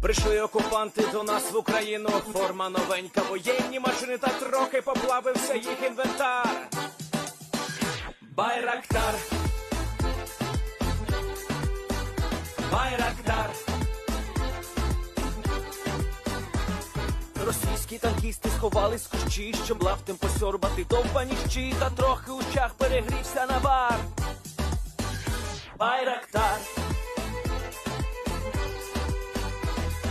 Прийшли окупанти до нас в Україну, форма новенька, воєнні машини, та трохи поплавився їх інвентар. Байрактар, Байрактар. Російські танкісти сховались з кущі, щоб лаптем посьорбати довбані щі, та трохи у чах перегрівся навар. Байрактар,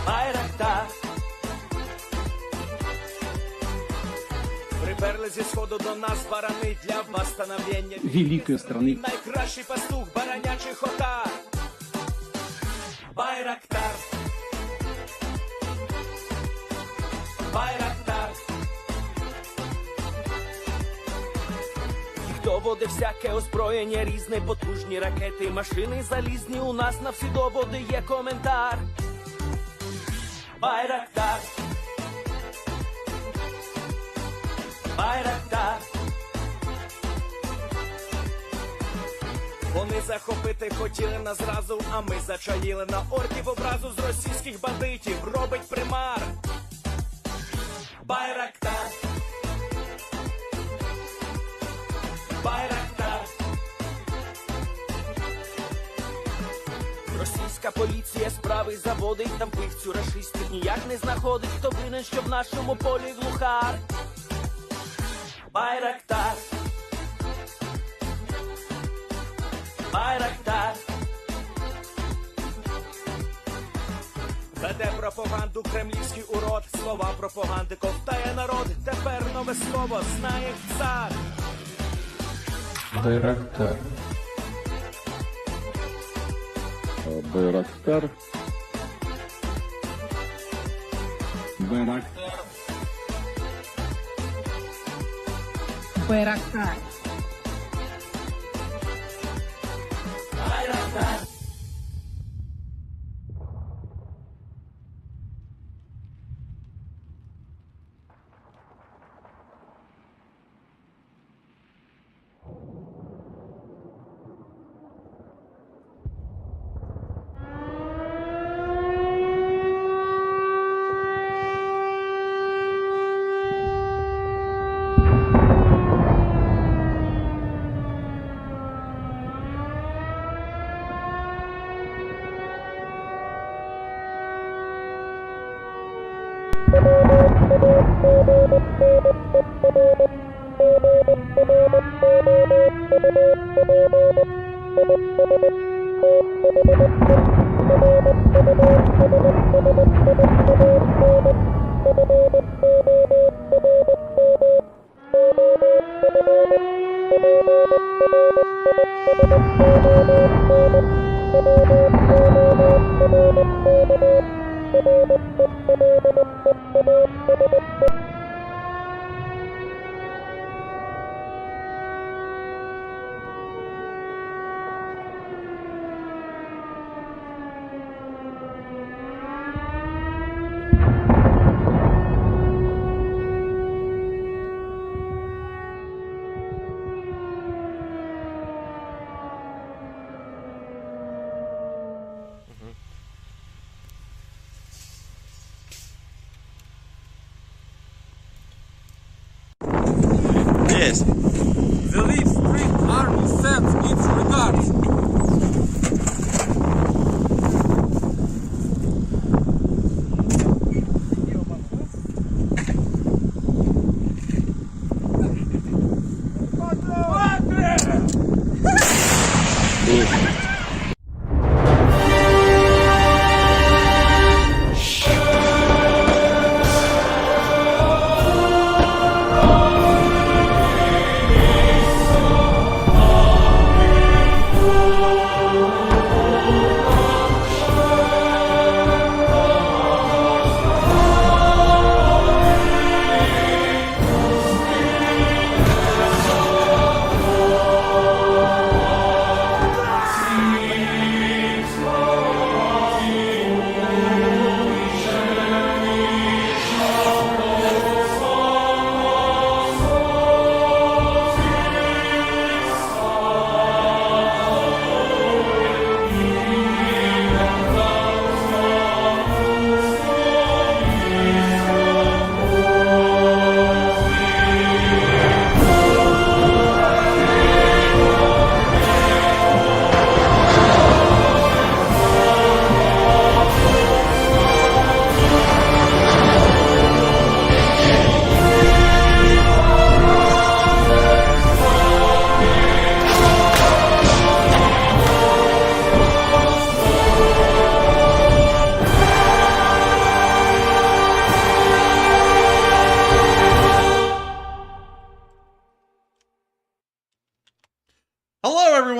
Байрактар. Приперли зі сходу до нас барани для восстановлення великої страни. Найкращий пастух баранячих отар. Байрактар, Байрактар. Їх доводи всяке озброєння різне, потужні ракети, машини залізні, у нас на всі доводи є коментар. Байрактар, Байрактар. Вони захопити хотіли нас зразу, а ми зачаїли на орків образу з російських бандитів, робить примар. Байрактар, Байрактар. Російська поліція справи заводить, там вбивцю рашистів ніяк не знаходить, хто винен, що в нашому полі глухар. Байрактар, Байрактар. Веде пропаганду кремлівський урод, слова пропаганди ковтає народ, тепер нове слово знає цар. Байрактар. Байрактар. Байрактар. Байрактар. Байрактар. Yes. The Leaf Street Army sends its regards.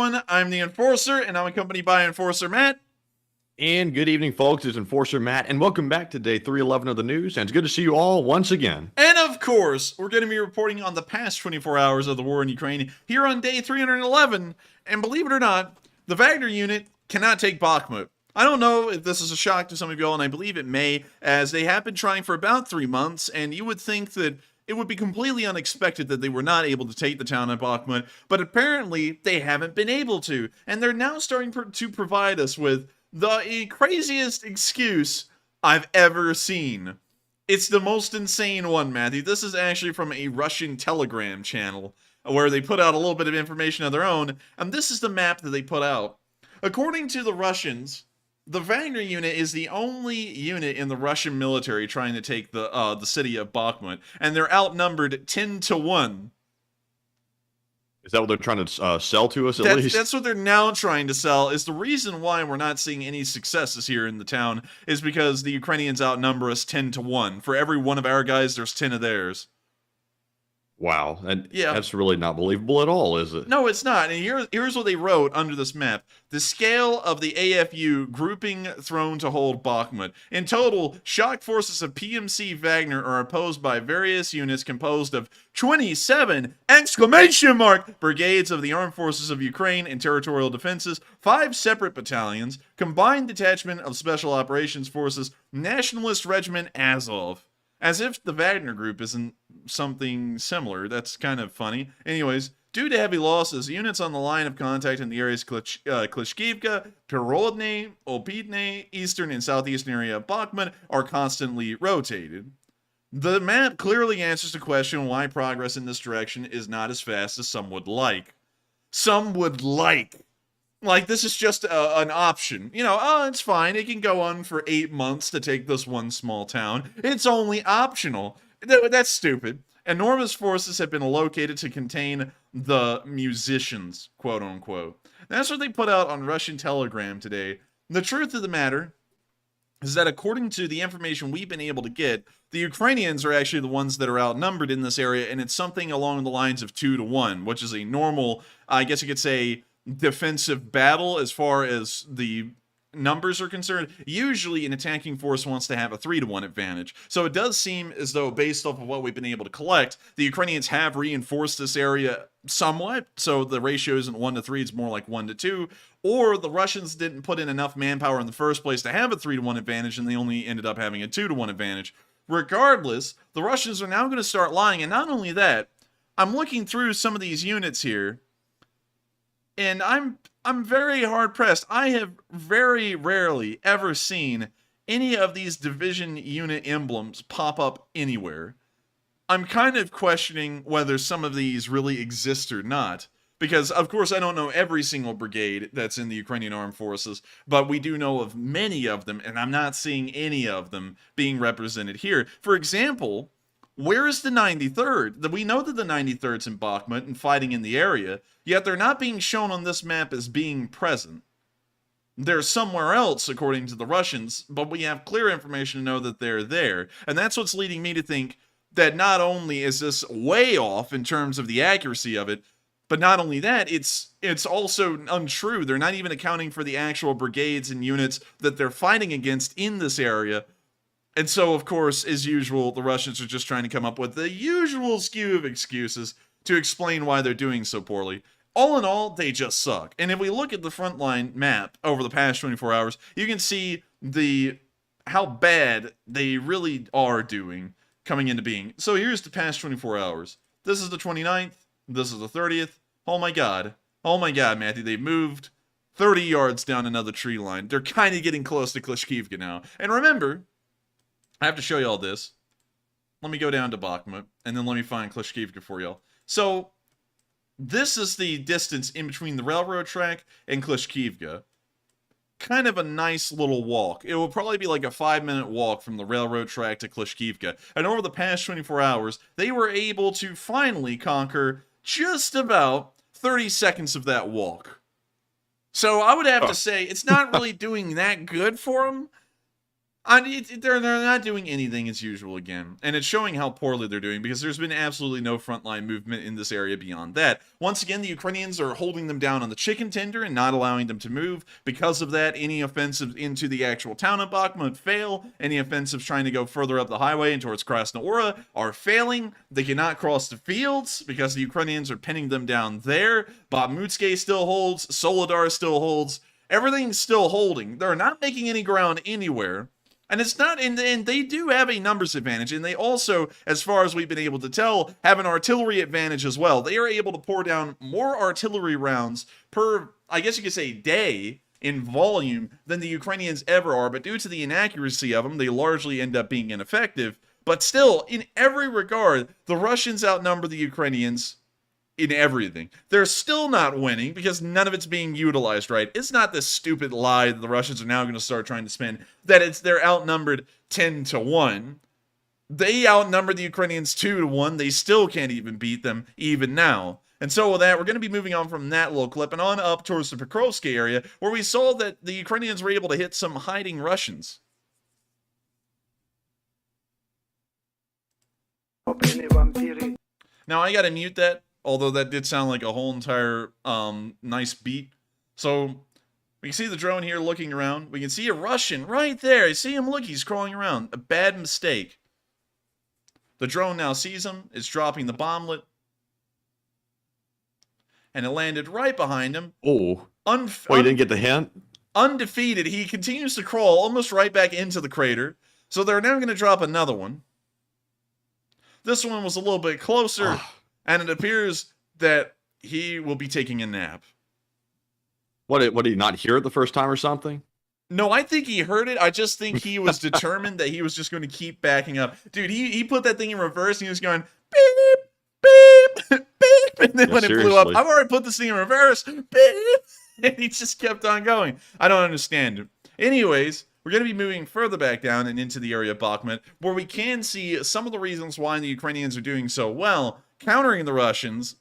everyone. I'm the Enforcer, and I'm accompanied by Enforcer Matt. And good evening, folks. It's Enforcer Matt, and welcome back to day 311 of the news. And it's good to see you all once again. And of course, we're going to be reporting on the past 24 hours of the war in Ukraine here on day 311. And believe it or not, the Wagner unit cannot take Bakhmut. I don't know if this is a shock to some of y'all, and I believe it may, as they have been trying for about 3 months, and you would think that it would be completely unexpected that they were not able to take the town of Bakhmut, but apparently they haven't been able to, and they're now starting to provide us with the craziest excuse I've ever seen. It's the most insane one, Matthew. This is actually from a Russian Telegram channel, where they put out a little bit of information of their own, and this is the map that they put out. According to the Russians, the Wagner unit is the only unit in the Russian military trying to take the city of Bakhmut, and they're outnumbered 10-1. Is that what they're trying to sell to us at least? That's what they're now trying to sell. Is the reason why we're not seeing any successes here in the town is because the Ukrainians outnumber us 10-1. For every one of our guys, there's 10 of theirs. Wow, and yeah, that's really not believable at all, is it? No, it's not. And here's what they wrote under this map. The scale of the AFU grouping thrown to hold Bakhmut. In total, shock forces of PMC Wagner are opposed by various units composed of 27 brigades of the Armed Forces of Ukraine and Territorial Defenses, 5 separate battalions, Combined Detachment of Special Operations Forces, Nationalist Regiment Azov. As if the Wagner group isn't something similar. That's kind of funny. Anyways, due to heavy losses, units on the line of contact in the areas Klishkivka, Perodne, Opitne, eastern and southeastern area of Bakhmut are constantly rotated. The map clearly answers the question why progress in this direction is not as fast as some would like. Some would like. Like, this is just an option. You know, oh, it's fine. It can go on for 8 months to take this one small town. It's only optional. That's stupid. Enormous forces have been located to contain the musicians, quote unquote. That's what they put out on Russian Telegram today. The truth of the matter is that according to the information we've been able to get, the Ukrainians are actually the ones that are outnumbered in this area, and it's something along the lines of 2-1, which is a normal, I guess you could say, defensive battle as far as the numbers are concerned. Usually an attacking force wants to have a 3-1 advantage. So it does seem as though, based off of what we've been able to collect, the Ukrainians have reinforced this area somewhat. So the ratio isn't 1-3, it's more like 1-2. Or the Russians didn't put in enough manpower in the first place to have a 3-1 advantage, and they only ended up having a 2-1 advantage. Regardless, the Russians are now going to start lying. And not only that, I'm looking through some of these units here, and I'm very hard pressed. I have very rarely ever seen any of these division unit emblems pop up anywhere. I'm kind of questioning whether some of these really exist or not. Because, of course, I don't know every single brigade that's in the Ukrainian Armed Forces, but we do know of many of them, and I'm not seeing any of them being represented here. For example, where is the 93rd? We know that the 93rd's in Bakhmut and fighting in the area, yet they're not being shown on this map as being present. They're somewhere else, according to the Russians, but we have clear information to know that they're there. And that's what's leading me to think that not only is this way off in terms of the accuracy of it, but not only that, it's also untrue. They're not even accounting for the actual brigades and units that they're fighting against in this area. And so, of course, as usual, the Russians are just trying to come up with the usual skew of excuses to explain why they're doing so poorly. All in all, they just suck. And if we look at the frontline map over the past 24 hours, you can see how bad they really are doing coming into being. So here's the past 24 hours. This is the 29th. This is the 30th. Oh my god. Oh my god, Matthew. They've moved 30 yards down another tree line. They're kind of getting close to Klishkivka now. And remember, I have to show you all this. Let me go down to Bakhmut, and then let me find Klishkivka for y'all. So, this is the distance in between the railroad track and Klishkivka. Kind of a nice little walk. It will probably be like a 5-minute walk from the railroad track to Klishkivka. And over the past 24 hours, they were able to finally conquer just about 30 seconds of that walk. So I would have to say, it's not really doing that good for them. They're not doing anything as usual again, and it's showing how poorly they're doing because there's been absolutely no frontline movement in this area beyond that. Once again, the Ukrainians are holding them down on the chicken tender and not allowing them to move. Because of that, any offensives into the actual town of Bakhmut fail. Any offensives trying to go further up the highway and towards Krasnohora are failing. They cannot cross the fields because the Ukrainians are pinning them down there. Bakhmutske still holds. Soledar still holds. Everything's still holding. They're not making any ground anywhere. And it's not, and they do have a numbers advantage, and they also, as far as we've been able to tell, have an artillery advantage as well. They are able to pour down more artillery rounds per, I guess you could say, day in volume than the Ukrainians ever are, but due to the inaccuracy of them, they largely end up being ineffective. But still, in every regard, the Russians outnumber the Ukrainians in everything. They're still not winning because none of it's being utilized right. It's not this stupid lie that the Russians are now going to start trying to spin that they're outnumbered 10-1. They outnumber the Ukrainians 2-1. They still can't even beat them even now. And so with that, we're going to be moving on from that little clip and on up towards the Pokrovsky area, where we saw that the Ukrainians were able to hit some hiding Russians. Now I gotta mute that, although that did sound like a whole entire nice beat. So we can see the drone here looking around. We can see a Russian right there. You see him, look, he's crawling around. A bad mistake. The drone now sees him. It's dropping the bomblet. And it landed right behind him. Oh. You didn't get the hint? Undefeated. He continues to crawl almost right back into the crater. So they're now going to drop another one. This one was a little bit closer. And it appears that he will be taking a nap. What, did he not hear it the first time or something? No, I think he heard it. I just think he was determined that he was just going to keep backing up. Dude, he put that thing in reverse and he was going, beep, beep, beep. And then when it blew up, I've already put this thing in reverse, beep. And he just kept on going. I don't understand. Anyways, we're going to be moving further back down and into the area of Bakhmut, where we can see some of the reasons why the Ukrainians are doing so well, countering the Russians,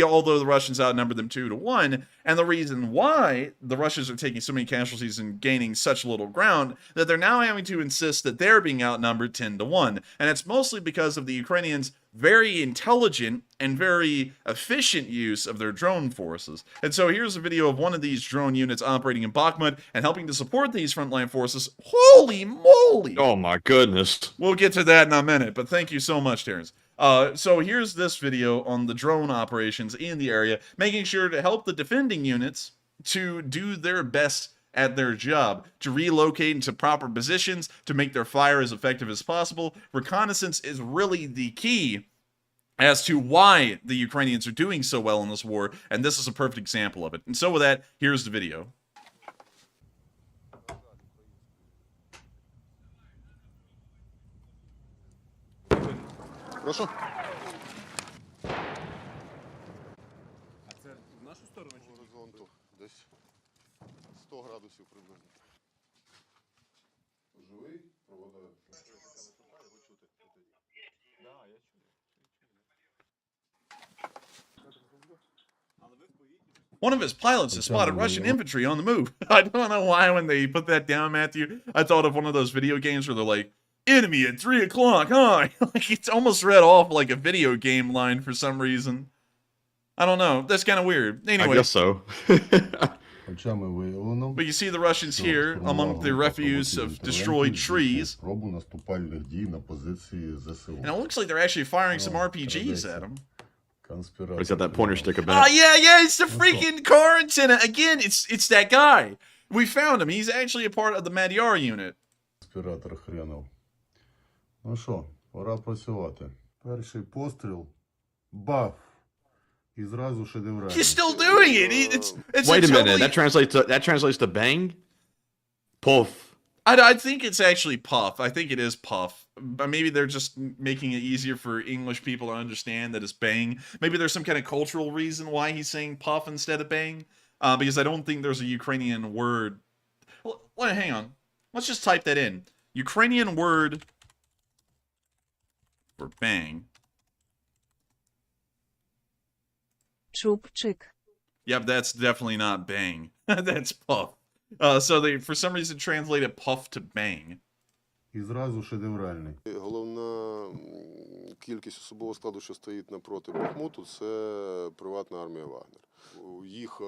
although the Russians outnumbered them 2-1, and the reason why the Russians are taking so many casualties and gaining such little ground, that they're now having to insist that they're being outnumbered 10-1. And it's mostly because of the Ukrainians' very intelligent and very efficient use of their drone forces. And so here's a video of one of these drone units operating in Bakhmut and helping to support these frontline forces. Holy moly! Oh my goodness. We'll get to that in a minute, but thank you so much, Terrence. So here's this video on the drone operations in the area, making sure to help the defending units to do their best at their job, to relocate into proper positions, to make their fire as effective as possible. Reconnaissance is really the key as to why the Ukrainians are doing so well in this war, and this is a perfect example of it. And so with that, here's the video. Прошу? А це в нашу сторону чи ні? Горизонту десь 100 градусів приблизно. Живий? Провода. One of his pilots has spotted Russian infantry on the move. I don't know why when they put that down, Matthew, I thought of one of those video games where they're like, enemy at 3 o'clock, huh? Like, it's almost read off like a video game line for some reason. I don't know. That's kind of weird. Anyway. I guess so. But you see the Russians here among the refuse of destroyed trees. And it looks like they're actually firing some RPGs at them. He's got that pointer stick about. Oh, yeah, it's the freaking car antenna. Again, it's that guy. We found him. He's actually a part of the Magyar unit. Ну що, пора працювати. Перший постріл. Баф. І зразу шедеврально. He's still doing it. It's Wait a totally... minute. That translates to bang? Puff. I think it's actually puff. I think it is puff. But maybe they're just making it easier for English people to understand that it's bang. Maybe there's some kind of cultural reason why he's saying puff instead of bang. Because I don't think there's a Ukrainian word. Well, hang on. Let's just type that in. Ukrainian word for bang. Chupchik. Yep, that's definitely not bang. That's puff. So they, for some reason, translated puff to bang. і зразу шедевральний. Головна кількість особового складу, що стоїть напроти Бахмуту, це приватна армія Вагнер. Їх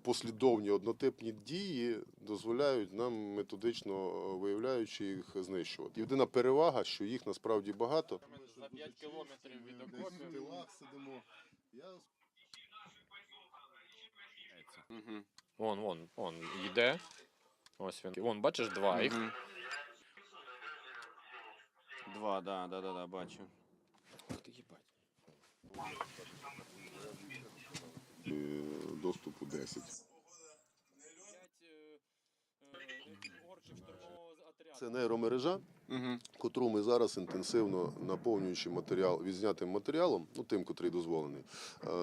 послідовні однотипні дії дозволяють нам методично виявляючи їх знищувати. Єдина перевага, що їх насправді багато. За 5 кілометрів від окопів. сидимо. Вон, йде. Ось він. Вон, бачиш, два їх. Два, да, бачу. Ух ти, їбать. Доступу 10. Це нейромережа, котру ми зараз інтенсивно наповнюючи матеріал, відзнятим матеріалом, ну тим, котрий дозволений,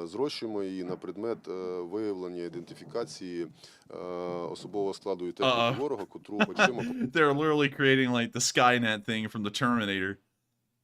зрощуємо її на предмет виявлення, ідентифікації особового складу і техніки ворога, котру очима... They're literally creating like the Skynet thing from the Terminator.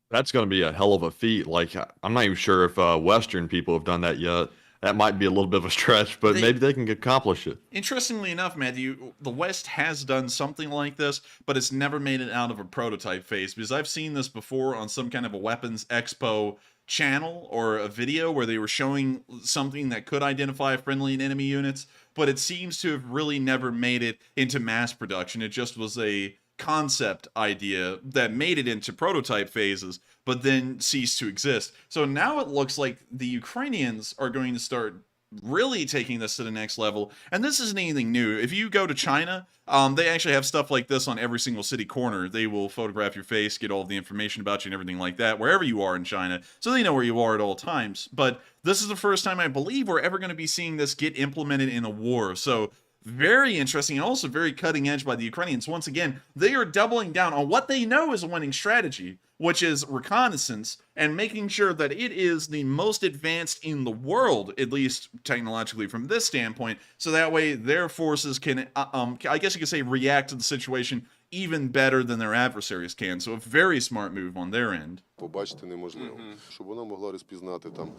That's going to be a hell of a feat. Like, I'm not even sure if Western people have done that yet. That might be a little bit of a stretch, but maybe they can accomplish it. Interestingly enough, Matthew, the West has done something like this, but it's never made it out of a prototype phase, because I've seen this before on some kind of a weapons expo channel or a video where they were showing something that could identify friendly and enemy units, but it seems to have really never made it into mass production. It just was a concept idea that made it into prototype phases, but then ceased to exist. So now it looks like the Ukrainians are going to start really taking this to the next level. And this isn't anything new. If you go to China, they actually have stuff like this on every single city corner. They will photograph your face, get all the information about you and everything like that, wherever you are in China, so they know where you are at all times. But this is the first time I believe we're ever going to be seeing this get implemented in a war. So very interesting and also very cutting edge by the Ukrainians. Once again, they are doubling down on what they know is a winning strategy, which is reconnaissance and making sure that it is the most advanced in the world, at least technologically from this standpoint, so that way their forces can, I guess you could say, react to the situation even better than their adversaries can. So a very smart move on their end. Побачити неможливо. Щоб вона могла розпізнати там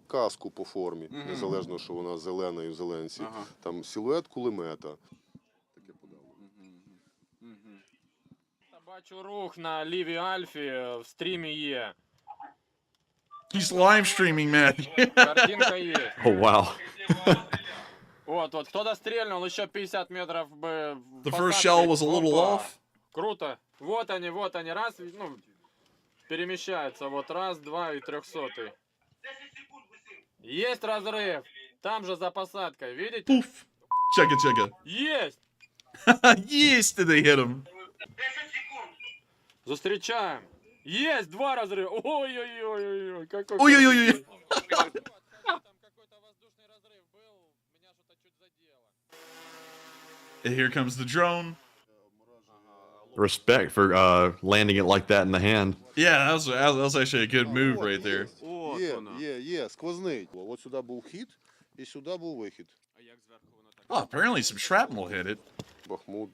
каску по формі, незалежно, що вона зелена і в зеленці, там силует кулемета. Таке подало. Бачу рух на лівій Альфі, в стрімі є. He's live streaming, Matthew. Картинка є. Oh, wow. Вот, кто-то стрельнул, еще 50 метров бы... The first shell was a little off. Круто. Вот они, раз, ну, перемещаются. Вот, раз, два и 300-й. Есть разрыв. Там же за посадкой, видите? Poof. Check it. Есть! Yes, did they hit him? Зустрічаем. Есть, два разрыва. Ой-ой-ой-ой, какой... Ой-ой-ой. Там какой-то воздушный разрыв был, меня что-то чуть задело. And here comes the drone. Respect for landing it like that in the hand. Yeah, that was actually a good move right there. От вона. Є, сквозний. От сюди був хід, і сюди був вихід. А як зверху воно так? Oh, apparently some shrapnel hit it. Бахмут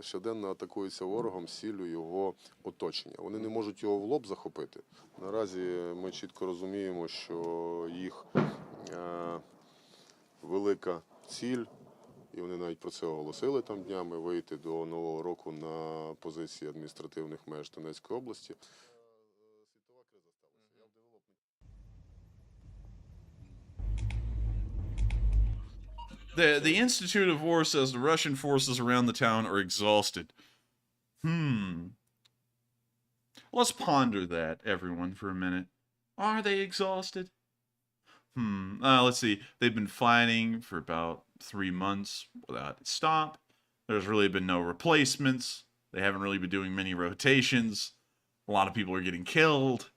щоденно атакується ворогом з ціллю його оточення. Вони не можуть його в лоб захопити. Наразі ми чітко розуміємо, що їх велика ціль, і вони навіть про це оголосили там днями, вийти до Нового року на позиції адміністративних меж Донецької області. The Institute of War says the Russian forces around the town are exhausted. Let's ponder that, everyone, for a minute. Are they exhausted? Let's see. They've been fighting for about 3 months without a stop. There's really been no replacements. They haven't really been doing many rotations. A lot of people are getting killed.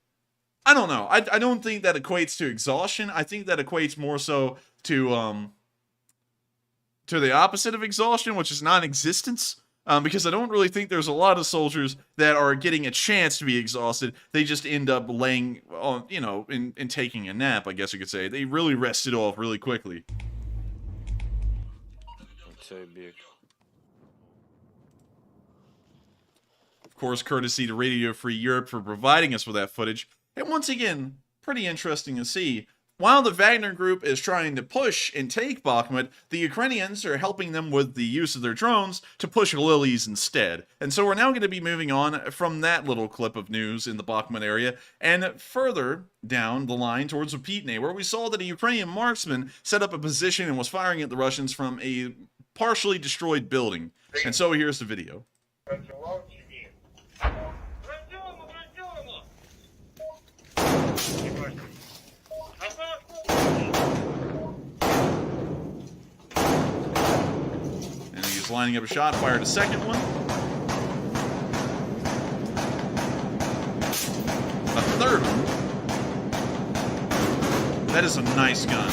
I don't know. I don't think that equates to exhaustion. I think that equates more so to the opposite of exhaustion, which is non-existence. Because I don't really think there's a lot of soldiers that are getting a chance to be exhausted. They just end up laying on, and taking a nap, I guess you could say. They really rested off really quickly. Цей бік. Of course, courtesy to Radio Free Europe for providing us with that footage. And once again, pretty interesting to see. While the Wagner group is trying to push and take Bakhmut, the Ukrainians are helping them with the use of their drones to push lilies instead. And so we're now going to be moving on from that little clip of news in the Bakhmut area and further down the line towards Opitne, where we saw that a Ukrainian marksman set up a position and was firing at the Russians from a partially destroyed building. And so here's the video. And he's lining up a shot, fired a second one. A third one. That is a nice gun.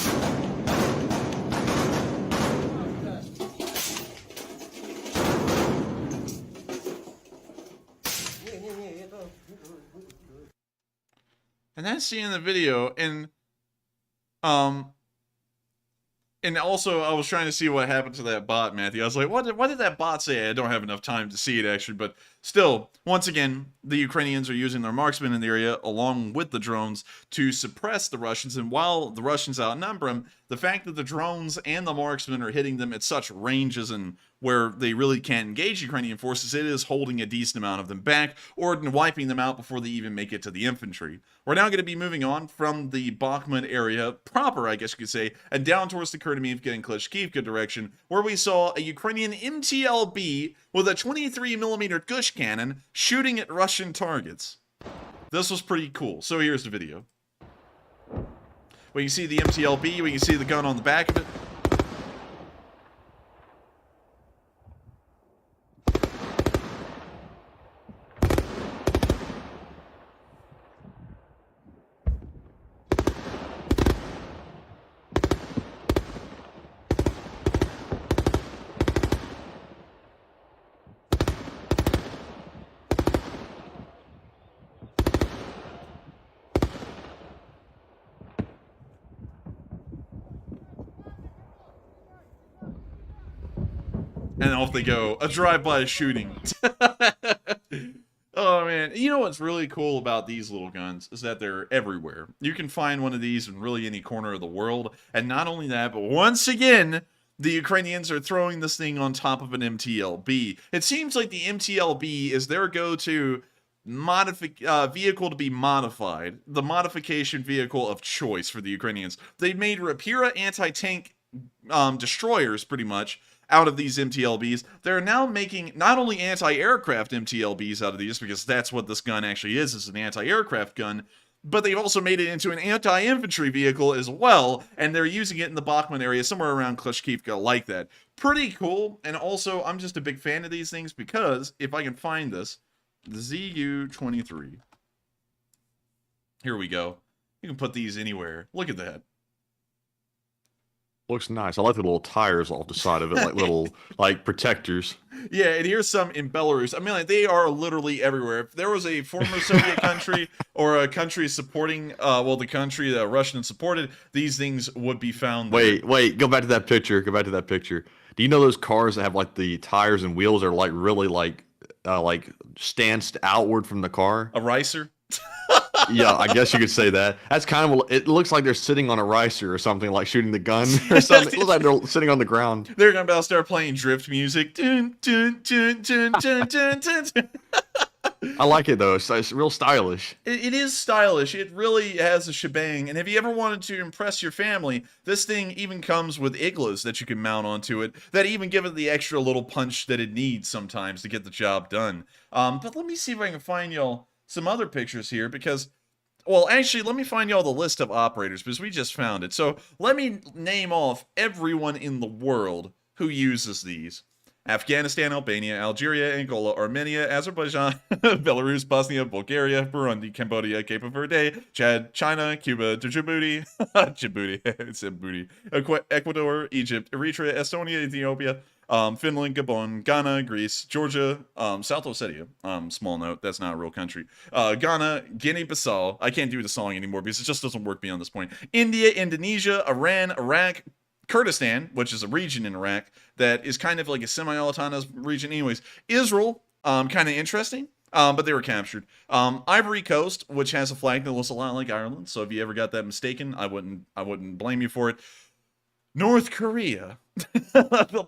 And that's seeing the video, and also I was trying to see what happened to that bot, Matthew. I was like, what did that bot say? I don't have enough time to see it, actually, but still, once again, the Ukrainians are using their marksmen in the area along with the drones to suppress the Russians, and while the Russians outnumber them, the fact that the drones and the marksmen are hitting them at such ranges and where they really can't engage Ukrainian forces, it is holding a decent amount of them back or wiping them out before they even make it to the infantry. We're now going to be moving on from the Bakhmut area proper, I guess you could say, and down towards the Kurdamivka and Klishchiivka direction, where we saw a Ukrainian MTLB with a 23mm Gush cannon shooting at Russian targets. This was pretty cool. So here's the video. We can see the MTLB, we can see the gun on the back of it. And off they go. A drive-by shooting. Oh, man. You know what's really cool about these little guns is that they're everywhere. You can find one of these in really any corner of the world. And not only that, but once again, the Ukrainians are throwing this thing on top of an MTLB. It seems like the MTLB is their go-to vehicle to be modified. The modification vehicle of choice for the Ukrainians. They made Rapira anti-tank destroyers, pretty much, out of these MTLBs. They're now making not only anti-aircraft MTLBs out of these, because that's what this gun actually is an anti-aircraft gun, but they've also made it into an anti-infantry vehicle as well, and they're using it in the Bakhmut area, somewhere around Klishchiivka, like that. Pretty cool, and also, I'm just a big fan of these things, because, if I can find this, the ZU-23. Here we go. You can put these anywhere. Look at that. Looks nice. I like the little tires off the side of it, like little like protectors. Yeah, and here's some in Belarus. I mean, like, they are literally everywhere. If there was a former Soviet country or a country supporting, the country that Russians supported, these things would be found there. Wait, go back to that picture. Go back to that picture. Do you know those cars that have like the tires and wheels are like really like stanced outward from the car? A ricer? Yeah, I guess you could say that. That's kind of, it looks like they're sitting on a ricer or something, like shooting the gun or something. It looks like they're sitting on the ground. They're going to start playing drift music. Dun, dun, dun, dun, dun, dun, dun, dun. I like it though. It's real stylish. It is stylish. It really has a shebang. And if you ever wanted to impress your family, this thing even comes with igloos that you can mount onto it that even give it the extra little punch that it needs sometimes to get the job done. But let me see if I can find y'all some other pictures here, because, well, actually, let me find y'all the list of operators, because we just found it. So let me name off everyone in the world who uses these. Afghanistan, Albania, Algeria, Angola, Armenia, Azerbaijan, Belarus, Bosnia, Bulgaria, Burundi, Cambodia, Cape Verde, Chad, China, Cuba, Djibouti, Ecuador, Egypt, Eritrea, Estonia, Ethiopia, Finland, Gabon, Ghana, Greece, Georgia, South Ossetia, small note, that's not a real country, Ghana, Guinea-Bissau, I can't do the song anymore because it just doesn't work beyond this point, India, Indonesia, Iran, Iraq, Kurdistan, which is a region in Iraq that is kind of like a semi-autonomous region anyways, Israel, kind of interesting, But they were captured. Ivory Coast, which has a flag that looks a lot like Ireland, so if you ever got that mistaken, I wouldn't blame you for it. North Korea,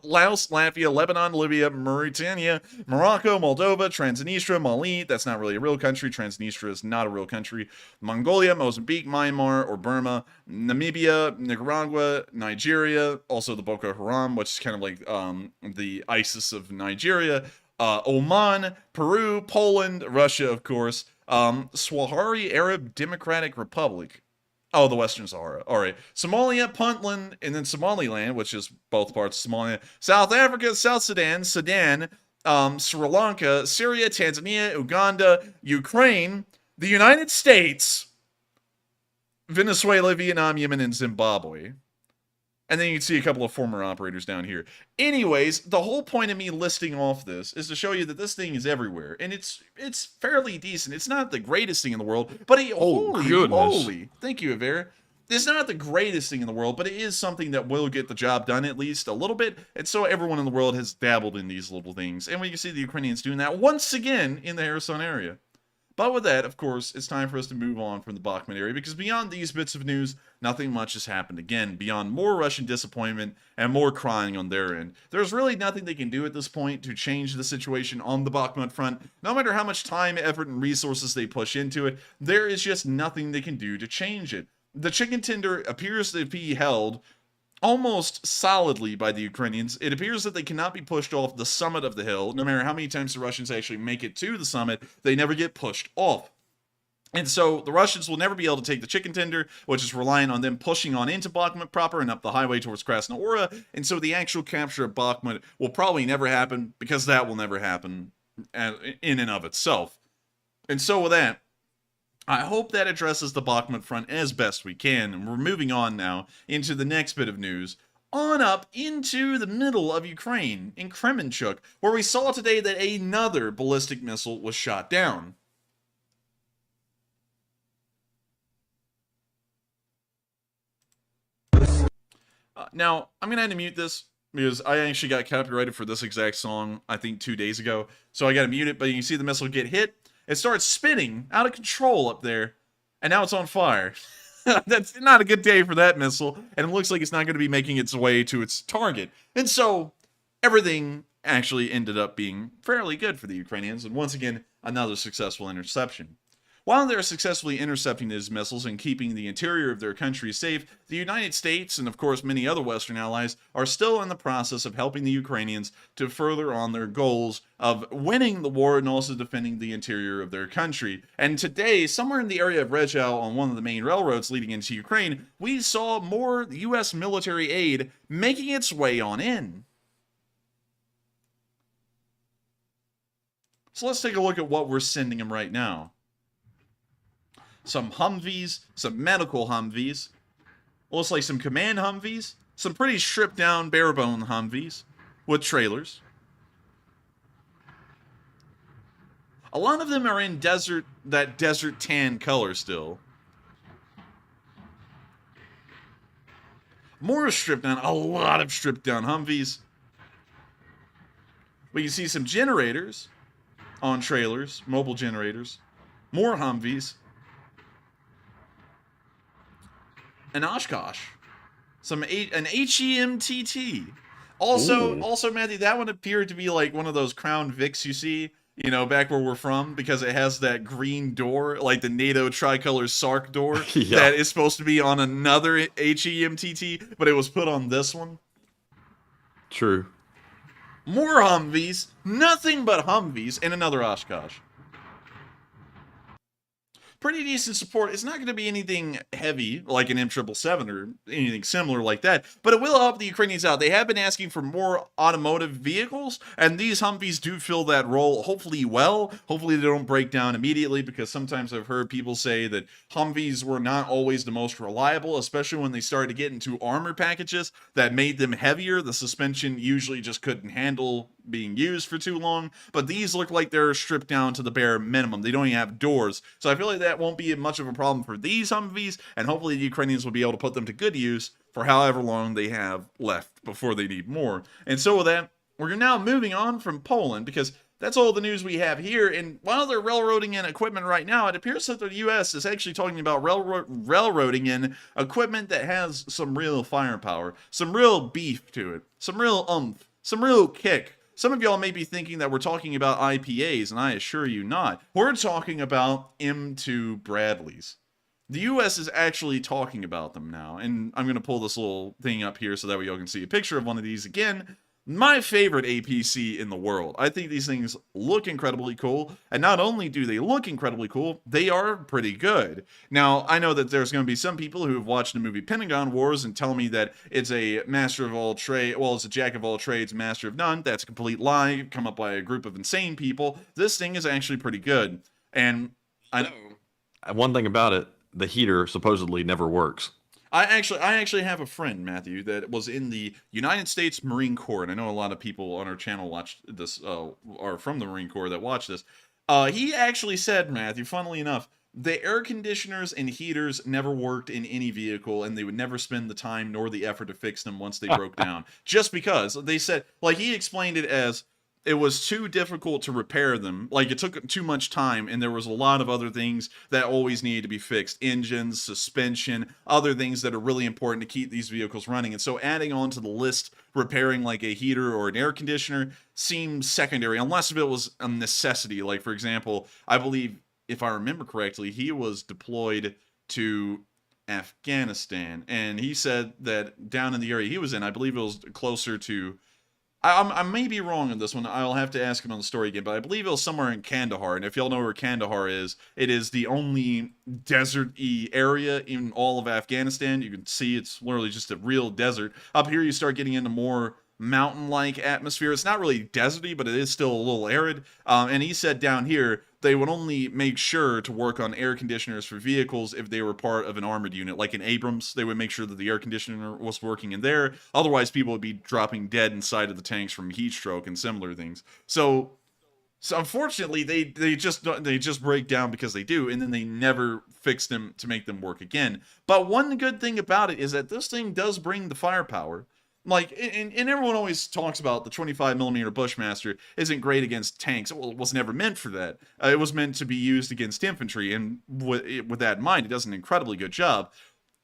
Laos, Latvia, Lebanon, Libya, Mauritania, Morocco, Moldova, Transnistria, Mali. That's not really a real country. Transnistria is not a real country. Mongolia, Mozambique, Myanmar, or Burma, Namibia, Nicaragua, Nigeria, also the Boko Haram, which is kind of like the ISIS of Nigeria, Oman, Peru, Poland, Russia, of course, Swahili Arab Democratic Republic. Oh, the Western Sahara. All right. Somalia, Puntland, and then Somaliland, which is both parts of Somalia. South Africa, South Sudan, Sri Lanka, Syria, Tanzania, Uganda, Ukraine, the United States, Venezuela, Vietnam, Yemen, and Zimbabwe. And then you can see a couple of former operators down here. Anyways, the whole point of me listing off this is to show you that this thing is everywhere. And it's fairly decent. It's not the greatest thing in the world, but holy moly. Thank you, Aver. It's not the greatest thing in the world, but it is something that will get the job done at least a little bit. And so everyone in the world has dabbled in these little things. And we can see the Ukrainians doing that once again in the Kherson area. But with that, of course, it's time for us to move on from the Bakhmut area, because beyond these bits of news, nothing much has happened again, beyond more Russian disappointment and more crying on their end. There's really nothing they can do at this point to change the situation on the Bakhmut front. No matter how much time, effort, and resources they push into it, there is just nothing they can do to change it. The chicken tender appears to be held almost solidly by the Ukrainians. It appears that they cannot be pushed off the summit of the hill. No matter how many times the Russians actually make it to the summit, they never get pushed off. And so the Russians will never be able to take the chicken tender, which is relying on them pushing on into Bakhmut proper and up the highway towards Krasnohora. And so the actual capture of Bakhmut will probably never happen, because that will never happen in and of itself. And so with that, I hope that addresses the Bakhmut front as best we can, and we're moving on now into the next bit of news, on up into the middle of Ukraine, in Kremenchuk, where we saw today that another ballistic missile was shot down. Now, I'm going to have to mute this, because I actually got copyrighted for this exact song, I think 2 days ago, so I got to mute it, but you can see the missile get hit. It starts spinning out of control up there, and now it's on fire. That's not a good day for that missile, and it looks like it's not going to be making its way to its target. And so, everything actually ended up being fairly good for the Ukrainians, and once again, another successful interception. While they're successfully intercepting these missiles and keeping the interior of their country safe, the United States, and of course many other Western allies, are still in the process of helping the Ukrainians to further on their goals of winning the war and also defending the interior of their country. And today, somewhere in the area of Rezhau, on one of the main railroads leading into Ukraine, we saw more U.S. military aid making its way on in. So let's take a look at what we're sending them right now. Some Humvees, some medical Humvees, looks like some command Humvees, some pretty stripped down bare-bone Humvees with trailers. A lot of them are in that desert tan color still. More stripped down, a lot of stripped down Humvees. We can see some generators on trailers, mobile generators. More Humvees. An Oshkosh, an HEMTT. Also, Matthew, that one appeared to be like one of those Crown Vics you see, you know, back where we're from, because it has that green door, like the NATO tricolor SARC door, that is supposed to be on another HEMTT, but it was put on this one. True. More Humvees, nothing but Humvees, and another Oshkosh. Pretty decent support. It's not going to be anything heavy like an M777 or anything similar like that, but it will help the Ukrainians out. They have been asking for more automotive vehicles, and these Humvees do fill that role hopefully well. Hopefully they don't break down immediately, because sometimes I've heard people say that Humvees were not always the most reliable, especially when they started to get into armor packages that made them heavier. The suspension usually just couldn't handle being used for too long, but these look like they're stripped down to the bare minimum. They don't even have doors, so I feel like that won't be much of a problem for these Humvees, and hopefully the Ukrainians will be able to put them to good use for however long they have left before they need more. And so with that, we're now moving on from Poland, because that's all the news we have here. And while they're railroading in equipment right now, it appears that the U.S. is actually talking about railroading in equipment that has some real firepower, some real beef to it, some real oomph, some real kick. Some of y'all may be thinking that we're talking about IPAs, and I assure you not. We're talking about M2 Bradleys. The U.S. is actually talking about them now, and I'm going to pull this little thing up here so that way y'all can see a picture of one of these again. My favorite APC in the world. I think these things look incredibly cool, and not only do they look incredibly cool, they are pretty good. Now, I know that there's going to be some people who have watched the movie Pentagon Wars and tell me that it's a master of all trade, well, it's a jack of all trades, master of none. That's a complete lie, come up by a group of insane people. This thing is actually pretty good, and I know. One thing about it, the heater supposedly never works. I actually have a friend, Matthew, that was in the United States Marine Corps, and I know a lot of people on our channel watch this, are from the Marine Corps that watch this. He actually said, Matthew, funnily enough, the air conditioners and heaters never worked in any vehicle, and they would never spend the time nor the effort to fix them once they broke down. Just because they said, like, he explained it as it was too difficult to repair them. Like, it took too much time, and there was a lot of other things that always needed to be fixed. Engines, suspension, other things that are really important to keep these vehicles running. And so adding on to the list, repairing like a heater or an air conditioner seems secondary, unless if it was a necessity. Like, for example, I believe, if I remember correctly, he was deployed to Afghanistan, and he said that down in the area he was in, I believe it was closer to, I may be wrong on this one. I'll have to ask him on the story again, but I believe it was somewhere in Kandahar. And if y'all know where Kandahar is, it is the only desert-y area in all of Afghanistan. You can see it's literally just a real desert. Up here, you start getting into more mountain-like atmosphere. It's not really deserty, but it is still a little arid. And he said down here, they would only make sure to work on air conditioners for vehicles if they were part of an armored unit. Like in Abrams, they would make sure that the air conditioner was working in there. Otherwise, people would be dropping dead inside of the tanks from heat stroke and similar things. So unfortunately, they just break down because they do, and then they never fix them to make them work again. But one good thing about it is that this thing does bring the firepower. Like, and everyone always talks about the 25mm Bushmaster isn't great against tanks. Well, it was never meant for that. It was meant to be used against infantry, and with that in mind, it does an incredibly good job.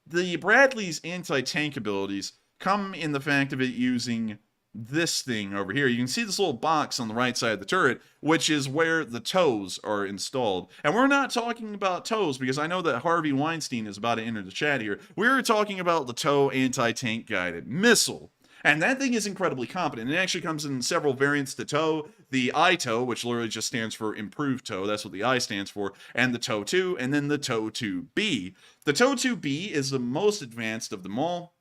The Bradley's anti-tank abilities come in the fact of it using this thing over here. You can see this little box on the right side of the turret, which is where the tows are installed. And we're not talking about tows, because I know that Harvey Weinstein is about to enter the chat here. We're talking about the TOW anti-tank guided missile. And that thing is incredibly competent. It actually comes in several variants to TOW. The ITOW, which literally just stands for Improved TOW, that's what the I stands for, and the TOW 2, and then the TOW 2B. The TOW 2B is the most advanced of them all.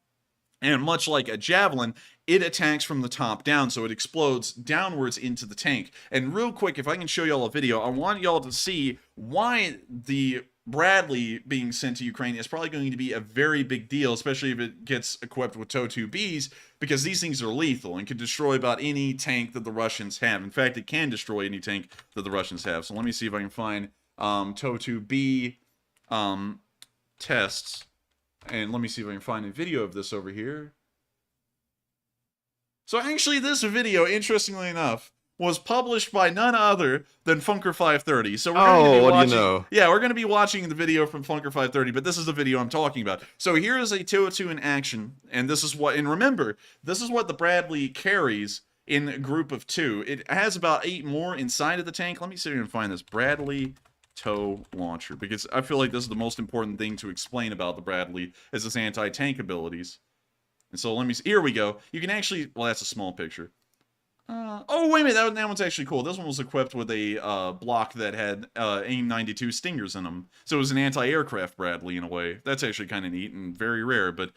And much like a javelin, it attacks from the top down, so it explodes downwards into the tank. And real quick, if I can show y'all a video, I want y'all to see why the Bradley being sent to Ukraine is probably going to be a very big deal, especially if it gets equipped with TOW 2Bs, because these things are lethal and can destroy about any tank that the Russians have. In fact, it can destroy any tank that the Russians have. So let me see if I can find TOW 2B tests. And let me see if I can find a video of this over here. So actually, this video, interestingly enough, was published by none other than Funker 530. So we're going to be watching, do you know? Yeah, we're going to be watching the video from Funker 530, but this is the video I'm talking about. So here is a TOW 2 in action, and this is what, and remember, this is what the Bradley carries in a group of 2. It has about 8 more inside of the tank. Let me see if I can find this Bradley TOW launcher, because I feel like this is the most important thing to explain about the Bradley, is its anti-tank abilities. And so let me see. Here we go. You can actually, well, that's a small picture. Oh, wait a minute, that one's actually cool. This one was equipped with a block that had AIM-92 Stingers in them. So it was an anti-aircraft Bradley in a way. That's actually kind of neat and very rare. But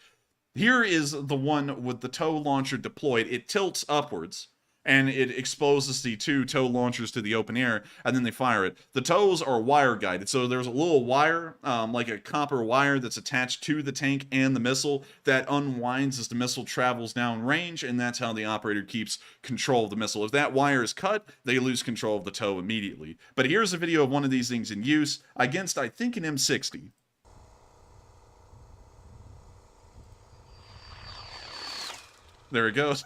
here is the one with the TOW launcher deployed. It tilts upwards, and it exposes the 2 TOW launchers to the open air, and then they fire it. The TOWs are wire guided, so there's a little wire, like a copper wire that's attached to the tank and the missile that unwinds as the missile travels down range, and that's how the operator keeps control of the missile. If that wire is cut, they lose control of the TOW immediately. But here's a video of one of these things in use against, I think, an M60. There it goes.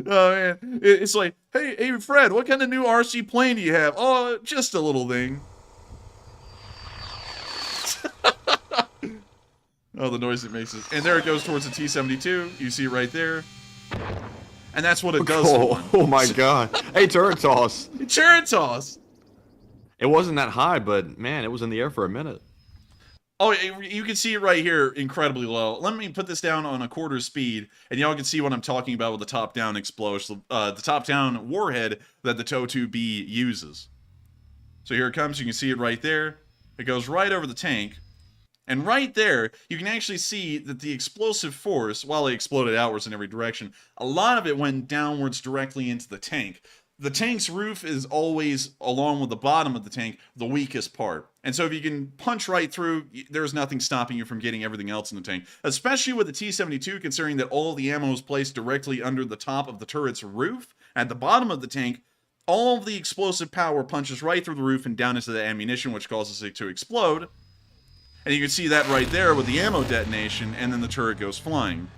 Oh man, it's like, hey, Fred, what kind of new RC plane do you have? Oh, just a little thing. Oh, the noise it makes it. And there it goes towards the T-72. You see it right there. And that's what it does to one. Oh my god. Hey, turret toss. Turret toss. It wasn't that high, but man, it was in the air for a minute. Oh, you can see it right here, incredibly low. Let me put this down on a quarter speed, and y'all can see what I'm talking about with the top-down explosion, the top-down warhead that the TOW-2B uses. So here it comes. You can see it right there. It goes right over the tank. And right there, you can actually see that the explosive force, while it exploded outwards in every direction, a lot of it went downwards directly into the tank. The tank's roof is always, along with the bottom of the tank, the weakest part. And so if you can punch right through, there's nothing stopping you from getting everything else in the tank. Especially with the T-72, considering that all the ammo is placed directly under the top of the turret's roof. At the bottom of the tank, all of the explosive power punches right through the roof and down into the ammunition, which causes it to explode. And you can see that right there with the ammo detonation, and then the turret goes flying.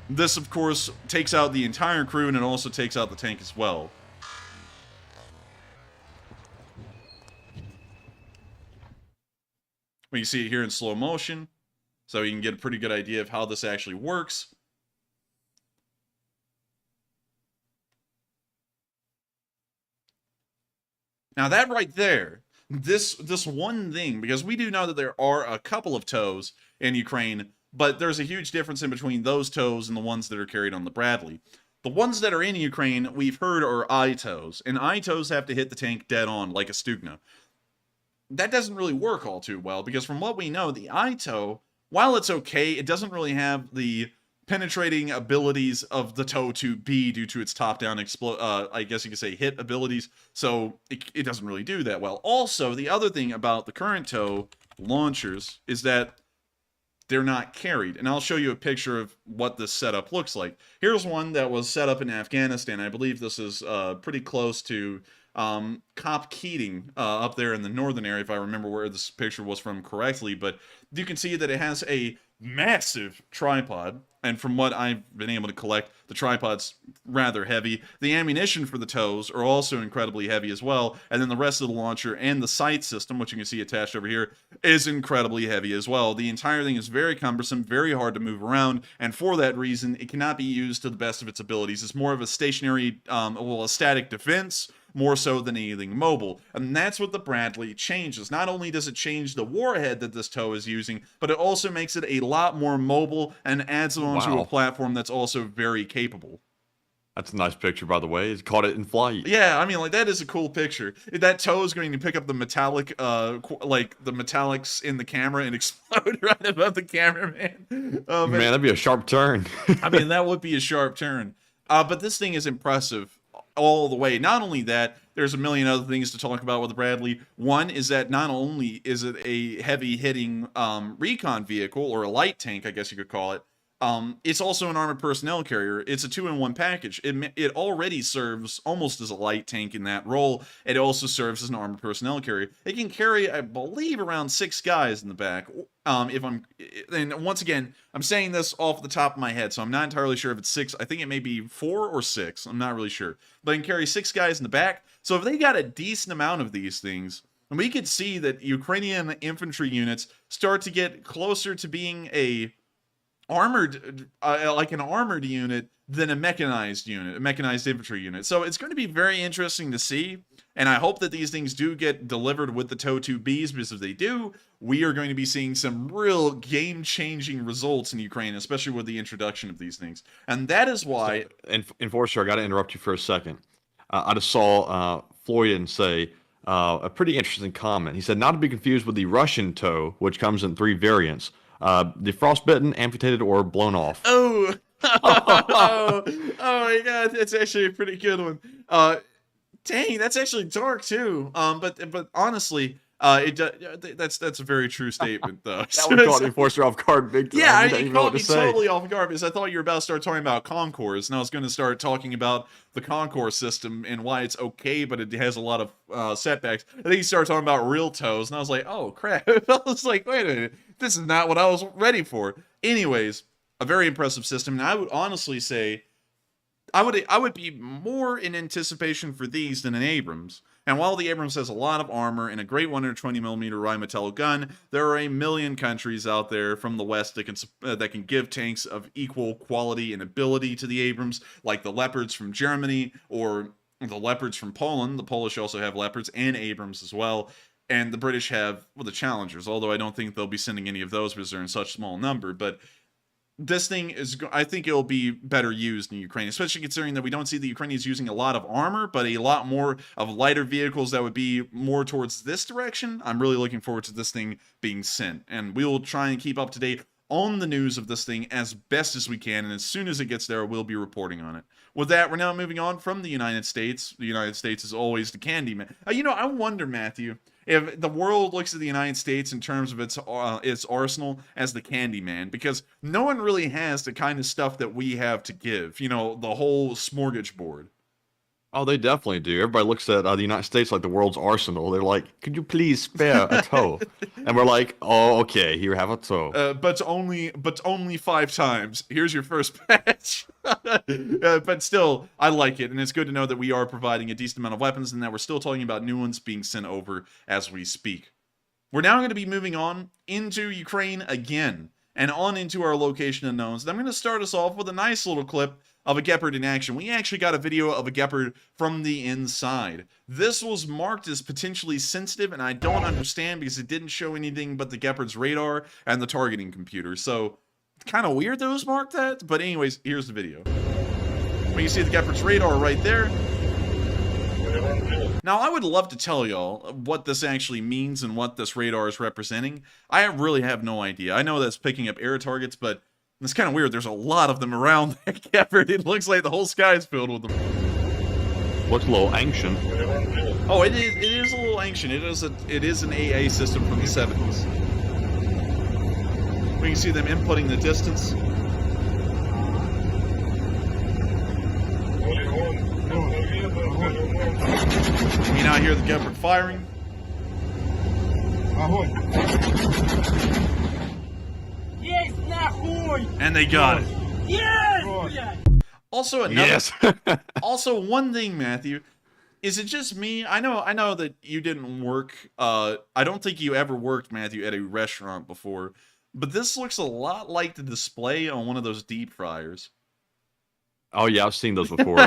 This, of course, takes out the entire crew, and it also takes out the tank as well. We can see it here in slow motion, so you can get a pretty good idea of how this actually works. Now that right there, this one thing, because we do know that there are a couple of TOWs in Ukraine, but there's a huge difference in between those TOWs and the ones that are carried on the Bradley. The ones that are in Ukraine, we've heard, are I-TOWs, and I-TOWs have to hit the tank dead on, like a Stugna. That doesn't really work all too well, because from what we know, the I-TOW, while it's okay, it doesn't really have the penetrating abilities of the TOW-2B due to its top-down I guess you could say hit abilities, so it doesn't really do that well. Also, the other thing about the current TOW launchers is that they're not carried, and I'll show you a picture of what this setup looks like. Here's one that was set up in Afghanistan. I believe this is pretty close to Cop Keating up there in the northern area, if I remember where this picture was from correctly, but you can see that it has a massive tripod, and from what I've been able to collect, the tripod's rather heavy. The ammunition for the TOWs are also incredibly heavy as well, and then the rest of the launcher and the sight system, which you can see attached over here, is incredibly heavy as well. The entire thing is very cumbersome, very hard to move around, and for that reason, it cannot be used to the best of its abilities. It's more of a stationary, a static defense, more so than anything mobile. And that's what the Bradley changes. Not only does it change the warhead that this TOW is using, but it also makes it a lot more mobile and adds it onto a platform that's also very capable. That's a nice picture, by the way. It's caught it in flight. Yeah, I mean, like, that is a cool picture. That TOW is going to pick up the metallic, like, the metallics in the camera and explode right above the cameraman. Man, that'd be a sharp turn. I mean, that would be a sharp turn. But this thing is impressive all the way. Not only that, there's a million other things to talk about with the Bradley. One is that not only is it a heavy-hitting recon vehicle, or a light tank, I guess you could call it, it's also an armored personnel carrier. It's a 2-in-1 package. It already serves almost as a light tank in that role. It also serves as an armored personnel carrier. It can carry, I believe, around 6 guys in the back. And once again, I'm saying this off the top of my head, so I'm not entirely sure if it's 6. I think it may be 4 or 6. I'm not really sure. But it can carry 6 guys in the back. So if they got a decent amount of these things, and we could see that Ukrainian infantry units start to get closer to being a armored, like an armored unit than a mechanized unit, a mechanized infantry unit. So it's going to be very interesting to see, and I hope that these things do get delivered with the TOW-2Bs, because if they do, we are going to be seeing some real game-changing results in Ukraine, especially with the introduction of these things. And that is why... Enforcer, I got to interrupt you for a second. I just saw Florian say a pretty interesting comment. He said, not to be confused with the Russian TOW, which comes in 3 variants. The frostbitten, amputated, or blown off. Oh, oh my God, that's actually a pretty good one. Dang, that's actually dark too. But honestly, that's a very true statement though. That would caught the Enforcer off guard big time. Yeah, it caught me totally off guard, because I thought you were about to start talking about Concours, and I was going to start talking about the Concours system and why it's okay, but it has a lot of setbacks. And then you started talking about real TOWs, and I was like, oh crap. I was like, wait a minute, this is not what I was ready for. Anyways, a very impressive system, and I would honestly say, I would be more in anticipation for these than an Abrams. And while the Abrams has a lot of armor and a great 120mm Rheinmetall gun, there are a million countries out there from the West that can give tanks of equal quality and ability to the Abrams, like the Leopards from Germany or the Leopards from Poland. The Polish also have Leopards and Abrams as well. And the British have, well, the Challengers, although I don't think they'll be sending any of those because they're in such small number. But this thing is, I think it'll be better used in Ukraine, especially considering that we don't see the Ukrainians using a lot of armor, but a lot more of lighter vehicles that would be more towards this direction. I'm really looking forward to this thing being sent, and we will try and keep up to date on the news of this thing as best as we can, and as soon as it gets there, we'll be reporting on it. With that, we're now moving on from the United States. The United States is always the candy man. I wonder, Matthew, if the world looks at the United States in terms of its arsenal as the candy man, because no one really has the kind of stuff that we have to give. The whole smorgasbord. Oh, they definitely do. Everybody looks at the United States like the world's arsenal. They're like, could you please spare a toe? And we're like, oh, okay, here, have a toe. But only 5 times. Here's your first patch. But still, I like it, and it's good to know that we are providing a decent amount of weapons, and that we're still talking about new ones being sent over as we speak. We're now going to be moving on into Ukraine again, and on into our location unknowns. And I'm going to start us off with a nice little clip of a Gepard in action. We actually got a video of a Gepard from the inside. This was marked as potentially sensitive, and I don't understand because it didn't show anything but the Gepard's radar and the targeting computer. So, it's kind of weird that it was marked that, but anyways, here's the video. When you see the Gepard's radar right there. Now, I would love to tell y'all what this actually means and what this radar is representing. I really have no idea. I know that's picking up air targets, but it's kind of weird. There's a lot of them around that Gepard. It looks like the whole sky is filled with them. Looks a little ancient. Oh, it is a little ancient. It is an AA system from the 70s. We can see them inputting the distance. We now hear the Gepard firing. And they got it. Also, also, one thing, Matthew, is it just me? I know that you didn't work. I don't think you ever worked, Matthew, at a restaurant before. But this looks a lot like the display on one of those deep fryers. Oh yeah, I've seen those before.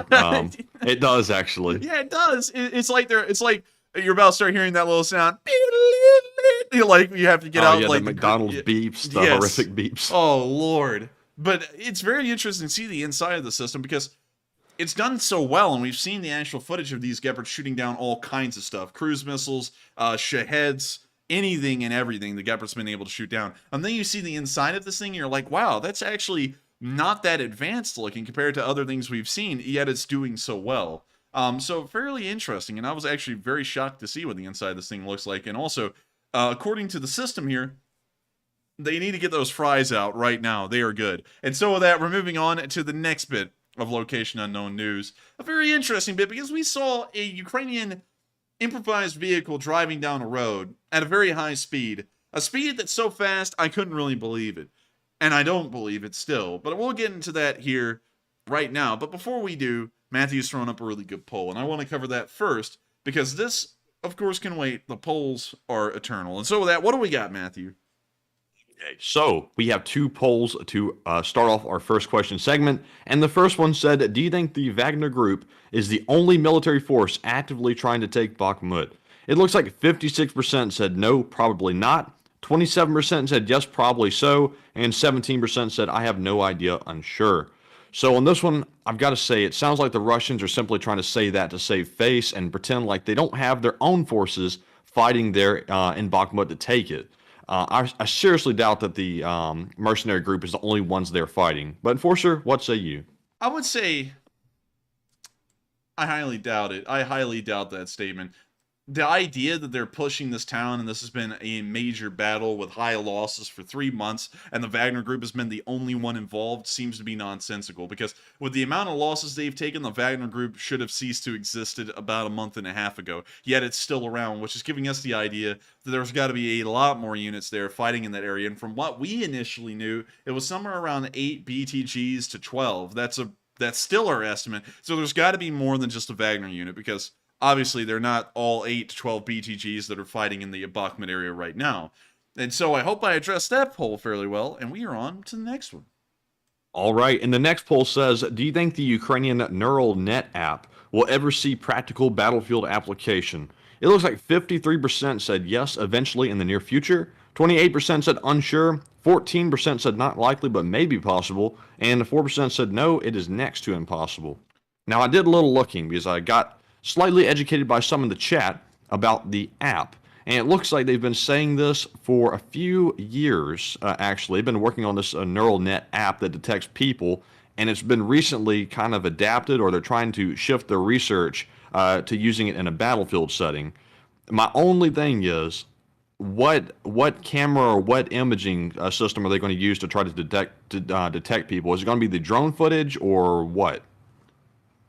It does actually. Yeah, it does. It's like you're about to start hearing that little sound. Like you have to get out. Yeah, like the McDonald's beeps, the yes. horrific beeps. Oh Lord! But it's very interesting to see the inside of the system because it's done so well, and we've seen the actual footage of these Gepards shooting down all kinds of stuff: cruise missiles, Shaheds, anything and everything the Gepard's been able to shoot down. And then you see the inside of this thing, and you're like, wow, that's actually not that advanced looking compared to other things we've seen, yet it's doing so well. So fairly interesting, and I was actually very shocked to see what the inside of this thing looks like. And also, according to the system here, they need to get those fries out right now. They are good. And so with that, we're moving on to the next bit of Location Unknown news. A very interesting bit, because we saw a Ukrainian improvised vehicle driving down a road at a very high speed. A speed that's so fast, I couldn't really believe it. And I don't believe it still. But we'll get into that here right now. But before we do, Matthew's thrown up a really good poll. And I want to cover that first, because this, of course, can wait. The polls are eternal. And so with that, what do we got, Matthew? So we have 2 polls to start off our first question segment. And the first one said, do you think the Wagner group is the only military force actively trying to take Bakhmut? It looks like 56% said no, probably not. 27% said yes, probably so. And 17% said I have no idea, unsure. So on this one, I've got to say, it sounds like the Russians are simply trying to say that to save face and pretend like they don't have their own forces fighting there in Bakhmut to take it. I seriously doubt that the mercenary group is the only ones they're fighting. But Enforcer, what say you? I would say I highly doubt it. I highly doubt that statement. The idea that they're pushing this town and this has been a major battle with high losses for 3 months and the Wagner group has been the only one involved seems to be nonsensical, because with the amount of losses they've taken, the Wagner group should have ceased to exist about a month and a half ago, yet it's still around, which is giving us the idea that there's got to be a lot more units there fighting in that area. And from what we initially knew, it was somewhere around 8 BTGs to 12. That's a that's still our estimate. So there's got to be more than just a Wagner unit, because obviously they're not all 8 to 12 BTGs that are fighting in the Bakhmut area right now. And so I hope I addressed that poll fairly well, and we are on to the next one. All right, and the next poll says, do you think the Ukrainian neural net app will ever see practical battlefield application? It looks like 53% said yes, eventually in the near future, 28% said unsure, 14% said not likely but maybe possible, and 4% said no, it is next to impossible. Now, I did a little looking because I got slightly educated by some in the chat about the app. And it looks like they've been saying this for a few years, actually. They've been working on this neural net app that detects people, and it's been recently kind of adapted, or they're trying to shift their research to using it in a battlefield setting. My only thing is, what camera or what imaging system are they going to use to try to detect people? Is it going to be the drone footage or what?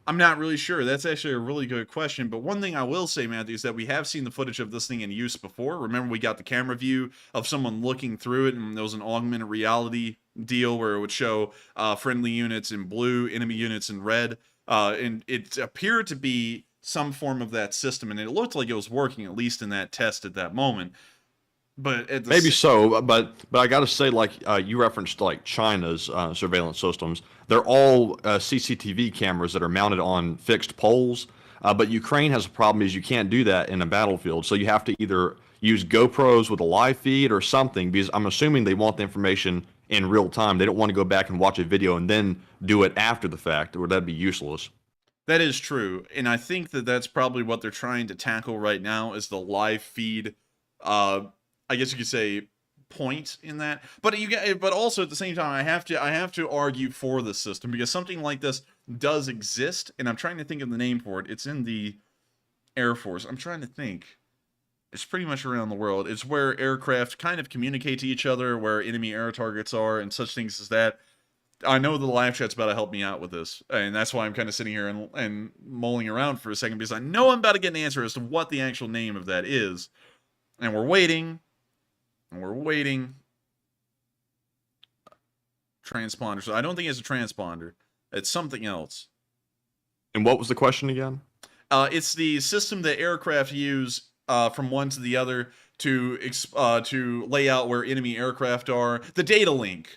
I'm not really sure. That's actually a really good question. But one thing I will say, Matthew, is that we have seen the footage of this thing in use before. Remember, we got the camera view of someone looking through it, and there was an augmented reality deal where it would show friendly units in blue, enemy units in red. And it appeared to be some form of that system, and it looked like it was working, at least in that test at that moment. But at the Maybe so, but I got to say, like you referenced, like China's surveillance systems, they're all CCTV cameras that are mounted on fixed poles. But Ukraine has a problem is you can't do that in a battlefield, so you have to either use GoPros with a live feed or something, because I'm assuming they want the information in real time. They don't want to go back and watch a video and then do it after the fact, or that'd be useless. That is true, and I think that that's probably what they're trying to tackle right now is the live feed. I guess you could say point in that, but also at the same time, I have to argue for this system, because something like this does exist, and I'm trying to think of the name for it. It's in the Air Force. I'm trying to think. It's pretty much around the world. It's where aircraft kind of communicate to each other, where enemy air targets are, and such things as that. I know the live chat's about to help me out with this, and that's why I'm kind of sitting here and mulling around for a second, because I know I'm about to get an answer as to what the actual name of that is, and we're waiting. And we're waiting. Transponder. So I don't think it's a transponder. It's something else. And what was the question again? It's the system that aircraft use from one to the other to lay out where enemy aircraft are. The data link.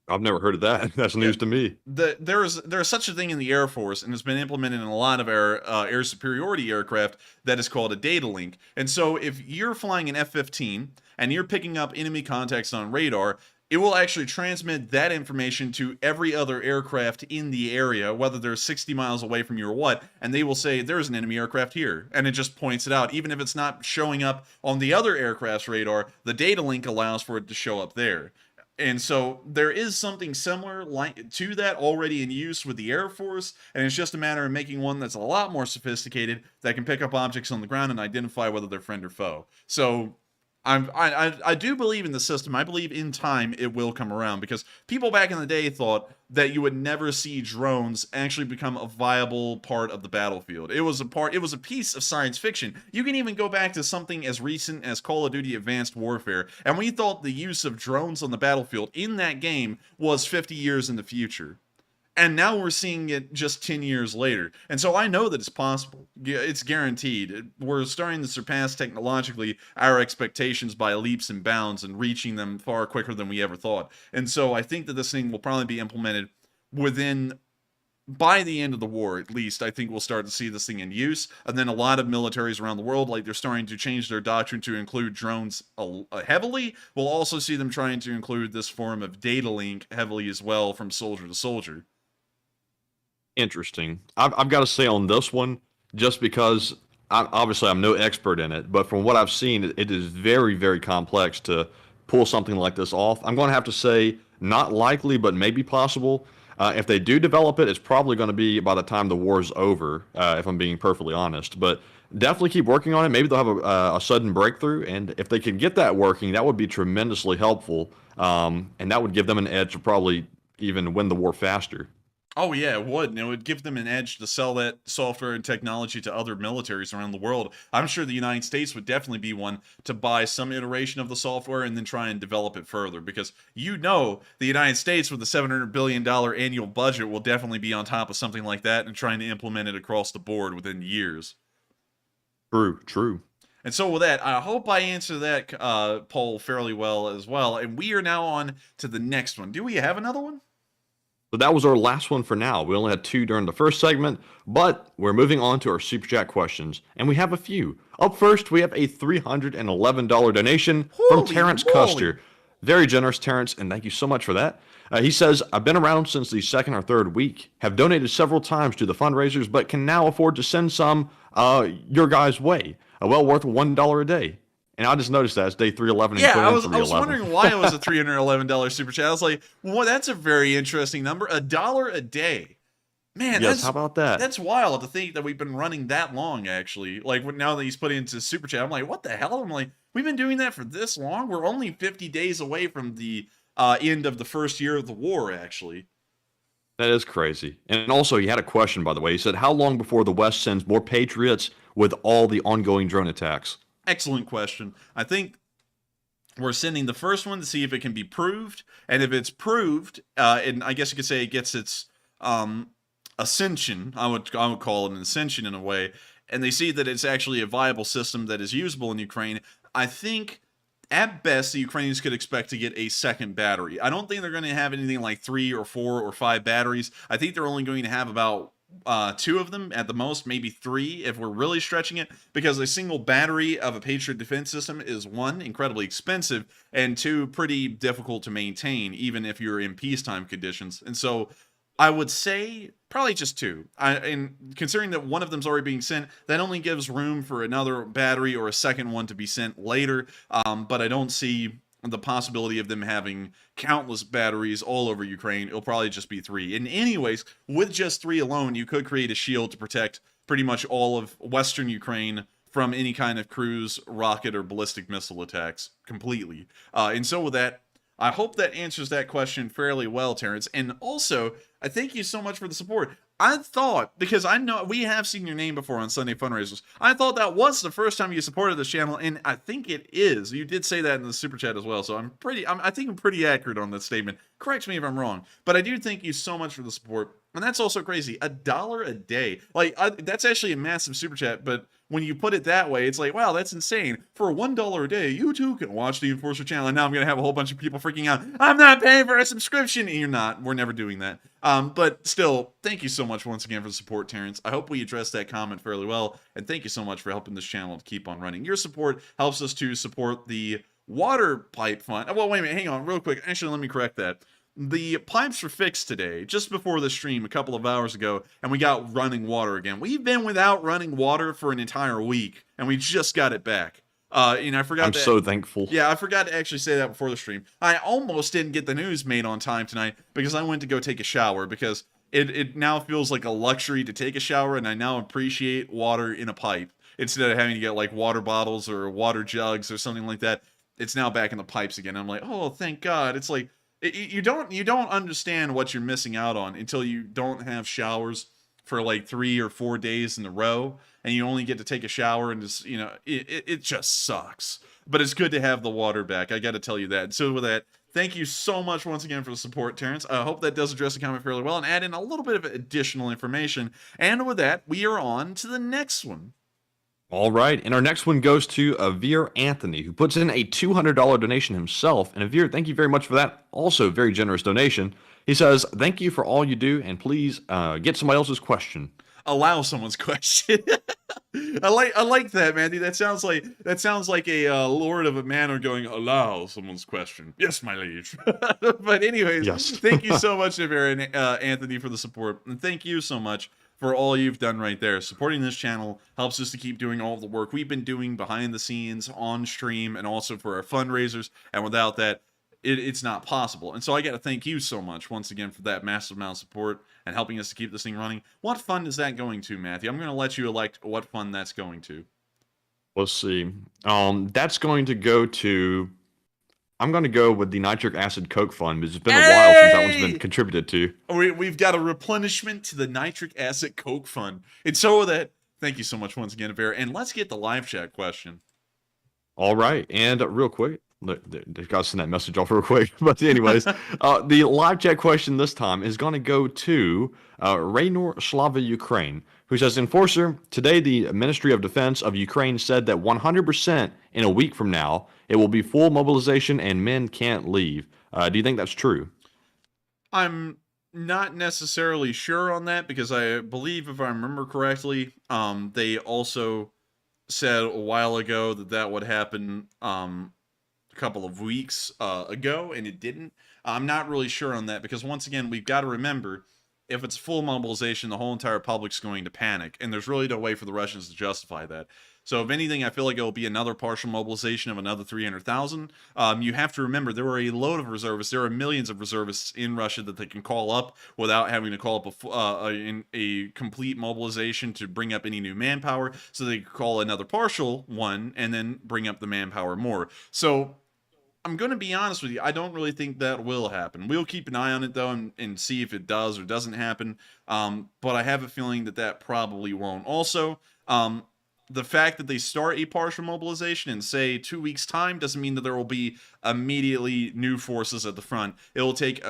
I've never heard of that. That's news to me. There is such a thing in the Air Force, and it's been implemented in a lot of our air superiority aircraft, that is called a data link. And so if you're flying an F-15 and you're picking up enemy contacts on radar, it will actually transmit that information to every other aircraft in the area, whether they're 60 miles away from you or what, and they will say, there's an enemy aircraft here. And it just points it out. Even if it's not showing up on the other aircraft's radar, the data link allows for it to show up there. And so there is something similar to that already in use with the Air Force, and it's just a matter of making one that's a lot more sophisticated, that can pick up objects on the ground and identify whether they're friend or foe. So I do believe in the system. I believe in time it will come around, because people back in the day thought that you would never see drones actually become a viable part of the battlefield. It was a piece of science fiction. You can even go back to something as recent as Call of Duty Advanced Warfare, and we thought the use of drones on the battlefield in that game was 50 years in the future. And now we're seeing it just 10 years later. And so I know that it's possible. It's guaranteed. We're starting to surpass technologically our expectations by leaps and bounds, and reaching them far quicker than we ever thought. And so I think that this thing will probably be implemented by the end of the war, at least. I think we'll start to see this thing in use. And then a lot of militaries around the world, like they're starting to change their doctrine to include drones heavily. We'll also see them trying to include this form of data link heavily as well, from soldier to soldier. Interesting. I've got to say on this one, just because obviously I'm no expert in it, but from what I've seen, it is very, very complex to pull something like this off. I'm going to have to say not likely, but maybe possible. If they do develop it, it's probably going to be by the time the war is over, if I'm being perfectly honest. But definitely keep working on it. Maybe they'll have a sudden breakthrough, and if they can get that working, that would be tremendously helpful, and that would give them an edge to probably even win the war faster. Oh yeah, it would, and it would give them an edge to sell that software and technology to other militaries around the world. I'm sure the United States would definitely be one to buy some iteration of the software and then try and develop it further, because the United States with a $700 billion annual budget will definitely be on top of something like that and trying to implement it across the board within years. True. And so with that, I hope I answered that poll fairly well as well. And we are now on to the next one. Do we have another one? So that was our last one for now. We only had 2 during the first segment, but we're moving on to our Super Chat questions, and we have a few. Up first, we have a $311 donation from Holy Terrence moly. Custer. Very generous, Terrence, and thank you so much for that. He says, I've been around since the second or third week, have donated several times to the fundraisers, but can now afford to send some your guys' way. Well worth $1 a day. And I just noticed that it's day 311. Yeah, I and was wondering why it was a $311 super chat. I was like, well, that's a very interesting number. $1 a day. Man, Yes, how about that? That's wild to think that we've been running that long, actually. Like, now that he's put into super chat, I'm like, what the hell? I'm like, we've been doing that for this long? We're only 50 days away from the end of the first year of the war, actually. That is crazy. And also, he had a question, by the way. He said, how long before the West sends more Patriots with all the ongoing drone attacks? Excellent question. I think we're sending the first one to see if it can be proved. And if it's proved, and I guess you could say it gets its ascension, I would call it an ascension in a way, and they see that it's actually a viable system that is usable in Ukraine, I think at best the Ukrainians could expect to get a second battery. I don't think they're going to have anything like 3 or 4 or 5 batteries. I think they're only going to have about 2 of them at the most, maybe 3 if we're really stretching it, because a single battery of a Patriot defense system is 1, incredibly expensive, and 2, pretty difficult to maintain even if you're in peacetime conditions. And so I would say probably just 2. And considering that one of them's already being sent, that only gives room for another battery or a second one to be sent later. But I don't see the possibility of them having countless batteries all over Ukraine. It'll probably just be 3. And anyways, with just 3 alone, you could create a shield to protect pretty much all of Western Ukraine from any kind of cruise, rocket, or ballistic missile attacks completely. And so with that, I hope that answers that question fairly well, Terrence. And also, I thank you so much for the support. I thought, because I know we have seen your name before on Sunday Fundraisers, I thought that was the first time you supported this channel, and I think it is. You did say that in the super chat as well, so I think I'm pretty accurate on this statement. Correct me if I'm wrong, but I do thank you so much for the support. And that's also crazy. $1 a day. Like, that's actually a massive super chat, but when you put it that way, it's like, wow, that's insane. For $1 a day, you too can watch the Enforcer channel. And now I'm going to have a whole bunch of people freaking out. I'm not paying for a subscription. And you're not. We're never doing that. But still, thank you so much once again for the support, Terrence. I hope we addressed that comment fairly well. And thank you so much for helping this channel to keep on running. Your support helps us to support the water pipe fund. Well, wait a minute. Hang on real quick. Actually, let me correct that. The pipes were fixed today, just before the stream a couple of hours ago, and we got running water again. We've been without running water for an entire week, and we just got it back. And I forgot. I'm so thankful. Yeah, I forgot to actually say that before the stream. I almost didn't get the news made on time tonight because I went to go take a shower, because it now feels like a luxury to take a shower, and I now appreciate water in a pipe instead of having to get like water bottles or water jugs or something like that. It's now back in the pipes again. I'm like, oh, thank God. It's like, you don't understand what you're missing out on until you don't have showers for like 3 or 4 days in a row, and you only get to take a shower, and just, it just sucks. But it's good to have the water back. I got to tell you that. So with that, thank you so much once again for the support, Terrence. I hope that does address the comment fairly well and add in a little bit of additional information. And with that, we are on to the next one. All right, and our next one goes to Avir Anthony, who puts in a $200 donation himself. And Avir, thank you very much for that. Also, very generous donation. He says, thank you for all you do, and please get somebody else's question. Allow someone's question. I like that, Mandy. That sounds like a lord of a manor going, allow someone's question. Yes, my liege. But anyways, Yes. Thank you so much, Avir, Anthony, for the support, and thank you so much for all you've done right there. Supporting this channel helps us to keep doing all of the work we've been doing behind the scenes, on stream, and also for our fundraisers. And without that, it's not possible. And so I got to thank you so much once again for that massive amount of support and helping us to keep this thing running. What fund is that going to, Matthew? I'm going to let you elect what fund that's going to. Let's see. That's going to go to I'm going to go with the nitric acid Coke fund because it's been a while since that one's been Hey! contributed to. We've got a replenishment to the nitric acid Coke fund. And so with that, thank you so much once again, Vera. And let's get the live chat question. All right, and real quick, look, they've got to send that message off real quick. But anyways, the live chat question this time is going to go to Raynor Slava Ukraine, who says, Enforcer, today the Ministry of Defense of Ukraine said that 100% in a week from now, it will be full mobilization and men can't leave. Do you think that's true? I'm not necessarily sure on that because I believe, if I remember correctly, they also said a while ago that that would happen a couple of weeks ago, and it didn't. I'm not really sure on that because, once again, we've got to remember, if it's full mobilization, the whole entire public's going to panic, and there's really no way for the Russians to justify that. So if anything, I feel like it'll be another partial mobilization of another 300,000. You have to remember, there are a load of reservists. There are millions of reservists in Russia that they can call up without having to call up a complete mobilization to bring up any new manpower. So they can call another partial one and then bring up the manpower more. So I'm going to be honest with you. I don't really think that will happen. We'll keep an eye on it, though, and see if it does or doesn't happen. But I have a feeling that that probably won't. Also, the fact that they start a partial mobilization in, say, 2 weeks' time doesn't mean that there will be immediately new forces at the front. It will take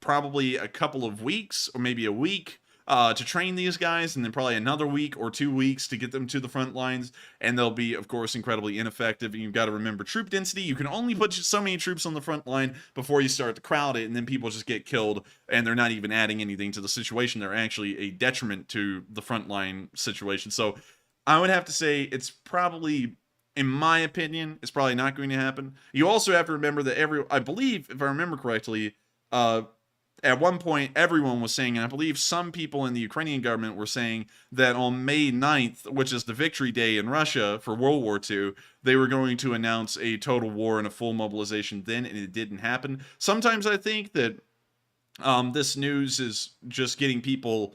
probably a couple of weeks or maybe a week to train these guys, and then probably another week or 2 weeks to get them to the front lines, and they'll be, of course, incredibly ineffective. And you've got to remember troop density. You can only put so many troops on the front line before you start to crowd it, and then people just get killed, and they're not even adding anything to the situation. They're actually a detriment to the front line situation. So I would have to say it's probably, in my opinion, it's probably not going to happen. You also have to remember that I believe, if I remember correctly, at one point, everyone was saying, and I believe some people in the Ukrainian government were saying that on May 9th, which is the victory day in Russia for World War II, they were going to announce a total war and a full mobilization then, and it didn't happen. Sometimes I think that this news is just getting people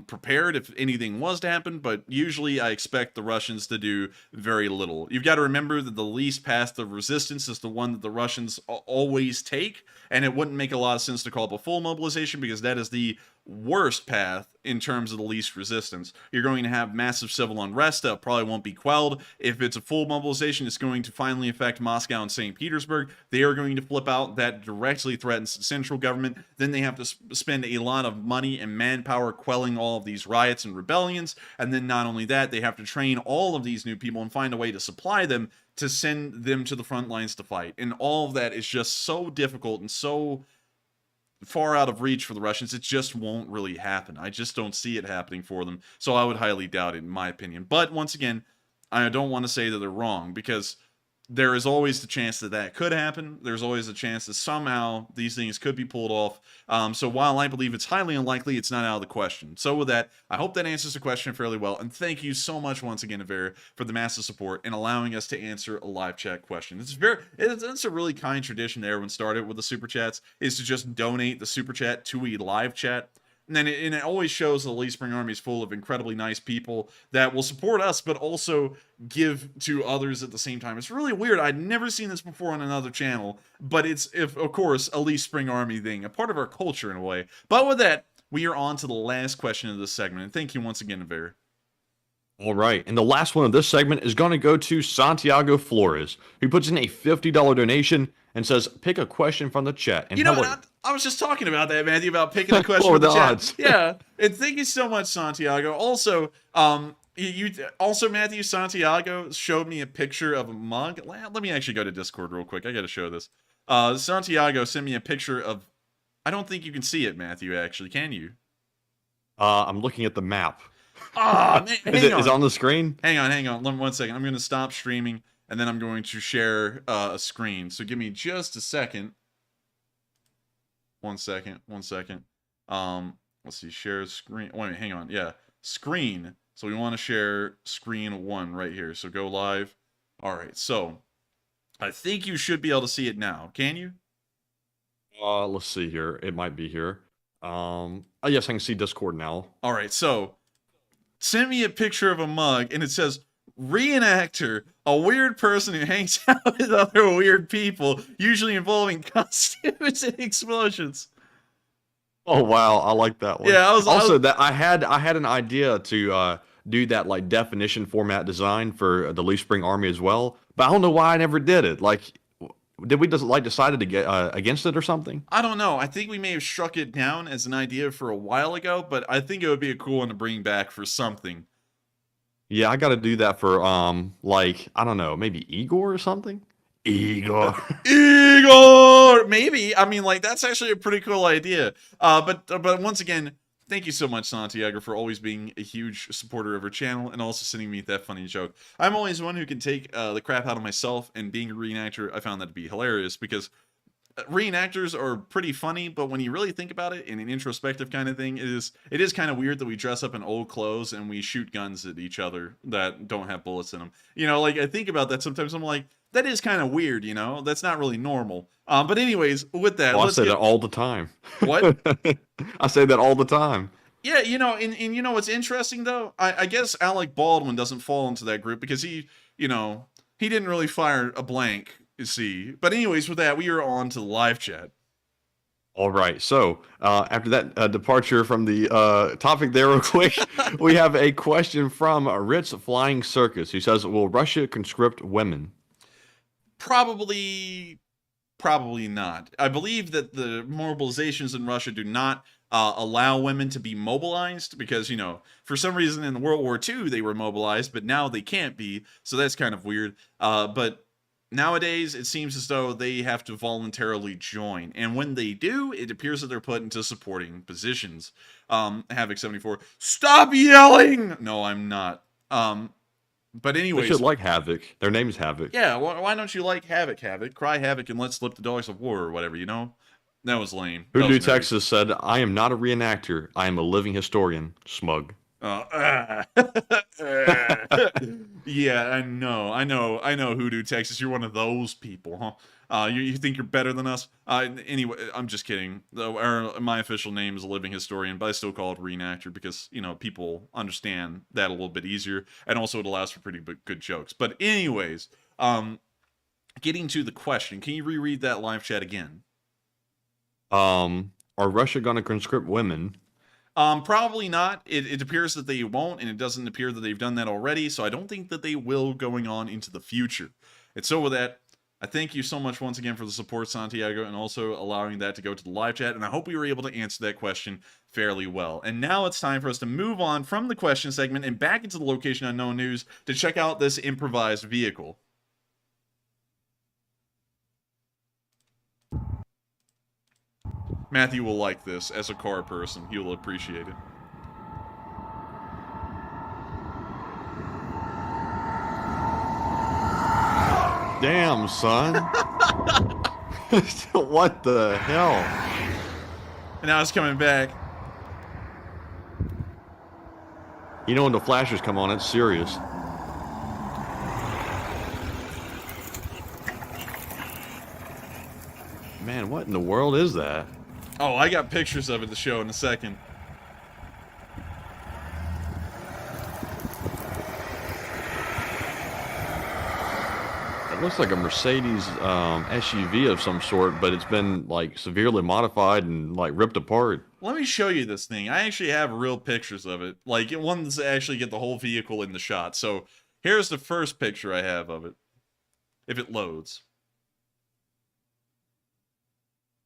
prepared if anything was to happen, but usually I expect the Russians to do very little. You've got to remember that the least path of resistance is the one that the Russians always take, and it wouldn't make a lot of sense to call up a full mobilization because that is the worst path in terms of the least resistance. You're going to have massive civil unrest that probably won't be quelled. If it's a full mobilization, it's going to finally affect Moscow and St. Petersburg. They are going to flip out. That directly threatens the central government. Then they have to spend a lot of money and manpower quelling all of these riots and rebellions. And then not only that, they have to train all of these new people and find a way to supply them to send them to the front lines to fight. And all of that is just so difficult and so far out of reach for the Russians. It just won't really happen. I just don't see it happening for them. So I would highly doubt it, in my opinion. But once again, I don't want to say that they're wrong, because there is always the chance that that could happen. There's always a chance that somehow these things could be pulled off. So while I believe it's highly unlikely, it's not out of the question. So with that, I hope that answers the question fairly well. And thank you so much once again, Avera, for the massive support and allowing us to answer a live chat question. It's a really kind tradition that everyone started with the super chats, is to just donate the super chat to a live chat. And then it always shows the Elite Spring Army is full of incredibly nice people that will support us, but also give to others at the same time. It's really weird. I'd never seen this before on another channel, but it's, of course, Elite Spring Army thing, a part of our culture in a way. But with that, we are on to the last question of this segment. And thank you once again, Avera. All right, and the last one of this segment is going to go to Santiago Flores, who puts in a $50 donation and says, pick a question from the chat. And You know Hillary, what? I was just talking about that, Matthew, about picking a question What from were the the chat. odds? Yeah, and thank you so much, Santiago. Also, Matthew, Santiago showed me a picture of a mug. Let me actually go to Discord real quick. I got to show this. Santiago sent me a picture of. I don't think you can see it, Matthew. Actually, can you? I'm looking at the map. Ah, man, Is it on the screen? Hang on. Let me 1 second. I'm going to stop streaming, and then I'm going to share a screen. So give me just a second. 1 second. Let's see. Share screen. Wait a minute. Hang on. Yeah. Screen. So we want to share screen 1 right here. So go live. All right. So I think you should be able to see it now. Can you? Let's see here. It might be here. Oh, yes, I can see Discord now. All right. So send me a picture of a mug, and it says reenactor, a weird person who hangs out with other weird people, usually involving costumes and explosions. Oh wow, I like that one. Yeah, I was that I had an idea to do that like definition format design for the Leaf Spring Army as well, but I don't know why I never did it. Like, did we just like decided to get against it or something? I don't know. I think we may have struck it down as an idea for a while ago, but I think it would be a cool one to bring back for something. Yeah, I got to do that for like I don't know, maybe Igor or something. Igor. Igor! Maybe. I mean, like, that's actually a pretty cool idea. But once again, thank you so much, Santiago, for always being a huge supporter of our channel and also sending me that funny joke. I'm always one who can take the crap out of myself, and being a reenactor, I found that to be hilarious because reenactors are pretty funny, but when you really think about it in an introspective kind of thing, it is kind of weird that we dress up in old clothes and we shoot guns at each other that don't have bullets in them. You know, like, I think about that sometimes. I'm like, that is kind of weird, you know? That's not really normal. But anyways, with that, Well, I say that all the time. What? I say that all the time. Yeah, you know, and you know what's interesting, though? I guess Alec Baldwin doesn't fall into that group because he didn't really fire a blank, you see. But anyways, with that, we are on to the live chat. All right. So after that departure from the topic there real quick, we have a question from Ritz Flying Circus who says, will Russia conscript women? Probably not. I believe that the mobilizations in Russia do not allow women to be mobilized because, you know, for some reason in World War II they were mobilized, but now they can't be. So that's kind of weird. But nowadays it seems as though they have to voluntarily join. And when they do, it appears that they're put into supporting positions. Havoc74, stop yelling! No, I'm not. But anyways, they should like Havoc. Their name is Havoc. Yeah, why don't you like Havoc? Cry Havoc and let's slip the dogs of war or whatever, you know? That was lame. Hoodoo Texas said, I am not a reenactor. I am a living historian. Smug. Yeah, I know, Hoodoo Texas. You're one of those people, huh? You think you're better than us? Anyway, I'm just kidding. My official name is a living historian, but I still call it reenactor because, you know, people understand that a little bit easier, and also it allows for pretty good jokes. But anyways, getting to the question, can you reread that live chat again? Are Russia going to conscript women? Probably not. It appears that they won't, and it doesn't appear that they've done that already, so I don't think that they will going on into the future. And so with that, I thank you so much once again for the support, Santiago, and also allowing that to go to the live chat, and I hope we were able to answer that question fairly well. And now it's time for us to move on from the question segment and back into the Location Unknown news to check out this improvised vehicle. Matthew will like this. As a car person, he will appreciate it. Damn, son. What the hell? And now it's coming back. You know when the flashers come on, it's serious. Man, what in the world is that? Oh, I got pictures of it to show in a second. It looks like a Mercedes SUV of some sort, but it's been like severely modified and like ripped apart. Let me show you this thing. I actually have real pictures of it. Like, ones that actually get the whole vehicle in the shot. So, here's the first picture I have of it. If it loads.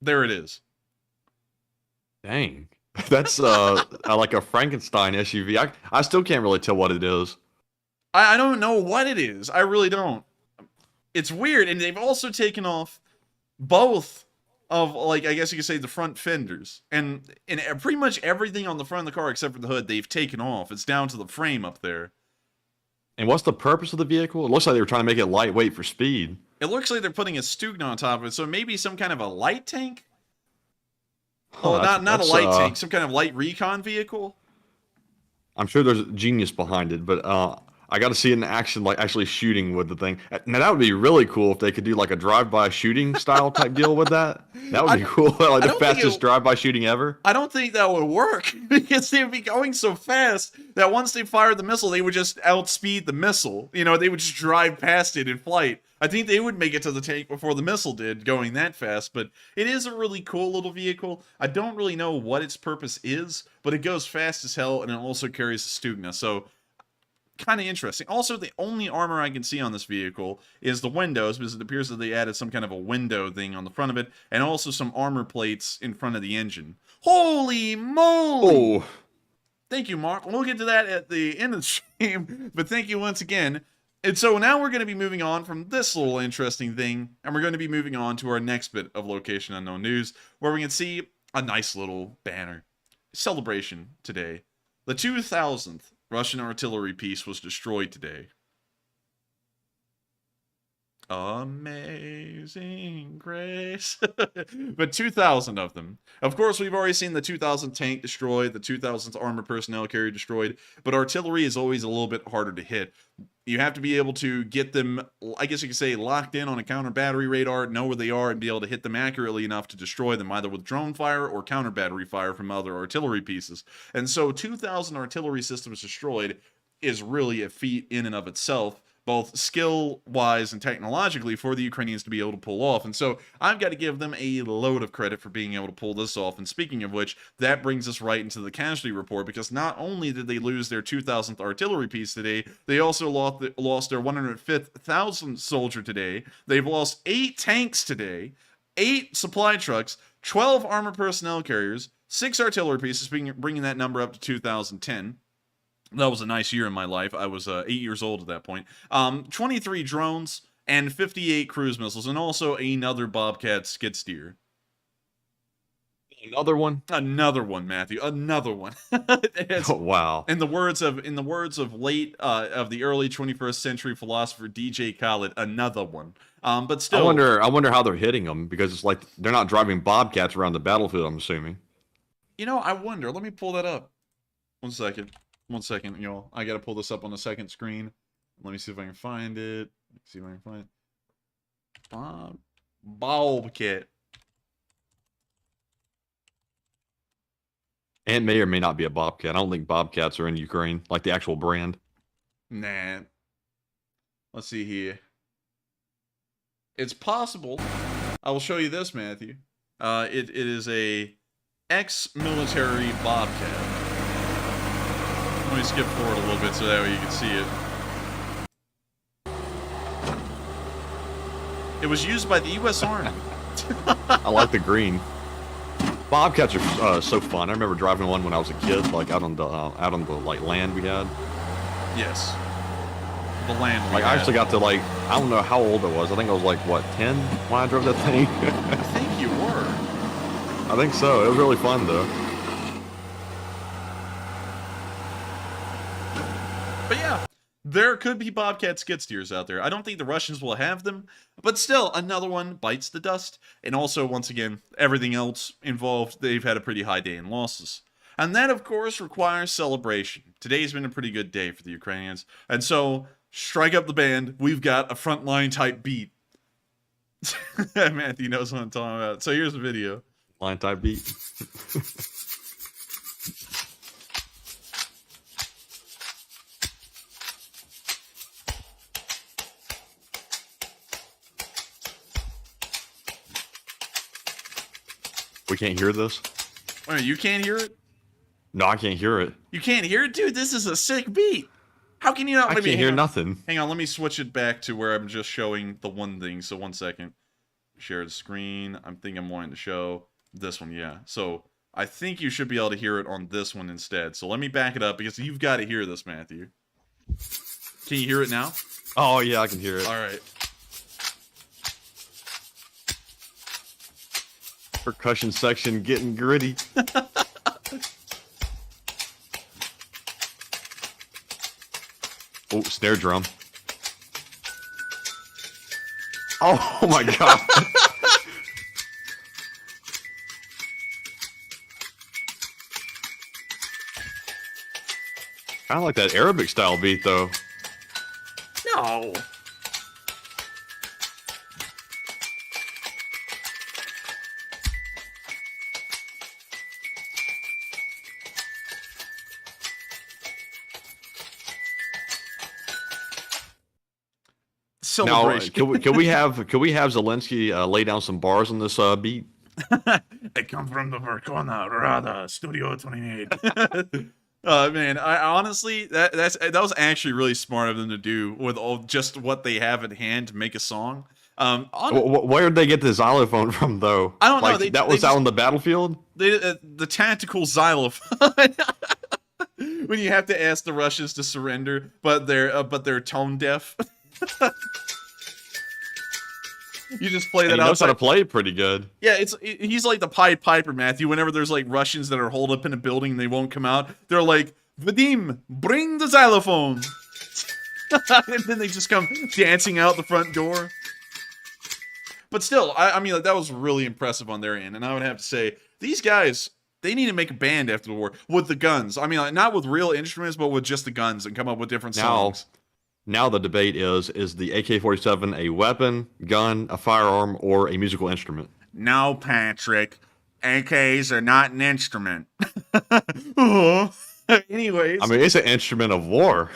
There it is. Dang. That's like a Frankenstein SUV. I still can't really tell what it is. I don't know what it is. I really don't. It's weird, and they've also taken off both of, like, I guess you could say the front fenders. And pretty much everything on the front of the car except for the hood, they've taken off. It's down to the frame up there. And what's the purpose of the vehicle? It looks like they were trying to make it lightweight for speed. It looks like they're putting a Stugna on top of it, so maybe some kind of a light tank? Huh, Oh, not a light tank, some kind of light recon vehicle? I'm sure there's genius behind it, but I got to see it in action, like actually shooting with the thing. Now that would be really cool if they could do like a drive-by shooting style type deal with that. That would be cool. Like I the don't think fastest drive-by shooting ever. I don't think that would work because they would be going so fast that once they fired the missile, they would just outspeed the missile. You know, they would just drive past it in flight. I think they would make it to the tank before the missile did, going that fast, but it is a really cool little vehicle. I don't really know what its purpose is, but it goes fast as hell, and it also carries a Stugna, so kind of interesting. Also, the only armor I can see on this vehicle is the windows, because it appears that they added some kind of a window thing on the front of it, and also some armor plates in front of the engine. Holy moly! Oh, Thank you, Mark. We'll get to that at the end of the stream, but thank you once again. And so now we're going to be moving on from this little interesting thing, and we're going to be moving on to our next bit of Location Unknown News, where we can see a nice little banner. Celebration today. The 2000th Russian artillery piece was destroyed today. Amazing grace. But 2,000 of them. Of course, we've already seen the 2,000 tank destroyed, the 2,000th armored personnel carrier destroyed, but artillery is always a little bit harder to hit. You have to be able to get them, I guess you could say, locked in on a counter battery radar, know where they are, and be able to hit them accurately enough to destroy them, either with drone fire or counter battery fire from other artillery pieces. And so 2,000 artillery systems destroyed is really a feat in and of itself, both skill-wise and technologically, for the Ukrainians to be able to pull off. And so I've got to give them a load of credit for being able to pull this off. And speaking of which, that brings us right into the casualty report, because not only did they lose their 2,000th artillery piece today, they also lost their 105,000th soldier today. They've lost 8 tanks today, 8 supply trucks, 12 armored personnel carriers, 6 artillery pieces, bringing that number up to 2,010. That was a nice year in my life. I was 8 years old at that point. 23 drones and 58 cruise missiles, and also another Bobcat skid steer. another one. Another one, Matthew. Another one. Oh, wow. In the words of the early 21st century philosopher DJ Khaled, another one. But still, I wonder how they're hitting them, because it's like they're not driving Bobcats around the battlefield, I'm assuming. You know, I wonder. Let me pull that up. One second, y'all. I gotta pull this up on the second screen. Let me see if I can find it. See if I can find it. Bobcat. And may or may not be a Bobcat. I don't think Bobcats are in Ukraine, like the actual brand. Nah. Let's see here. It's possible. I will show you this, Matthew. It is a ex-military Bobcat. Let me skip forward a little bit so that way you can see it. It was used by the U.S. Army. I like the green. Bobcats are so fun. I remember driving one when I was a kid, like out on the like land we had. Yes. The land we Like I had. actually got to like, I don't know how old I was. I think I was like what, 10 when I drove that thing. I think you were. I think so. It was really fun though. But yeah, there could be Bobcat skid steers out there. I don't think the Russians will have them, but still, another one bites the dust. And also, once again, everything else involved, they've had a pretty high day in losses. And that, of course, requires celebration. Today's been a pretty good day for the Ukrainians. And so, strike up the band. We've got a frontline type beat. Matthew knows what I'm talking about. So here's the video. Line type beat. We can't hear this? Wait, you can't hear it? No, I can't hear it. You can't hear it? Dude, this is a sick beat. How can you not? I Let me can't hang hear on. nothing. Hang on, let me switch it back to where I'm just showing the one thing. So 1 second. Share the screen. I think I'm wanting to show this one, yeah. So I think you should be able to hear it on this one instead. So let me back it up because you've got to hear this, Matthew. Can you hear it now? Oh yeah, I can hear it. All right. Percussion section getting gritty. Oh, snare drum. Oh my god. Kind of like that Arabic style beat though. No. Now, Celebration. can we have Zelensky lay down some bars on this beat? I come from the Verkona Rada Studio 28. Man, I honestly that was actually really smart of them to do with all just what they have at hand to make a song. Where did they get the xylophone from, though? I don't know. Like, that was out on the battlefield. The tactical xylophone. When you have to ask the Russians to surrender, but they're tone deaf. You just play that And he knows how outside. to play it pretty good. Yeah, he's like the Pied Piper, Matthew. Whenever there's like Russians that are holed up in a building and they won't come out, they're like, Vadim, bring the xylophone. And then they just come dancing out the front door. But still, I mean, like, that was really impressive on their end. And I would have to say, these guys, they need to make a band after the war with the guns. I mean, like, not with real instruments, but with just the guns and come up with different songs. Now the debate is the AK-47 a weapon, gun, a firearm, or a musical instrument? No, Patrick. AKs are not an instrument. Anyways. I mean, it's an instrument of war.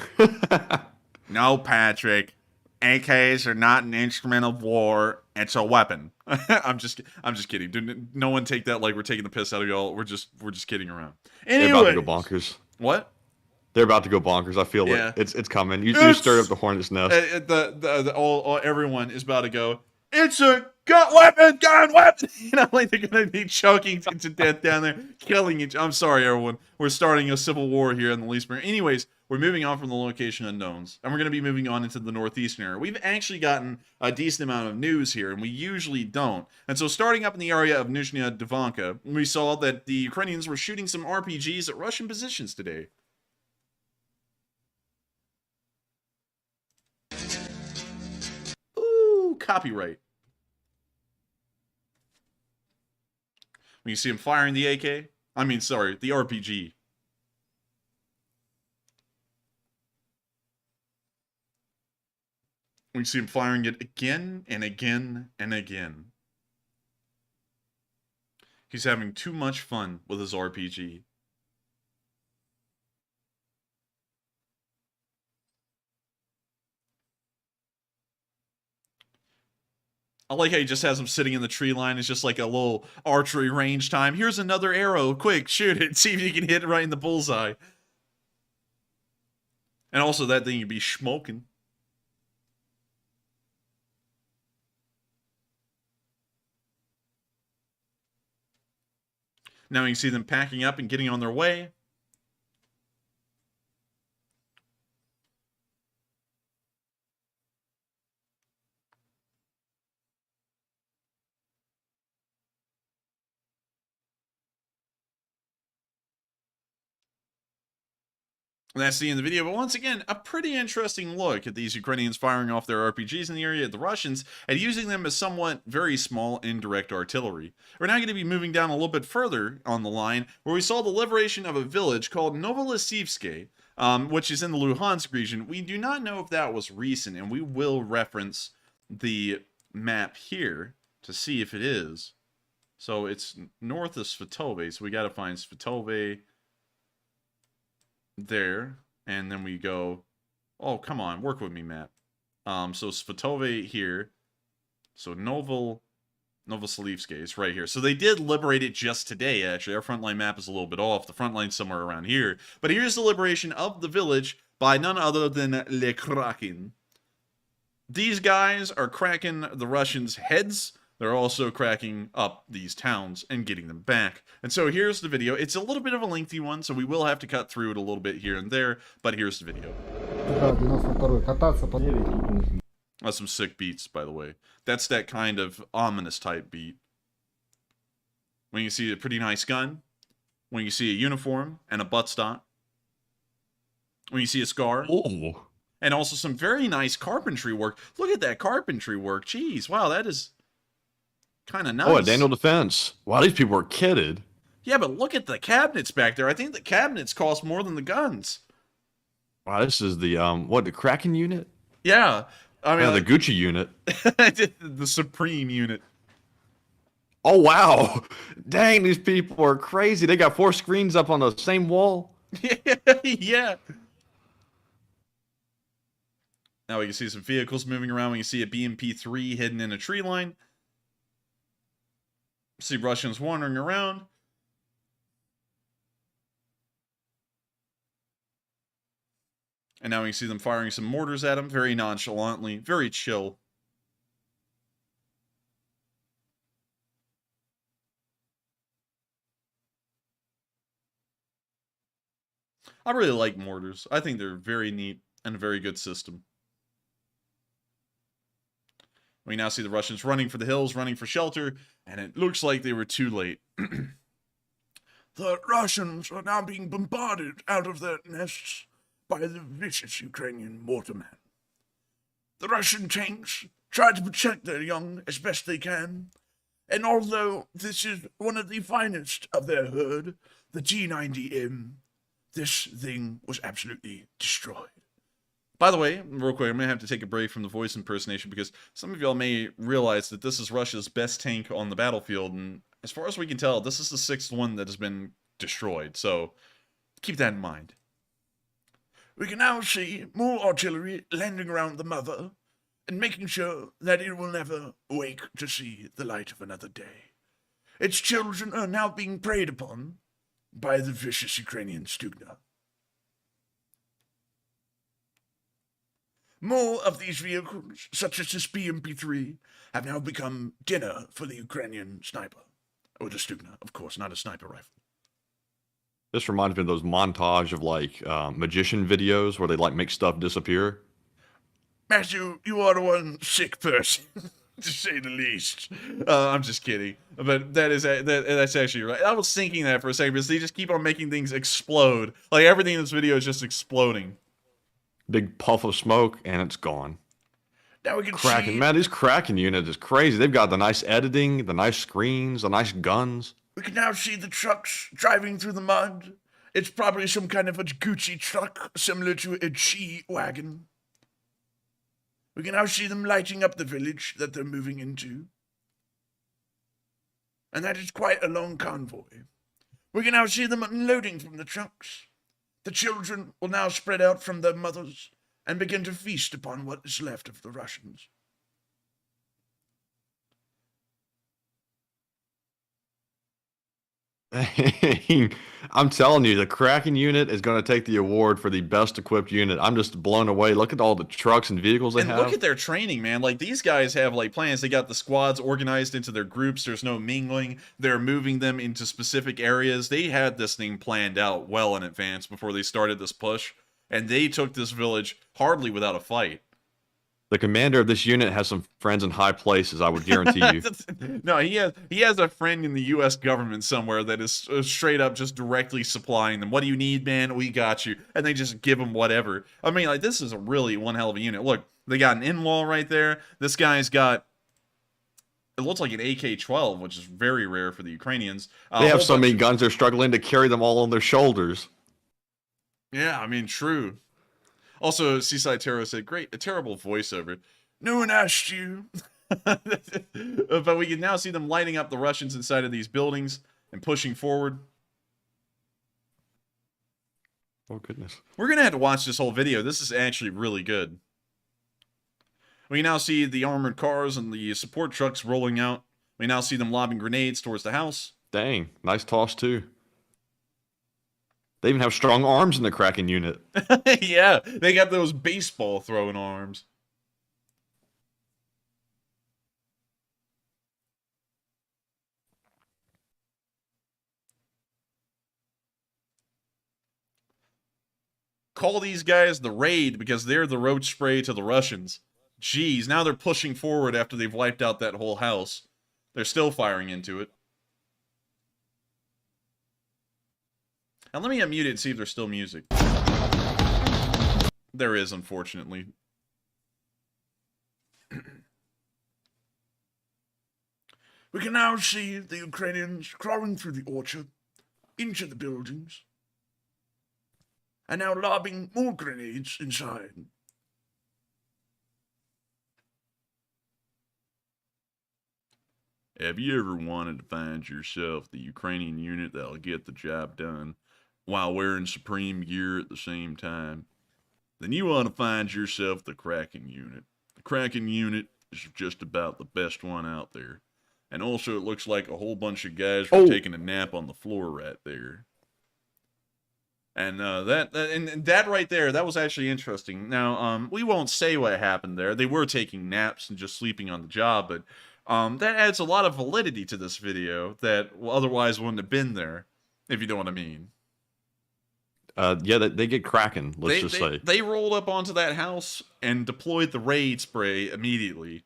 No, Patrick. AKs are not an instrument of war. It's a weapon. I'm just kidding. Dude, no one take that like we're taking the piss out of y'all. We're just kidding around. They're Anyway. about to go bonkers. What? They're about to go bonkers. I feel Yeah. it. It's coming. You stirred up the hornet's nest. Everyone is about to go, it's a gun weapon. You know, like they're going to be choking to death down there, killing each. I'm sorry, everyone. We're starting a civil war here in the Leesburg. Anyways, we're moving on from the location unknowns, and we're going to be moving on into the northeastern area. We've actually gotten a decent amount of news here, and we usually don't. And so starting up in the area of Nizhnya Divanka, we saw that the Ukrainians were shooting some RPGs at Russian positions today. Ooh, copyright. When you see him firing the AK, I mean, sorry, the RPG. When you see him firing it again and again and again. He's having too much fun with his RPG. I like how he just has him sitting in the tree line. It's just like a little archery range time. Here's another arrow. Quick, shoot it. See if you can hit it right in the bullseye. And also that thing you'd be smoking. Now you can see them packing up and getting on their way. And that's the end of the video, but once again, a pretty interesting look at these Ukrainians firing off their RPGs in the area, the Russians, and using them as somewhat very small indirect artillery. We're now going to be moving down a little bit further on the line, where we saw the liberation of a village called Novolosivske, which is in the Luhansk region. We do not know if that was recent, and we will reference the map here to see if it is. So it's north of Svatove, so we got to find Svatove there, and then we go, oh, come on, work with me, Matt. So Svatove here, so Novoselivske is right here. So they did liberate it just today, actually. Our frontline map is a little bit off. The front line's somewhere around here. But here's the liberation of the village by none other than Le Kraken. These guys are cracking the Russians' heads. They're also cracking up these towns and getting them back. And so here's the video. It's a little bit of a lengthy one, so we will have to cut through it a little bit here and there, but here's the video. That's some sick beats, by the way. That's that kind of ominous type beat. When you see a pretty nice gun, when you see a uniform and a buttstock, when you see a scar, Oh. and also some very nice carpentry work. Look at that carpentry work. Jeez, wow, that is kind of nice. Oh, a Daniel Defense. Wow, these people are kidded. Yeah, but look at the cabinets back there. I think the cabinets cost more than the guns. Wow, this is the the Kraken unit? Yeah. I mean, The Gucci unit. the Supreme unit. Oh wow, dang! These people are crazy. They got 4 screens up on the same wall. Yeah. Now we can see some vehicles moving around. We can see a BMP-3 hidden in a tree line. See Russians wandering around. And now we can see them firing some mortars at him very nonchalantly, very chill. I really like mortars. I think they're very neat and a very good system. We now see the Russians running for the hills, running for shelter, and it looks like they were too late. The Russians are now being bombarded out of their nests by the vicious Ukrainian mortarmen. The Russian tanks try to protect their young as best they can, and although this is one of the finest of their herd, the G90M, this thing was absolutely destroyed. By the way, real quick, I'm going to have to take a break from the voice impersonation because some of y'all may realize that this is Russia's best tank on the battlefield, and as far as we can tell, this is the 6th one that has been destroyed, so keep that in mind. We can now see more artillery landing around the mother and making sure that it will never wake to see the light of another day. Its children are now being preyed upon by the vicious Ukrainian Stugna. More of these vehicles, such as this BMP-3, have now become dinner for the Ukrainian sniper. Or the Stugna, of course, not a sniper rifle. This reminds me of those montage of like magician videos where they like make stuff disappear. Matthew, you are one sick person, to say the least. I'm just kidding, but that's actually right. I was thinking that for a second because they just keep on making things explode. Like everything in this video is just exploding. Big puff of smoke and it's gone. Now we can Kraken, see. man, this Kraken unit is crazy. They've got the nice editing, the nice screens, the nice guns. We can now see the trucks driving through the mud. It's probably some kind of a Gucci truck, similar to a G-Wagon. We can now see them lighting up the village that they're moving into. And that is quite a long convoy. We can now see them unloading from the trucks. The children will now spread out from their mothers and begin to feast upon what is left of the Russians. I'm telling you, the Kraken unit is going to take the award for the best equipped unit. I'm just blown away. Look at all the trucks and vehicles they have. And look at their training, man. Like, these guys have, like, plans. They got the squads organized into their groups. There's no mingling. They're moving them into specific areas. They had this thing planned out well in advance before they started this push. And they took this village hardly without a fight. The commander of this unit has some friends in high places, I would guarantee you. No, he has a friend in the U.S. government somewhere that is straight up just directly supplying them. What do you need, man? We got you. And they just give them whatever. I mean, like, this is a really one hell of a unit. Look, they got an in-wall right there. This guy's got, it looks like an AK-12, which is very rare for the Ukrainians. They have so many guns, they're struggling to carry them all on their shoulders. Yeah, I mean, true. Also, Seaside Tarot said, great, a terrible voiceover. No one asked you. But we can now see them lighting up the Russians inside of these buildings and pushing forward. Oh, goodness. We're going to have to watch this whole video. This is actually really good. We now see the armored cars and the support trucks rolling out. We now see them lobbing grenades towards the house. Dang, nice toss, too. They even have strong arms in the Kraken unit. Yeah, they got those baseball throwing arms. Call these guys the Raid because they're the roach spray to the Russians. Jeez, now they're pushing forward after they've wiped out that whole house. They're still firing into it. Now let me unmute it and see if there's still music. There is, unfortunately. We can now see the Ukrainians crawling through the orchard, into the buildings, and now lobbing more grenades inside. Have you ever wanted to find yourself the Ukrainian unit that'll get the job done while wearing supreme gear at the same time? Then you want to find yourself the Kraken unit. The Kraken unit is just about the best one out there. And also, it looks like a whole bunch of guys were taking a nap on the floor right there. And that right there, that was actually interesting. Now, we won't say what happened there. They were taking naps and just sleeping on the job, but that adds a lot of validity to this video that otherwise wouldn't have been there, if you know what I mean. Yeah, they get cracking, let's just say. They rolled up onto that house and deployed the raid spray immediately.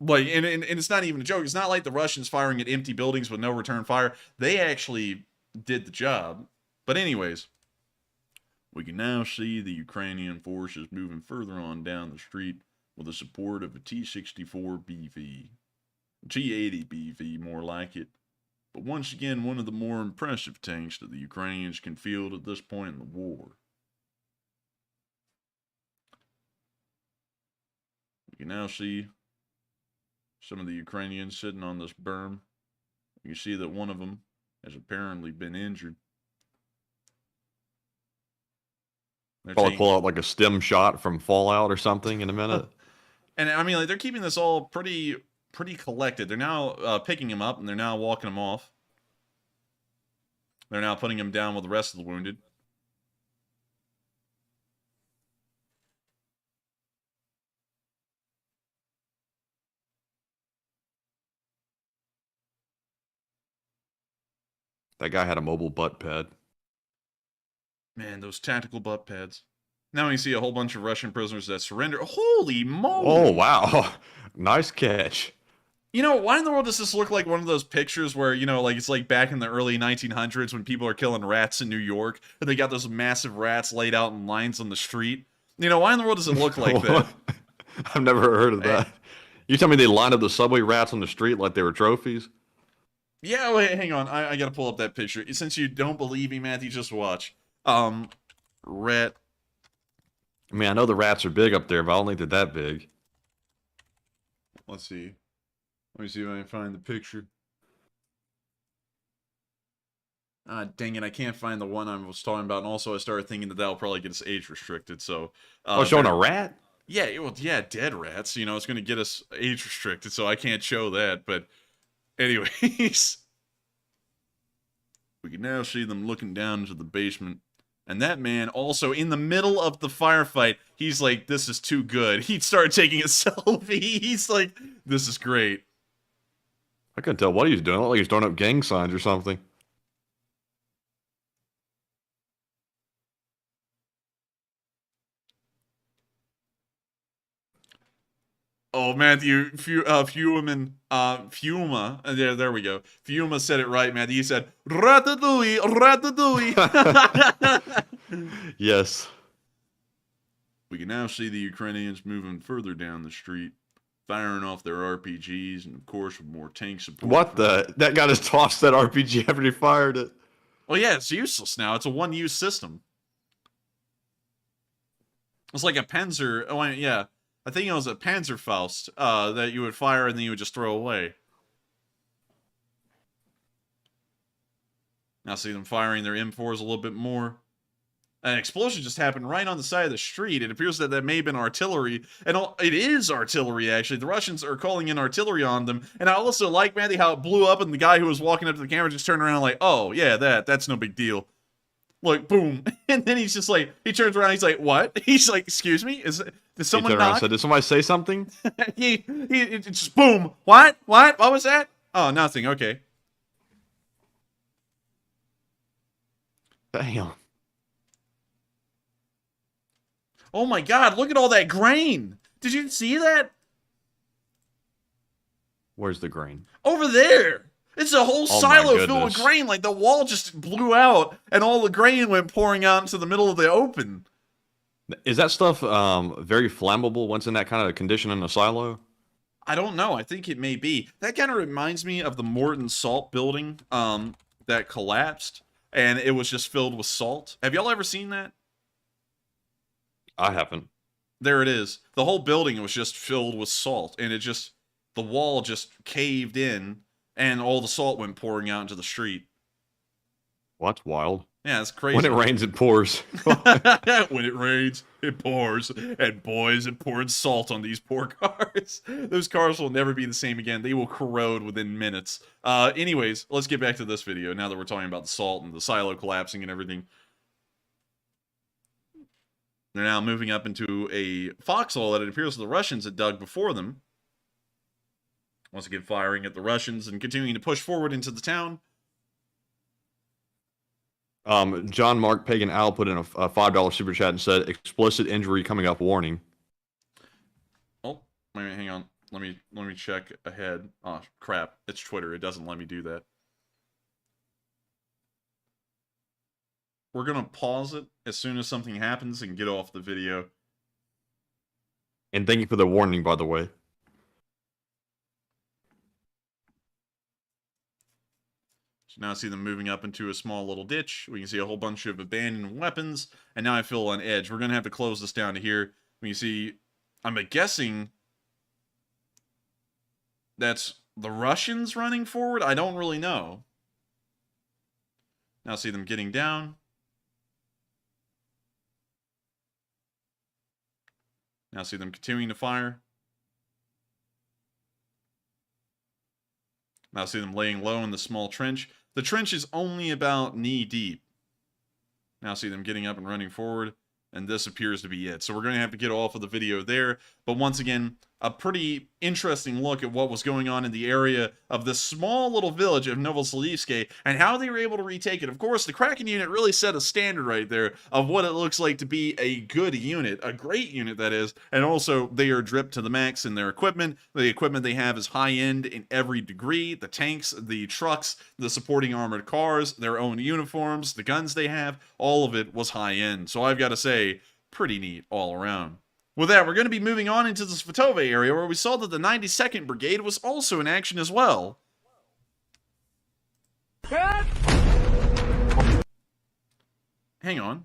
Like, and it's not even a joke. It's not like the Russians firing at empty buildings with no return fire. They actually did the job. But anyways, we can now see the Ukrainian forces moving further on down the street with the support of a T-64 BV. T-80 BV, more like it. But once again, one of the more impressive tanks that the Ukrainians can field at this point in the war. You can now see some of the Ukrainians sitting on this berm. You can see that one of them has apparently been injured. Probably pull out like a stem shot from Fallout or something in a minute. And I mean, like, they're keeping this all pretty collected. They're now picking him up and they're now walking him off. They're now putting him down with the rest of the wounded. That guy had a mobile butt pad. Man, those tactical butt pads. Now we see a whole bunch of Russian prisoners that surrender. Holy moly! Oh, wow. Nice catch. You know, why in the world does this look like one of those pictures where, you know, like it's like back in the early 1900s when people are killing rats in New York and they got those massive rats laid out in lines on the street? You know, why in the world does it look like that? I've never heard of that. You tell me they lined up the subway rats on the street like they were trophies? Yeah, wait, hang on. I gotta pull up that picture. Since you don't believe me, Matthew, just watch. Rat. I mean, I know the rats are big up there, but I don't think they're that big. Let's see. Let me see if I can find the picture. Ah, dang it, I can't find the one I was talking about, and also I started thinking that that'll probably get us age restricted, so... showing a rat? Yeah, well, yeah, dead rats, you know, it's gonna get us age restricted, so I can't show that, but... Anyways... We can now see them looking down into the basement. And that man also, in the middle of the firefight, he's like, this is too good. He started taking a selfie. He's like, this is great. I couldn't tell what he was doing. It looked like he was throwing up gang signs or something. Oh, Matthew, Fuma, there we go. Fuma said it right, Matthew. He said, ratatouille, ratatouille. Yes. We can now see the Ukrainians moving further down the street, firing off their RPGs, and of course with more tank support. What the? That guy just tossed that RPG after he fired it. Well, yeah, it's useless now. It's a one-use system. It's like a Panzer. Oh, yeah. I think it was a Panzerfaust that you would fire and then you would just throw away. Now see them firing their M4s a little bit more. An explosion just happened right on the side of the street. It appears that may have been artillery. And it is artillery, actually. The Russians are calling in artillery on them. And I also like, Matty, how it blew up and the guy who was walking up to the camera just turned around like, oh, yeah, that's no big deal. Like, boom. And then he's just like, he turns around, he's like, what? He's like, excuse me? Did someone he turned around knock? and said, did somebody say something? It just, boom. What? What was that? Oh, nothing. Okay. Damn. Oh my God, look at all that grain. Did you see that? Where's the grain? Over there. It's a whole Oh silo my filled with goodness. grain. Like the wall just blew out and all the grain went pouring out into the middle of the open. Is that stuff very flammable once in that kind of condition in a silo? I don't know. I think it may be. That kind of reminds me of the Morton Salt building that collapsed and it was just filled with salt. Have y'all ever seen that? I haven't. There it is. The whole building was just filled with salt and it just the wall just caved in and all the salt went pouring out into the street. Well, that's wild. Yeah, it's crazy. When it rains, it pours. When it rains, it pours. And boys, it poured salt on these poor cars. Those cars will never be the same again. They will corrode within minutes. Anyways, let's get back to this video now that we're talking about the salt and the silo collapsing and everything. They're now moving up into a foxhole that it appears the Russians had dug before them. Once again, firing at the Russians and continuing to push forward into the town. John Mark Pagan Owl put in a $5 super chat and said, "Explicit injury coming up, warning." Oh, wait a minute, hang on. Let me check ahead. Oh crap! It's Twitter. It doesn't let me do that. We're gonna pause it as soon as something happens and get off the video. And thank you for the warning, by the way. So now I see them moving up into a small little ditch. We can see a whole bunch of abandoned weapons, and now I feel on edge. We're gonna have to close this down to here. We can see, I'm guessing that's the Russians running forward. I don't really know. Now I see them getting down. Now see them continuing to fire. Now see them laying low in the small trench. The trench is only about knee deep. Now see them getting up and running forward. And this appears to be it. So we're going to have to get off of the video there. But once again, a pretty interesting look at what was going on in the area of this small little village of Novoselivske and how they were able to retake it. Of course, the Kraken unit really set a standard right there of what it looks like to be a good unit, a great unit that is, and also they are dripped to the max in their equipment. The equipment they have is high-end in every degree. The tanks, the trucks, the supporting armored cars, their own uniforms, the guns they have, all of it was high-end. So I've got to say, pretty neat all around. With that, we're going to be moving on into the Svatove area, where we saw that the 92nd Brigade was also in action as well. Hang on.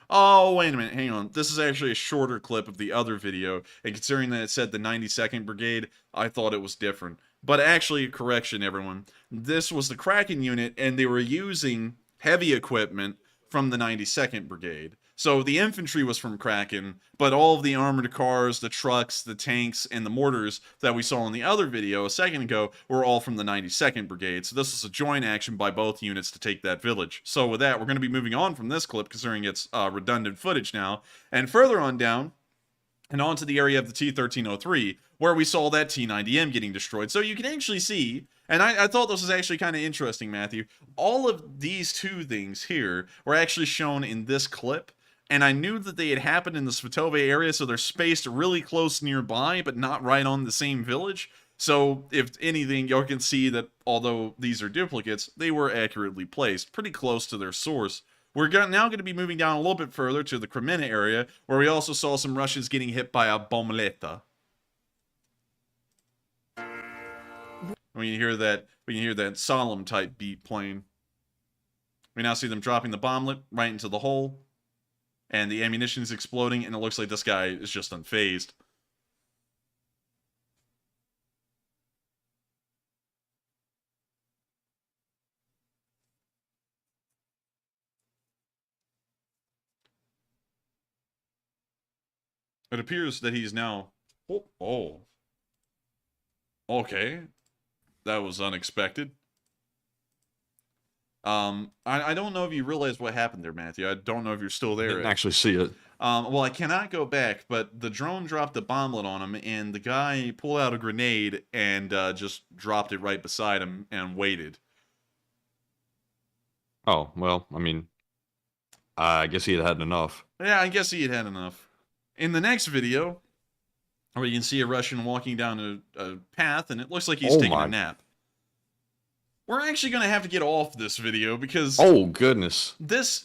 Oh, wait a minute, hang on. This is actually a shorter clip of the other video, and considering that it said the 92nd Brigade, I thought it was different. But actually, correction, everyone. This was the Kraken unit, and they were using heavy equipment from the 92nd Brigade. So the infantry was from Kraken, but all of the armored cars, the trucks, the tanks, and the mortars that we saw in the other video a second ago were all from the 92nd Brigade. So this was a joint action by both units to take that village. So with that, we're going to be moving on from this clip, considering it's redundant footage now, and further on down, and onto the area of the T-1303, where we saw that T-90M getting destroyed. So you can actually see, and I thought this was actually kind of interesting, Matthew, all of these two things here were actually shown in this clip. And I knew that they had happened in the Svatove area, so they're spaced really close nearby, but not right on the same village. So, if anything, you can see that although these are duplicates, they were accurately placed, pretty close to their source. We're now going to be moving down a little bit further to the Kremena area, where we also saw some Russians getting hit by a bombletta. We can hear that solemn type beat playing. We now see them dropping the bomblet right into the hole. And the ammunition is exploding, and it looks like this guy is just unfazed. It appears that he's now... Oh. Okay. That was unexpected. I don't know if you realize what happened there, Matthew. I don't know if you're still there. I didn't actually see it. Well, I cannot go back, but the drone dropped a bomblet on him, and the guy pulled out a grenade and just dropped it right beside him and waited. Oh, well, I mean, I guess he had had enough. Yeah, I guess he had had enough. In the next video, where you can see a Russian walking down a path, and it looks like he's taking a nap. We're actually going to have to get off this video because... Oh, goodness. That's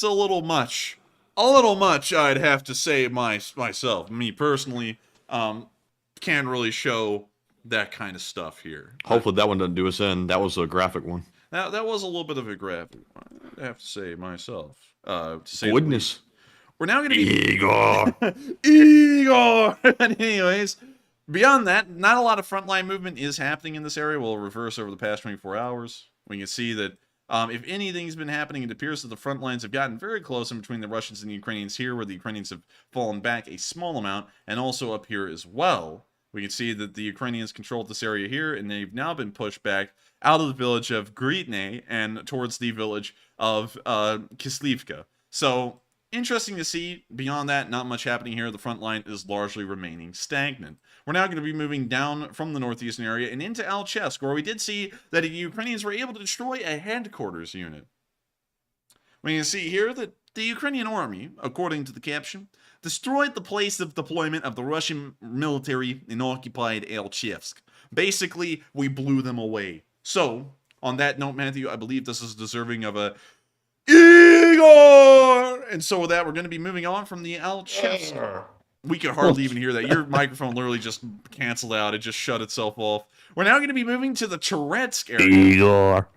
a little much. A little much, I'd have to say myself. Me, personally, can't really show that kind of stuff here. Hopefully that one doesn't do us in. That was a graphic one. That was a little bit of a graphic one, I'd have to say myself. To say Goodness. We're now going to be... Igor! Igor! Anyways... Beyond that, not a lot of frontline movement is happening in this area. We'll reverse over the past 24 hours. We can see that if anything's been happening, it appears that the front lines have gotten very close in between the Russians and the Ukrainians here, where the Ukrainians have fallen back a small amount, and also up here as well. We can see that the Ukrainians controlled this area here, and they've now been pushed back out of the village of Gritne and towards the village of Kislivka. So, interesting to see. Beyond that, not much happening here. The front line is largely remaining stagnant. We're now going to be moving down from the northeastern area and into Alchevsk, where we did see that the Ukrainians were able to destroy a headquarters unit. We can see here that the Ukrainian army, according to the caption, destroyed the place of deployment of the Russian military in occupied Alchevsk. Basically, we blew them away. So, on that note, Matthew, I believe this is deserving of a Igor! And so with that, we're going to be moving on from the Alchevsk. We could hardly even hear that. Your microphone literally just canceled out. It just shut itself off. We're now going to be moving to the Toretsk area. Igor.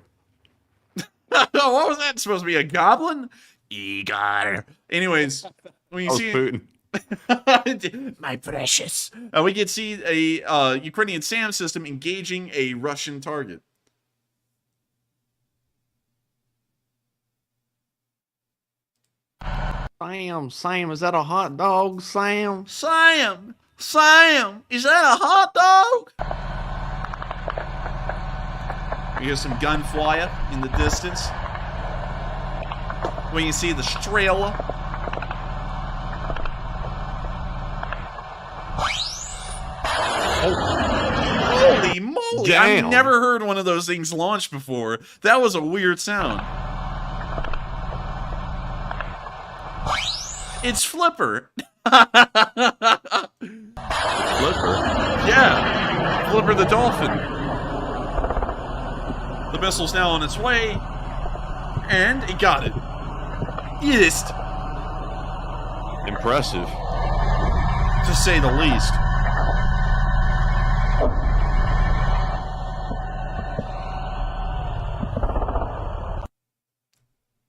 What was that? Supposed to be a goblin? Igor. Anyways, we can see Putin. my precious. We can see a Ukrainian SAM system engaging a Russian target. Sam, is that a hot dog, Sam? Sam, is that a hot dog? We hear some gunfire in the distance. We can see the Strela. Holy moly! Damn. I've never heard one of those things launch before. That was a weird sound. It's Flipper. Flipper. Yeah, Flipper the dolphin. The missile's now on its way, and it got it. Yes, Impressive. to say the least.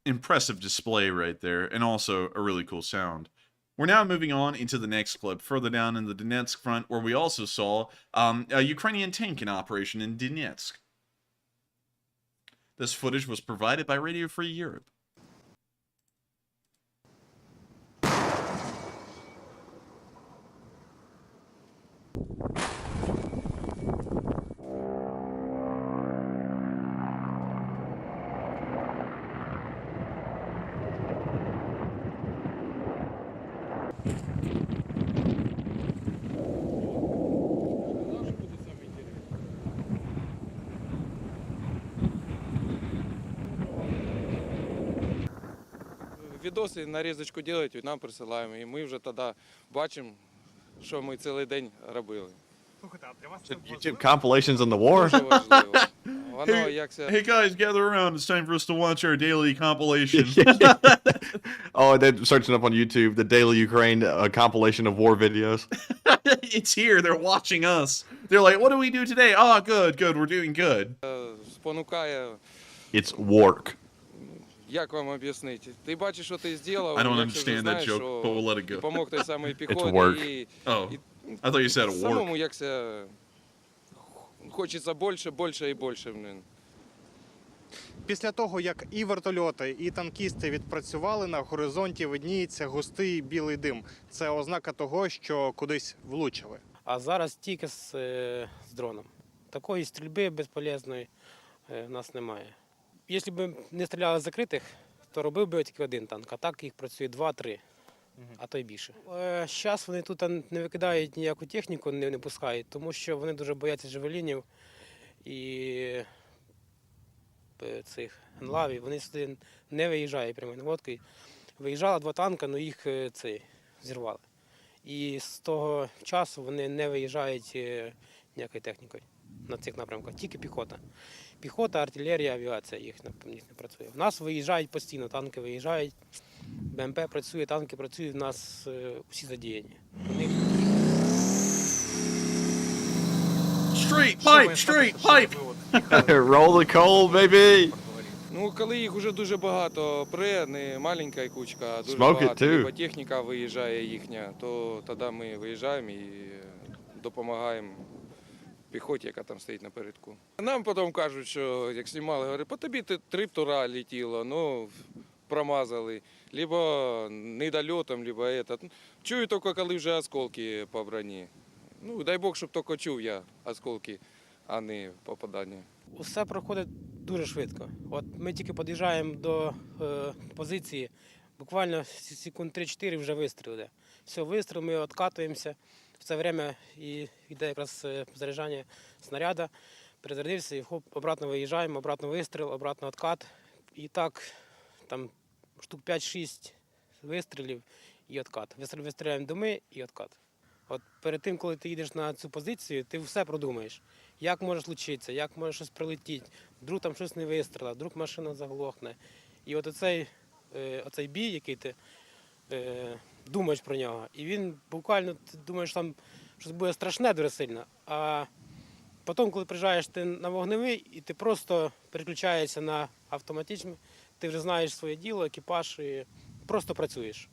Impressive display right there, and also a really cool sound. We're now moving on into the next clip, further down in the Donetsk front, where we also saw a Ukrainian tank in operation in Donetsk. This footage was provided by Radio Free Europe. Відоси, нарізочку делають і нам присилаємо. І ми вже тоді бачимо, що ми цілий день робили. YouTube compilations on the war. Дуже важливо. Воно як це... Hey guys, gather around. It's time for us to watch our daily compilation. Oh, they're searching up on YouTube the daily Ukraine compilation of war videos. It's here. They're watching us. They're like, what do we do today? Oh, good. We're doing good. спонукає, It's work. як вам об'яснити. Ти бачиш, що ти зробив, I don't якщо вже understand that знаєш, joke, що but we'll let it go. допомог той самий work. піхоті. Oh, I thought you said a Самому work. як це... Хочеться більше і більше. Після того, як і вертольоти, і танкісти відпрацювали, на горизонті видніється густий білий дим. Це ознака того, що кудись влучили. А зараз тільки з дроном. Такої стрільби безполезної в нас немає. Якщо б не стріляли з закритих, то робив би тільки один танк, а так їх працює 2-3, а то й більше. Зараз вони тут не викидають ніяку техніку, не пускають, тому що вони дуже бояться джавелінів і цих енлавів. Вони сюди не виїжджають прямо наводкою. Виїжджало 2 танки, але їх зірвали. І з того часу вони не виїжджають ніякою технікою на цих напрямках, тільки піхота. Піхота, артилерія, авіація їх не працює. У нас виїжджають постійно, танки виїжджають, БМП працює, танки працюють, у нас усі задіяні. Straight pipe! Roll the coal, baby. Ну, коли їх вже дуже багато пре, не маленька кучка, а дуже Smoke it багато, too. либо техніка виїжджає їхня, то тоді ми виїжджаємо і допомагаємо піхоті, яка там стоїть напередку. Нам потім кажуть, що як знімали, говорять, по тобі 3 птура летіло, ну промазали, либо недольотом, либо этот. Чую тільки, коли вже осколки по броні. Ну, дай Бог, щоб тільки чув я осколки, а не попадання. Усе проходить дуже швидко. От ми тільки під'їжджаємо до позиції, буквально секунд 3-4 вже вистріл йде. Все, вистріл, ми відкатуємося. В це время і йде якраз заряджання снаряда, перезарядився і хоп, обратно виїжджаємо, обратно вистріл, обратно відкат. І так, там штук 5-6 вистрілів і відкат. Вистріляємо думи і відкат. От перед тим, коли ти їдеш на цю позицію, ти все продумаєш. Як може случитися, як може щось прилетіти, вдруг там щось не вистрілить, вдруг машина заглохне. І от оцей бій, який ти думаєш про нього, і він буквально, ти думаєш, там щось буде страшне дуже сильно, а потім, коли приїжджаєш ти на вогневий, і ти просто переключаєшся на автоматизм, ти вже знаєш своє діло, екіпаж, і просто працюєш.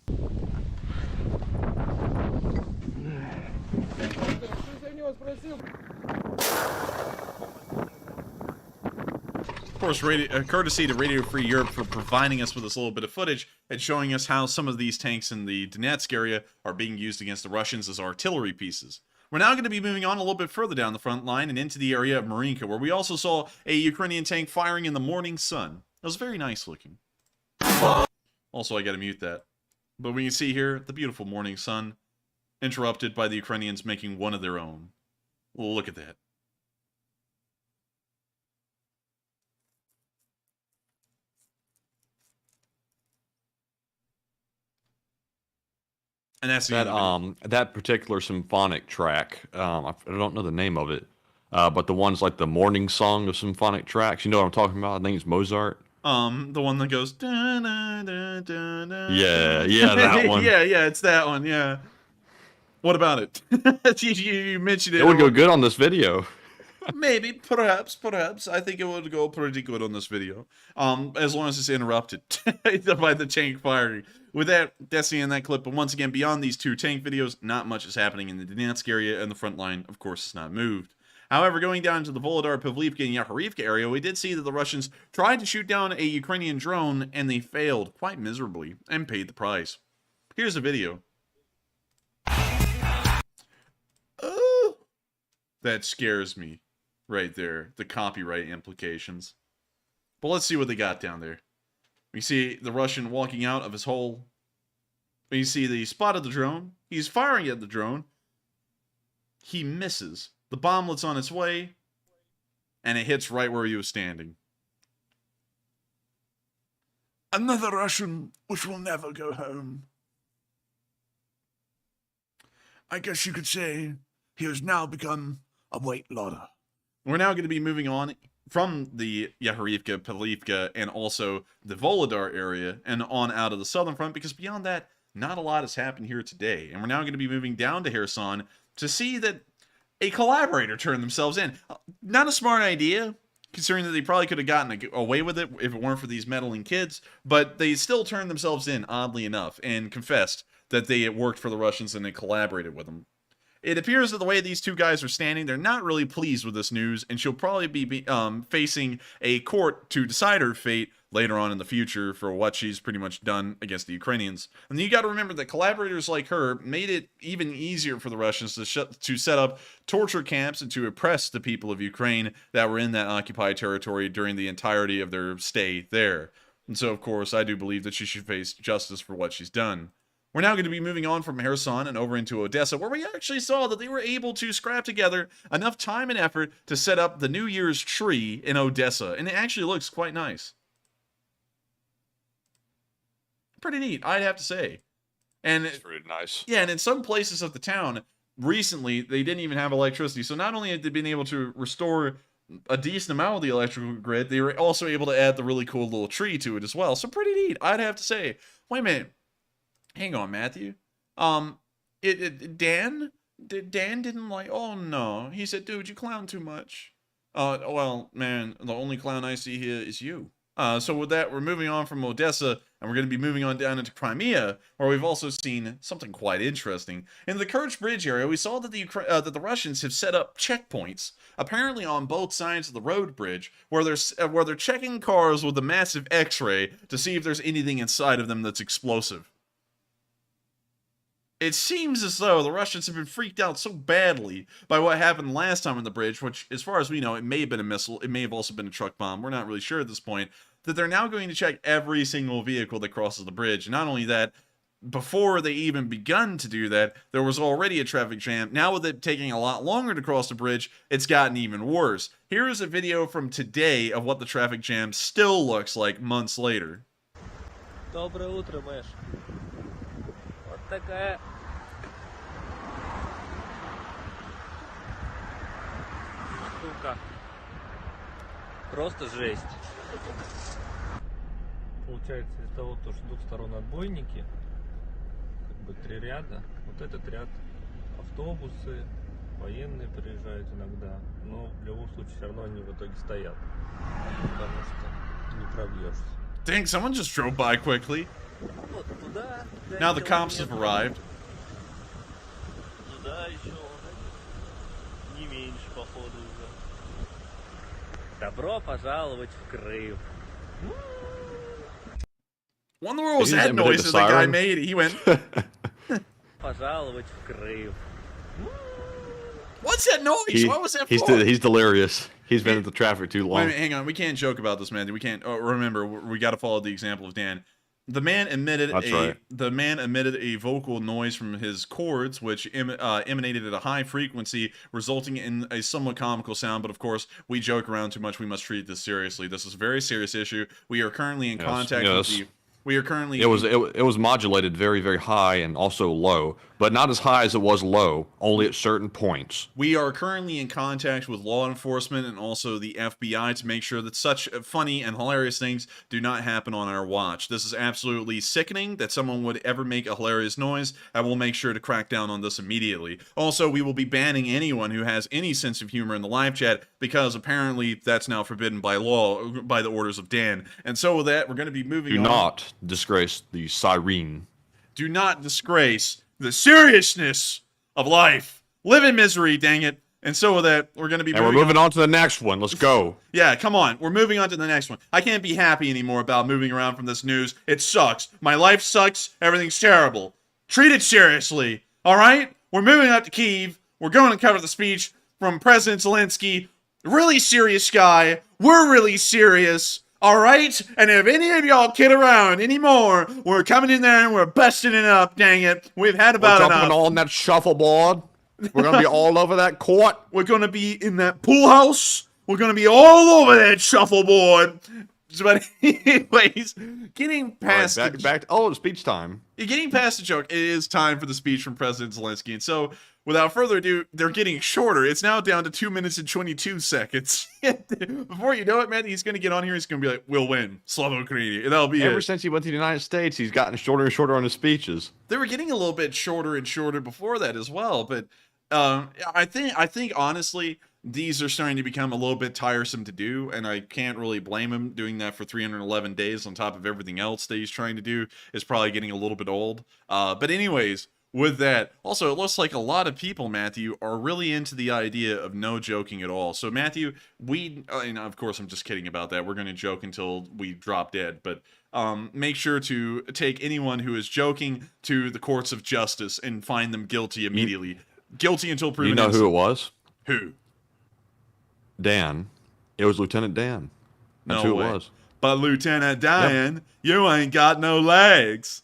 Of course, courtesy to Radio Free Europe for providing us with this little bit of footage and showing us how some of these tanks in the Donetsk area are being used against the Russians as artillery pieces. We're now going to be moving on a little bit further down the front line and into the area of Marinka, where we also saw a Ukrainian tank firing in the morning sun. It was very nice looking. Also, I got to mute that. But we can see here the beautiful morning sun, interrupted by the Ukrainians making one of their own. Well, look at that. And that's that particular symphonic track. I don't know the name of it, but the ones like the morning song of symphonic tracks. You know what I'm talking about? I think it's Mozart. The one that goes. Da, da, da, da, da, Yeah, that one. yeah, it's that one. Yeah. What about it? you mentioned it. It would go good on this video. Maybe, perhaps. I think it would go pretty good on this video. As long as it's interrupted by the tank firing. With that, that's the end of that clip. But once again, beyond these two tank videos, not much is happening in the Donetsk area, and the front line, of course, is not moved. However, going down to the Volodar, Pavlivka, and Yakharivka area, we did see that the Russians tried to shoot down a Ukrainian drone, and they failed quite miserably, and paid the price. Here's a video. Oh, that scares me. Right there, the copyright implications. But let's see what they got down there. We see the Russian walking out of his hole. We see that he spotted the drone. He's firing at the drone. He misses. The bomblet's on its way, and it hits right where he was standing. Another Russian which will never go home. I guess you could say he has now become a weight loader. We're now going to be moving on from the Yakharivka, Pavlivka, and also the Volodar area and on out of the southern front, because beyond that, not a lot has happened here today. And we're now going to be moving down to Kherson to see that a collaborator turned themselves in. Not a smart idea, considering that they probably could have gotten away with it if it weren't for these meddling kids, but they still turned themselves in, oddly enough, and confessed that they had worked for the Russians and they collaborated with them. It appears that the way these two guys are standing, they're not really pleased with this news, and she'll probably be facing a court to decide her fate later on in the future for what she's pretty much done against the Ukrainians. And you got to remember that collaborators like her made it even easier for the Russians to set up torture camps and to oppress the people of Ukraine that were in that occupied territory during the entirety of their stay there. And so, of course, I do believe that she should face justice for what she's done. We're now going to be moving on from Kherson and over into Odessa, where we actually saw that they were able to scrap together enough time and effort to set up the New Year's tree in Odessa, and it actually looks quite nice. Pretty neat, I'd have to say. And It's pretty nice. yeah, and in some places of the town, recently, they didn't even have electricity, so not only had they been able to restore a decent amount of the electrical grid, they were also able to add the really cool little tree to it as well, so pretty neat, I'd have to say. Wait a minute. Hang on, Matthew. Dan didn't like, oh no. He said, dude, you clown too much. Well, man, the only clown I see here is you. So with that, we're moving on from Odessa And we're going to be moving on down into Crimea, where we've also seen something quite interesting. In the Kerch Bridge area, we saw that the Russians have set up checkpoints, apparently on both sides of the road bridge, where they're checking cars with a massive X-ray to see if there's anything inside of them that's explosive. It seems as though the Russians have been freaked out so badly by what happened last time on the bridge, which, as far as we know, it may have been a missile, it may have also been a truck bomb, we're not really sure at this point, that they're now going to check every single vehicle that crosses the bridge. And not only that, before they even begun to do that, there was already a traffic jam. Now with it taking a lot longer to cross the bridge, it's gotten even worse. Here is a video from today of what the traffic jam still looks like months later. Доброе утро, Мэш. Вот такая штука. Просто жесть. Получается, из-за того, что с двух сторон отбойники, как бы 3 ряда, вот этот ряд автобусы, военные приезжают иногда, но в любом случае все равно они в итоге стоят, потому что не пробьешься. Dang, someone just drove by quickly. Вот туда, Now the cops have arrived. туда еще не меньше, походу, уже. Добро пожаловать в Крым. Wonder what was Did he that imitate noise the that the guy siren? made? He went, Пожаловать в Крым. what's that noise? What was that he's for? he's delirious. He's been at the traffic too Wait a long. minute, hang on. We can't joke about this, man. We can't. Oh, remember, we got to follow the example of Dan. The man emitted a vocal noise from his cords, which emanated at a high frequency, resulting in a somewhat comical sound. But of course, we joke around too much. We must treat this seriously. This is a very serious issue. We are currently in contact with the. We are currently. It was modulated very, very high and also low, but not as high as it was low. Only at certain points. We are currently in contact with law enforcement and also the FBI to make sure that such funny and hilarious things do not happen on our watch. This is absolutely sickening that someone would ever make a hilarious noise, and we'll make sure to crack down on this immediately. Also, we will be banning anyone who has any sense of humor in the live chat, because apparently that's now forbidden by law, by the orders of Dan. And so with that, we're going to be moving on. Do not disgrace the siren. Do not disgrace the seriousness of life. Live in misery, dang it. And so with that, we're going to be And we're moving on to the next one. Let's go. Yeah, come on. We're moving on to the next one. I can't be happy anymore about moving around from this news. It sucks. My life sucks. Everything's terrible. Treat it seriously. All right? We're moving up to Kyiv. We're going to cover the speech from President Zelensky. Really serious guy. We're really serious. All right? And if any of y'all kid around anymore, we're coming in there and we're busting it up, dang it. We've had about We're enough. jumping on that shuffleboard. We're going to be all over that court. We're going to be in that pool house. We're going to be all over that shuffleboard. But anyways, getting past All right, back to speech time. getting past the joke, it is time for the speech from President Zelensky. And so, without further ado, they're getting shorter. It's now down to 2 minutes and 22 seconds. Before you know it, man, he's going to get on here. He's going to be like, "We'll win, Slava Ukraini." That'll be Ever it. since he went to the United States, he's gotten shorter and shorter on his speeches. They were getting a little bit shorter and shorter before that as well. But I think honestly, these are starting to become a little bit tiresome to do, and I can't really blame him. Doing that for 311 days on top of everything else that he's trying to do is probably getting a little bit old. But anyways, with that, also, it looks like a lot of people, Matthew, are really into the idea of no joking at all. So, Matthew, and of course, I'm just kidding about that. We're going to joke until we drop dead, but make sure to take anyone who is joking to the courts of justice and find them guilty immediately. Guilty until proven You know innocent. who it was? Who? Dan. It was Lieutenant Dan. That's No who way. it was. But Lieutenant Dan, you ain't got no legs.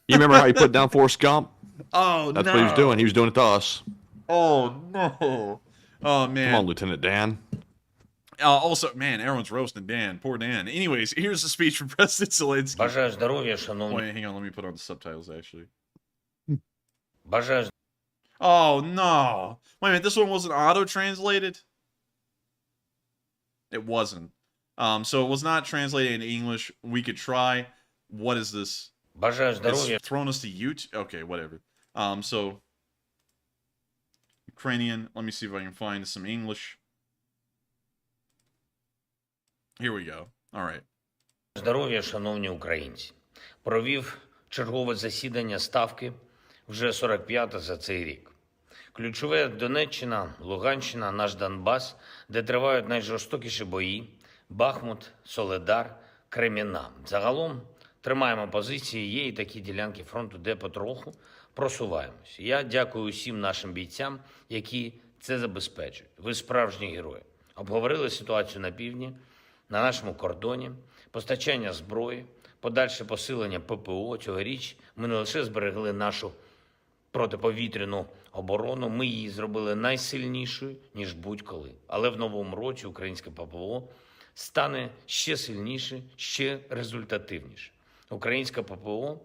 You remember how he put down Forrest Gump? Oh, That's no. what he was doing. He was doing it to us. Oh, no. Oh, man. Come on, Lieutenant Dan. Also, man, everyone's roasting Dan. Poor Dan. Anyways, here's the speech from President Zelensky. Бажаю здоров'я, шановні. Wait, hang on. Let me put on the subtitles, actually. Бажаю Oh, no. Wait a minute. This one wasn't auto-translated? It wasn't. So it was not translated into English. We could try. What is this? Бажаю здоров'я. It's thrown us to YouTube. Okay, whatever. So Ukrainian. Let me see if I can find some English. Here we go. All right. Здоров'я, шановні українці. Провів чергове засідання Ставки, вже 45-те за цей рік. Ключове Донеччина, Луганщина, наш Донбас, де тривають найжорстокіші бої, Бахмут, Соледар, Креміна. Загалом тримаємо позиції, є і такі ділянки фронту, де потроху просуваємось. Я дякую усім нашим бійцям, які це забезпечують. Ви справжні герої. Обговорили ситуацію на півдні, на нашому кордоні, постачання зброї, подальше посилення ППО. Цьогоріч ми не лише зберегли нашу протиповітряну оборону, ми її зробили найсильнішою, ніж будь-коли. Але в новому році українське ППО стане ще сильніше, ще результативніше. Українське ППО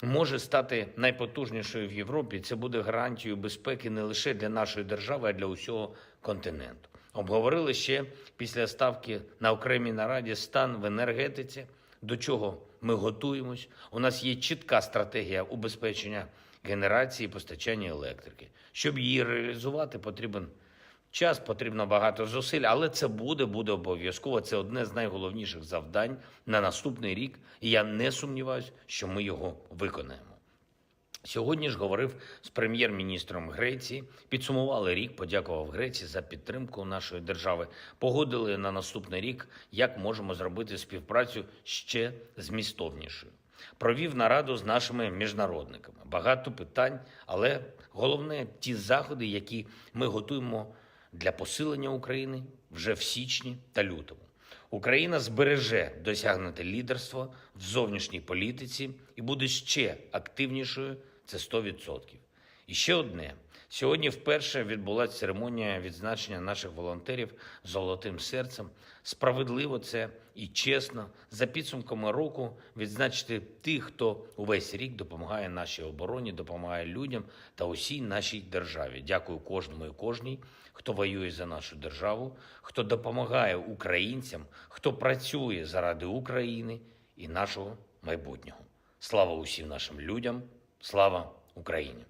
може стати найпотужнішою в Європі. Це буде гарантією безпеки не лише для нашої держави, а для усього континенту. Обговорили ще після ставки на окремій нараді стан в енергетиці, до чого ми готуємось. У нас є чітка стратегія убезпечення генерації і постачання електрики. Щоб її реалізувати, потрібен час, потрібно багато зусиль, але це буде обов'язково. Це одне з найголовніших завдань на наступний рік, і я не сумніваюся, що ми його виконаємо. Сьогодні ж говорив з прем'єр-міністром Греції, підсумували рік, подякував Греції за підтримку нашої держави, погодили на наступний рік, як можемо зробити співпрацю ще змістовнішою. Провів нараду з нашими міжнародниками. Багато питань, але головне – ті заходи, які ми готуємо для посилення України вже в січні та лютому. Україна збереже досягнуте лідерство в зовнішній політиці і буде ще активнішою, це 100%. І ще одне. Сьогодні вперше відбулася церемонія відзначення наших волонтерів «Золотим серцем». Справедливо це і чесно за підсумками року відзначити тих, хто увесь рік допомагає нашій обороні, допомагає людям та усій нашій державі. Дякую кожному і кожній, хто воює за нашу державу, хто допомагає українцям, хто працює заради України і нашого майбутнього. Слава усім нашим людям, слава Україні!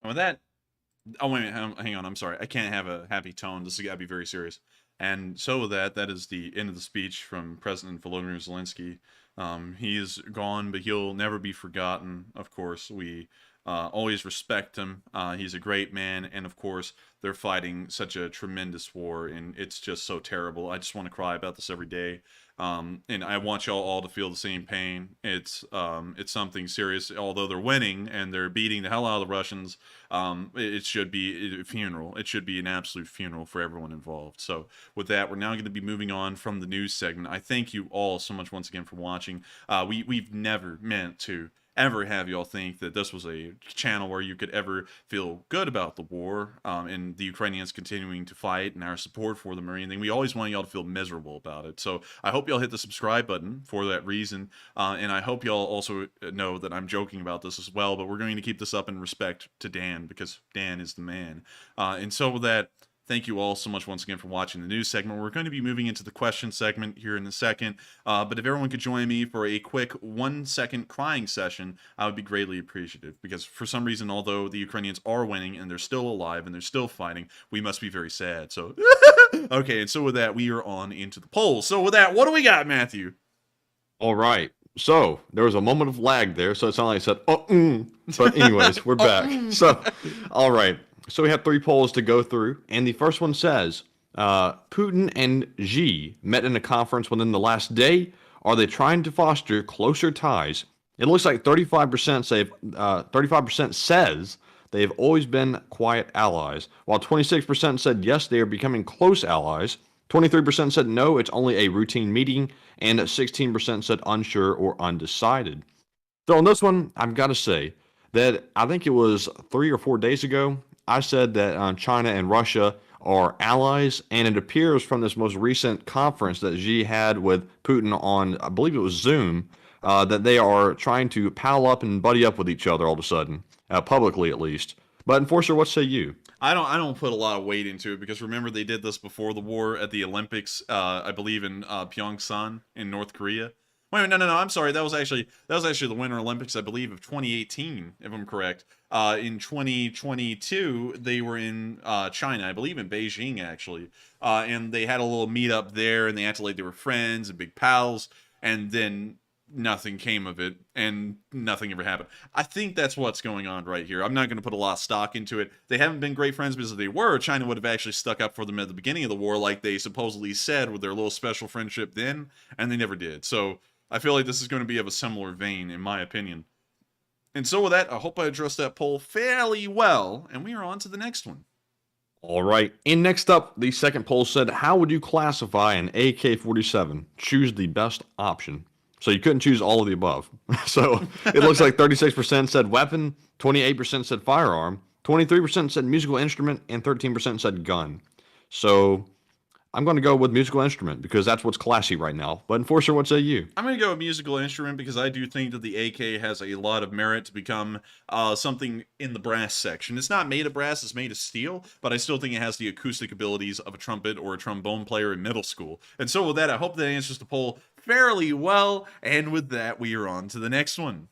With that, oh wait a minute, hang on, I'm sorry. I can't have a happy tone. This has got to be very serious. And so with that, that is the end of the speech from President Volodymyr Zelensky. He is gone, but he'll never be forgotten. Of course, we always respect him. He's a great man, and of course, they're fighting such a tremendous war, and it's just so terrible. I just want to cry about this every day. And I want y'all all to feel the same pain. It's something serious. Although they're winning and they're beating the hell out of the Russians, it should be a funeral. It should be an absolute funeral for everyone involved. So with that, we're now going to be moving on from the news segment. I thank you all so much once again for watching. We've never meant to ever have y'all think that this was a channel where you could ever feel good about the war and the Ukrainians continuing to fight and our support for them or anything. We always want y'all to feel miserable about it. So I hope y'all hit the subscribe button for that reason. And I hope y'all also know that I'm joking about this as well, but we're going to keep this up in respect to Dan because Dan is the man. And so with that, thank you all so much once again for watching the news segment. We're going to be moving into the question segment here in a second. But if everyone could join me for a quick 1-second crying session, I would be greatly appreciative. Because for some reason, although the Ukrainians are winning and they're still alive and they're still fighting, we must be very sad. So, okay, and so with that, we are on into the polls. So with that, what do we got, Matthew? All right. So there was a moment of lag there, so it sounded like I said, but anyways, we're back. So, all right. So we have 3 polls to go through, and the first one says, Putin and Xi met in a conference within the last day. Are they trying to foster closer ties? It looks like 35% says they've always been quiet allies, while 26% said yes, they are becoming close allies. 23% said no, it's only a routine meeting, and 16% said unsure or undecided. So on this one, I've got to say that I think it was 3 or 4 days ago, I said that China and Russia are allies, and it appears from this most recent conference that Xi had with Putin on, I believe it was Zoom, that they are trying to pal up and buddy up with each other all of a sudden, publicly at least. But Enforcer, what say you? I don't put a lot of weight into it because remember they did this before the war at the Olympics, I believe in Pyeongchang in North Korea. Wait, no, I'm sorry. That was actually the Winter Olympics, I believe, of 2018, if I'm correct. In 2022, they were in China, I believe in Beijing, actually. And they had a little meet up there, and they acted like they were friends and big pals. And then nothing came of it, and nothing ever happened. I think that's what's going on right here. I'm not going to put a lot of stock into it. They haven't been great friends, because if they were, China would have actually stuck up for them at the beginning of the war, like they supposedly said with their little special friendship then, and they never did. So I feel like this is going to be of a similar vein, in my opinion. And so with that, I hope I addressed that poll fairly well, and we are on to the next one. All right. And next up, the second poll said, how would you classify an AK-47? Choose the best option. So you couldn't choose all of the above. So it looks like 36% said weapon, 28% said firearm, 23% said musical instrument, and 13% said gun. So I'm going to go with musical instrument because that's what's classy right now. But Enforcer, what say you? I'm going to go with musical instrument because I do think that the AK has a lot of merit to become something in the brass section. It's not made of brass, it's made of steel, but I still think it has the acoustic abilities of a trumpet or a trombone player in middle school. And so with that, I hope that answers the poll fairly well. And with that, we are on to the next one.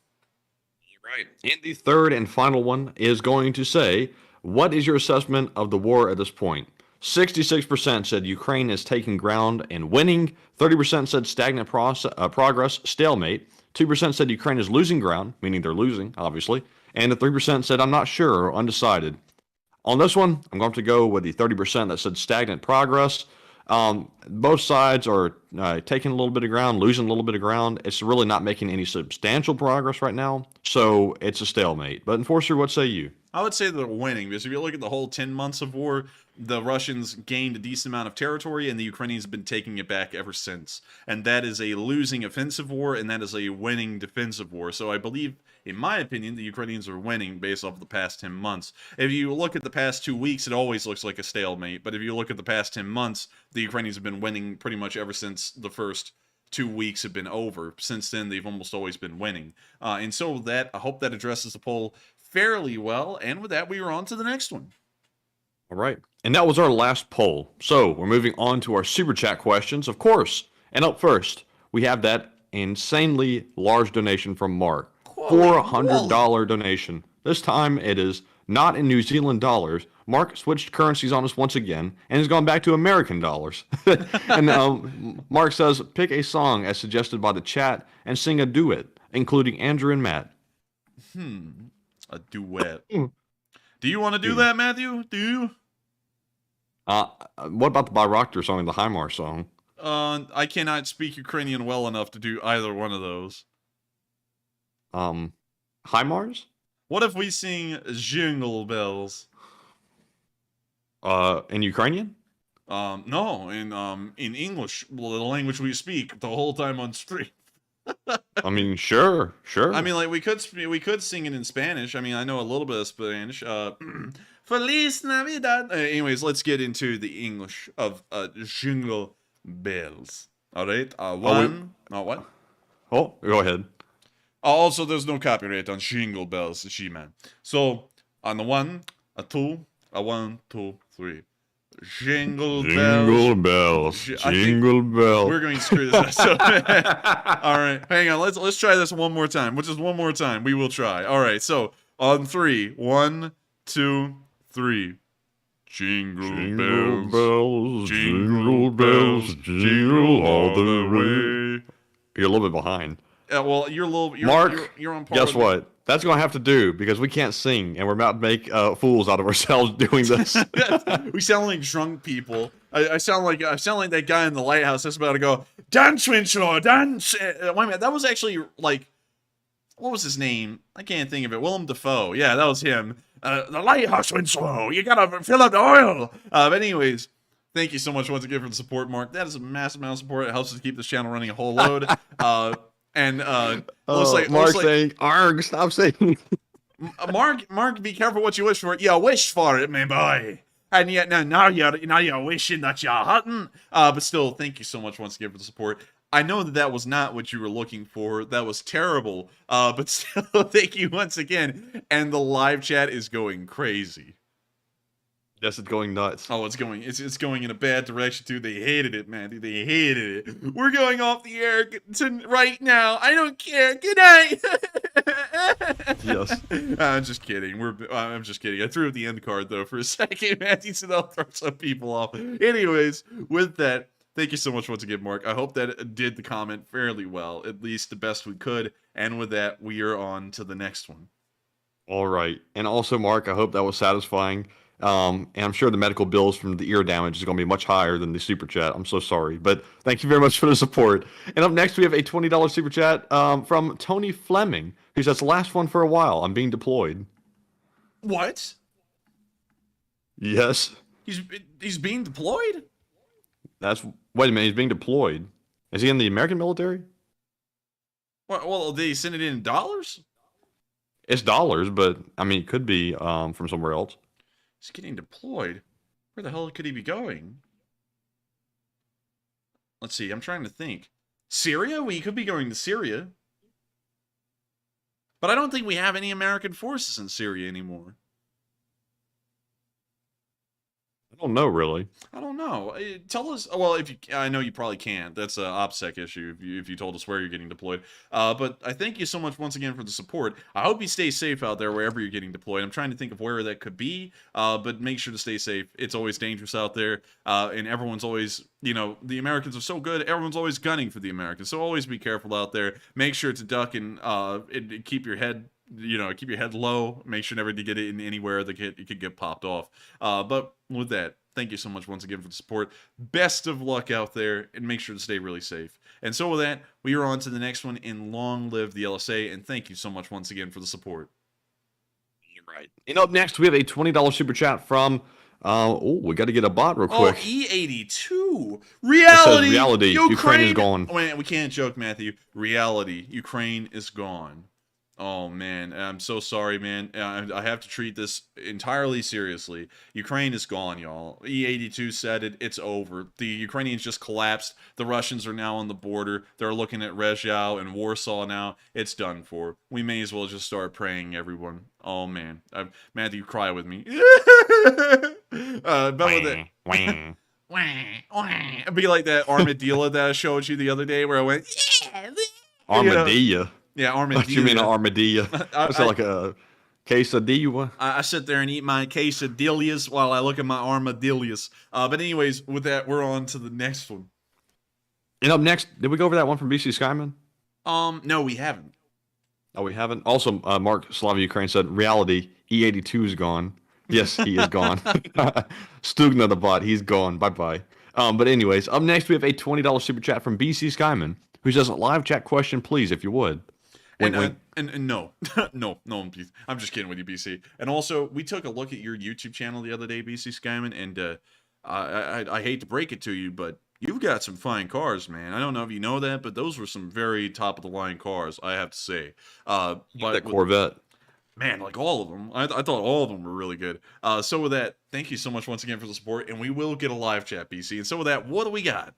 Right. And the third and final one is going to say, what is your assessment of the war at this point? 66% said Ukraine is taking ground and winning. 30% said stagnant progress, stalemate. 2% said Ukraine is losing ground, meaning they're losing, obviously. And the 3% said, I'm not sure, or undecided. On this one, I'm going to go with the 30% that said stagnant progress. Both sides are taking a little bit of ground, losing a little bit of ground. It's really not making any substantial progress right now, so it's a stalemate. But Enforcer, what say you? I would say they're winning, because if you look at the whole 10 months of war, the Russians gained a decent amount of territory, and the Ukrainians have been taking it back ever since. And that is a losing offensive war, and that is a winning defensive war. So I believe, in my opinion, the Ukrainians are winning based off of the past 10 months. If you look at the past 2 weeks, it always looks like a stalemate. But if you look at the past 10 months, the Ukrainians have been winning pretty much ever since the first 2 weeks have been over. Since then, they've almost always been winning. And so with that, I hope that addresses the poll fairly well. And with that, we are on to the next one. All right. And that was our last poll. So we're moving on to our super chat questions, of course. And up first, we have that insanely large donation from Mark. $400 donation. This time it is not in New Zealand dollars. Mark switched currencies on us once again and has gone back to American dollars. And Mark says, pick a song as suggested by the chat and sing a duet, including Andrew and Matt. A duet. Do you want to do that, Matthew? Do you? What about the Bayraktar song and the Haimar song? I cannot speak Ukrainian well enough to do either one of those. Haimars? What if we sing Jingle Bells? In Ukrainian? No, in English, the language we speak the whole time on stream. I mean, sure. I mean, like we could sing it in Spanish. I mean, I know a little bit of Spanish. Feliz Navidad. Anyways, let's get into the English of Jingle Bells. All right. What? Oh, go ahead. Also, there's no copyright on Jingle Bells, G-Man. So, on the 1, a 2, a 1, 2, 3. Jingle bells. Jingle bells. We're going to screw this up. All right, hang on. Let's try this one more time. Just one more time. We will try. All right. So on 3, 1, 2, 3. Jingle bells, jingle bells, jingle all the way. You're a little bit behind. Well, you're Mark, you're on par. Guess what? That's going to have to do because we can't sing and we're about to make fools out of ourselves doing this. We sound like drunk people. I sound like that guy in the lighthouse that's about to go, dance, Winslow, dance. Wait a minute, that was actually like, what was his name? I can't think of it. Willem Dafoe. Yeah, that was him. The lighthouse, Winslow. You gotta fill up the oil. But anyways, thank you so much once again for the support, Mark. That is a massive amount of support. It helps us keep this channel running a whole load. Mark's saying, "Arg, stop saying." Mark, be careful what you wish for. You wish for it, my boy. And yet now you're wishing that you're hunting. But still, thank you so much once again for the support. I know that was not what you were looking for. That was terrible. But still, thank you once again. And the live chat is going crazy. Yes, it's going nuts. Oh, it's going in a bad direction too. They hated it, man. They hated it. We're going off the air right now. I don't care. Good night. Yes. I'm just kidding. I'm just kidding. I threw up the end card though for a second, Matthew, so that'll throw some people off. Anyways, with that, Thank you so much once again, Mark. I hope that did the comment fairly well, at least the best we could. And with that, we are on to the next one. All right. And also, Mark, I hope that was satisfying. And I'm sure the medical bills from the ear damage is going to be much higher than the super chat. I'm so sorry. But thank you very much for the support. And up next, we have a $20 super chat from Tony Fleming, who says, the last one for a while. I'm being deployed. What? Yes. He's being deployed? Wait a minute. He's being deployed. Is he in the American military? Well, did he send it in dollars? It's dollars, but I mean, it could be from somewhere else. He's getting deployed. Where the hell could he be going? Let's see. I'm trying to think. Syria? We could be going to Syria. But I don't think we have any American forces in Syria anymore. I don't know, really. I don't know. Tell us. Well, I know you probably can't. That's an OPSEC issue if you told us where you're getting deployed. But I thank you so much once again for the support. I hope you stay safe out there wherever you're getting deployed. I'm trying to think of where that could be. But make sure to stay safe. It's always dangerous out there. And everyone's always, the Americans are so good. Everyone's always gunning for the Americans. So always be careful out there. Make sure to duck and keep your head. Keep your head low. Make sure never to get it in anywhere that it could get popped off. But with that, thank you so much once again for the support. Best of luck out there, and make sure to stay really safe. And so with that, we are on to the next one, and long live the LSA, and thank you so much once again for the support. You're right. And up next, we have a $20 super chat from, we got to get a bot real quick. E82. Reality. Reality. Ukraine is gone. Wait, we can't joke, Matthew. Reality. Ukraine is gone. Oh, man. I'm so sorry, man. I have to treat this entirely seriously. Ukraine is gone, y'all. E82 said it. It's over. The Ukrainians just collapsed. The Russians are now on the border. They're looking at Rezhau and Warsaw now. It's done for. We may as well just start praying, everyone. Oh, man. Matthew, cry with me. But with it. It'd be like that armadillo that I showed you the other day where I went, Armadillo. Yeah, armadillo. What you mean an armadillo? That's like a quesadilla. I sit there and eat my quesadillas while I look at my armadillos. But anyways, with that, we're on to the next one. And up next, did we go over that one from BC Skyman? No, we haven't. Oh, we haven't? Also, Mark Slava Ukraine said, reality, E82 is gone. Yes, he is gone. Stugna the bot, he's gone. Bye-bye. But anyways, up next, we have a $20 super chat from BC Skyman, who says, live chat question, please, if you would. And no, no, please. I'm just kidding with you, BC. And also, we took a look at your YouTube channel the other day, BC Skyman, and I hate to break it to you, but you've got some fine cars, man. I don't know if you know that, but those were some very top-of-the-line cars, I have to say. But that Corvette. Man, like all of them. I thought all of them were really good. So with that, thank you so much once again for the support, and we will get a live chat, BC. And so with that, what do we got?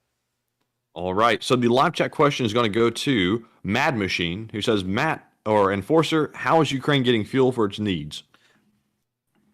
All right. So the live chat question is going to go to Mad Machine, who says, Matt or Enforcer, how is Ukraine getting fuel for its needs?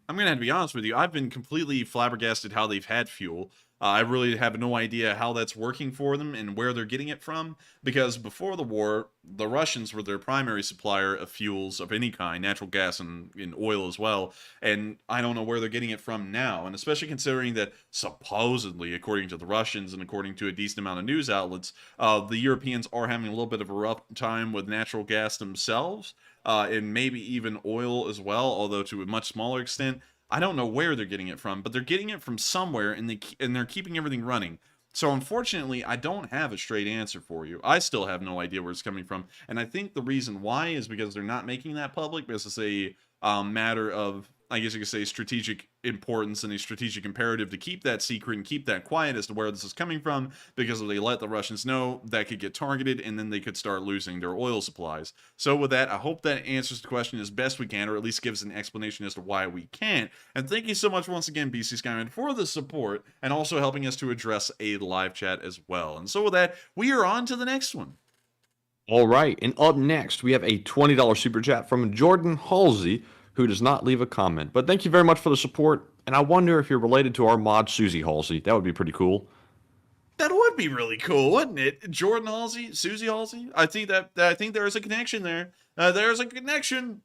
I'm going to have to be honest with you. I've been completely flabbergasted how they've had fuel. I really have no idea how that's working for them and where they're getting it from, because before the war, the Russians were their primary supplier of fuels of any kind, natural gas and oil as well, and I don't know where they're getting it from now, and especially considering that supposedly, according to the Russians and according to a decent amount of news outlets, the Europeans are having a little bit of a rough time with natural gas themselves, and maybe even oil as well, although to a much smaller extent. I don't know where they're getting it from, but they're getting it from somewhere, and they're keeping everything running. So unfortunately, I don't have a straight answer for you. I still have no idea where it's coming from, and I think the reason why is because they're not making that public, because it's a matter of, I guess you could say, strategic importance and a strategic imperative to keep that secret and keep that quiet as to where this is coming from, because if they let the Russians know, that could get targeted, and then they could start losing their oil supplies. So with that, I hope that answers the question as best we can, or at least gives an explanation as to why we can't. And thank you so much once again, BC Skyman, for the support, and also helping us to address a live chat as well. And so with that, we are on to the next one. All right. And up next, we have a $20 super chat from Jordan Halsey, who does not leave a comment. But thank you very much for the support. And I wonder if you're related to our mod, Susie Halsey. That would be pretty cool. That would be really cool, wouldn't it? Jordan Halsey, Susie Halsey. I think there is a connection there. There's a connection.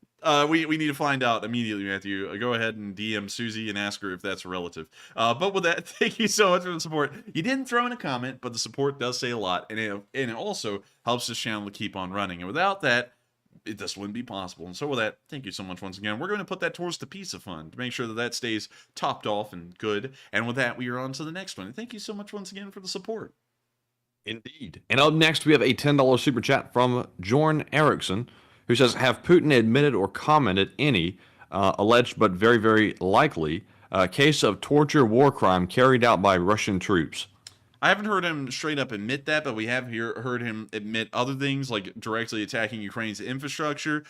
We need to find out immediately, Matthew. Go ahead and DM Susie and ask her if that's a relative. But with that, thank you so much for the support. You didn't throw in a comment, but the support does say a lot, and it also helps this channel to keep on running. And without that, this wouldn't be possible. And so with that, thank you so much once again. We're going to put that towards the pizza fund to make sure that that stays topped off and good. And with that, we are on to the next one. And thank you so much once again for the support. Indeed. And up next, we have a $10 super chat from Jorn Erickson, who says, have Putin admitted or commented any alleged but very, very likely case of torture war crime carried out by Russian troops? I haven't heard him straight up admit that, but we have heard him admit other things, like directly attacking Ukraine's infrastructure.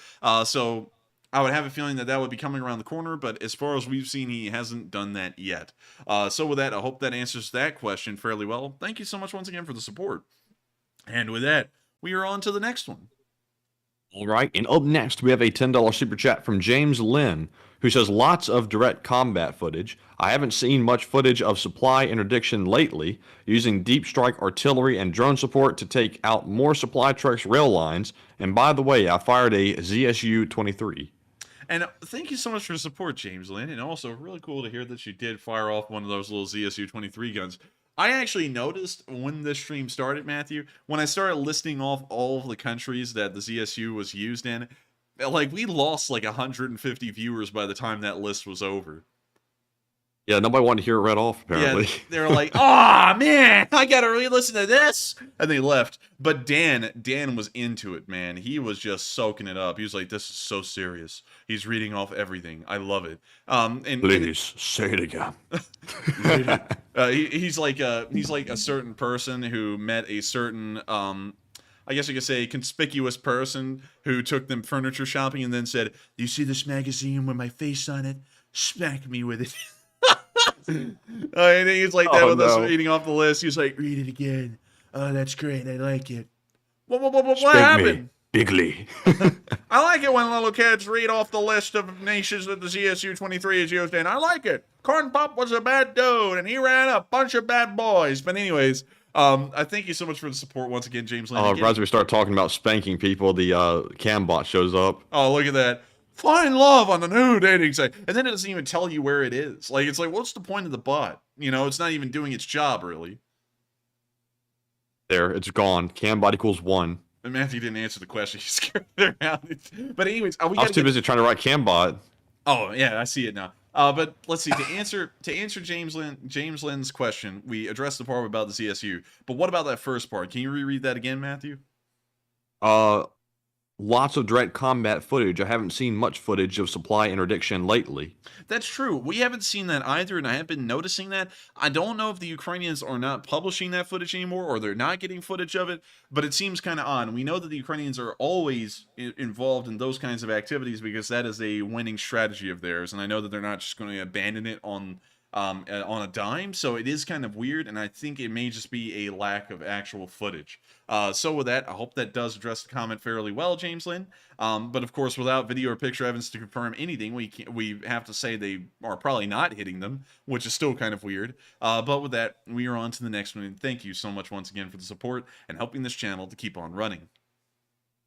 So I would have a feeling that that would be coming around the corner, but as far as we've seen, he hasn't done that yet. So with that, I hope that answers that question fairly well. Thank you so much once again for the support. And with that, we are on to the next one. All right, and up next, we have a $10 super chat from James Lynn, who says, lots of direct combat footage. I haven't seen much footage of supply interdiction lately, using deep strike artillery and drone support to take out more supply trucks, rail lines. And by the way, I fired a ZSU-23. And thank you so much for the support, James Lynn. And also, really cool to hear that you did fire off one of those little ZSU-23 guns. I actually noticed when this stream started, Matthew, when I started listing off all of the countries that the ZSU was used in, like, we lost like 150 viewers by the time that list was over. Yeah, nobody wanted to hear it read off, apparently. Yeah, they were like, "Oh man, I gotta re-listen to this," and they left. But Dan was into it, man. He was just soaking it up. He was like, "This is so serious." He's reading off everything. I love it. Please say it again. He's like a certain person who met a certain I guess you could say conspicuous person who took them furniture shopping and then said, "Do you see this magazine with my face on it? Smack me with it." And he's like that with us reading off the list. He's like, "Read it again. Oh, that's great. I like it." What happened? Bigly. I like it when little kids read off the list of nations that the ZSU-23 is used in. I like it. Corn Pop was a bad dude, and he ran a bunch of bad boys. But anyways, I thank you so much for the support once again, James Lane. Right as we start talking about spanking people, the cam bot shows up. Oh, look at that. Find love on the new dating site. And then it doesn't even tell you where it is. Like, it's like, what's the point of the bot? You know, it's not even doing its job, really. There, it's gone. Cam bot equals 1. And Matthew didn't answer the question. He scared it around. But anyways, I was too busy trying to write cam bot. Oh, yeah, I see it now. But let's see, to answer James Lynn's question, we addressed the part about the CSU. But what about that first part? Can you reread that again, Matthew? Lots of direct combat footage. I haven't seen much footage of supply interdiction lately. That's true. We haven't seen that either, and I have been noticing that. I don't know if the Ukrainians are not publishing that footage anymore, or they're not getting footage of it, but it seems kind of odd. We know that the Ukrainians are always involved in those kinds of activities because that is a winning strategy of theirs, and I know that they're not just going to abandon it on a dime, so it is kind of weird, and I think it may just be a lack of actual footage. So with that, I hope that does address the comment fairly well, James Lynn. But of course, without video or picture evidence to confirm anything, we have to say they are probably not hitting them, which is still kind of weird. But with that, we are on to the next one, and thank you so much once again for the support and helping this channel to keep on running.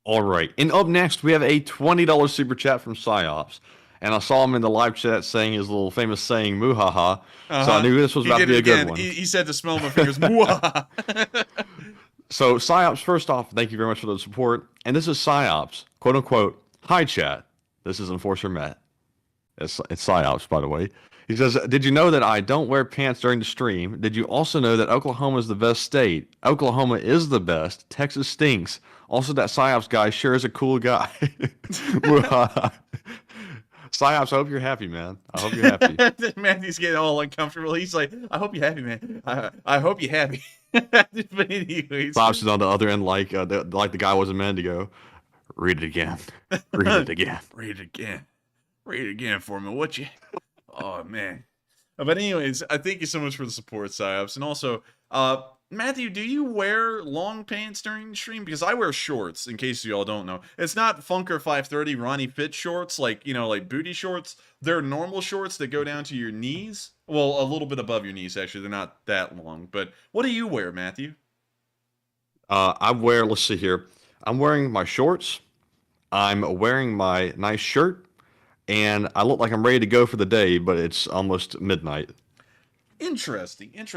All right, and up next, we have a $20 super chat from Psyops. And I saw him in the live chat saying his little famous saying, "Muhaha." So I knew this was about to be a good one. He said to smell my fingers, "Muhaha." So, Psyops, first off, thank you very much for the support. And this is Psyops, quote unquote, "Hi, chat. This is Enforcer Matt." It's Psyops, by the way. He says, "Did you know that I don't wear pants during the stream? Did you also know that Oklahoma is the best state? Oklahoma is the best. Texas stinks. Also, that Psyops guy sure is a cool guy." Psyops, I hope you're happy, man. I hope you're happy. Matthew's getting all uncomfortable. He's like, "I hope you're happy, man. I hope you're happy." But anyways, Psyops is on the other end, like the guy was a man to go. "Read it again. Read it again. Read it again. Read it again for me, would you?" Oh man. But anyways, I thank you so much for the support, Psyops, and also, Matthew, do you wear long pants during the stream? Because I wear shorts, in case you all don't know. It's not Funker 530 Ronnie Fit shorts, like, you know, like booty shorts. They're normal shorts that go down to your knees. Well, a little bit above your knees, actually. They're not that long. But what do you wear, Matthew? Let's see here. I'm wearing my shorts. I'm wearing my nice shirt, and I look like I'm ready to go for the day, but it's almost midnight. Interesting. And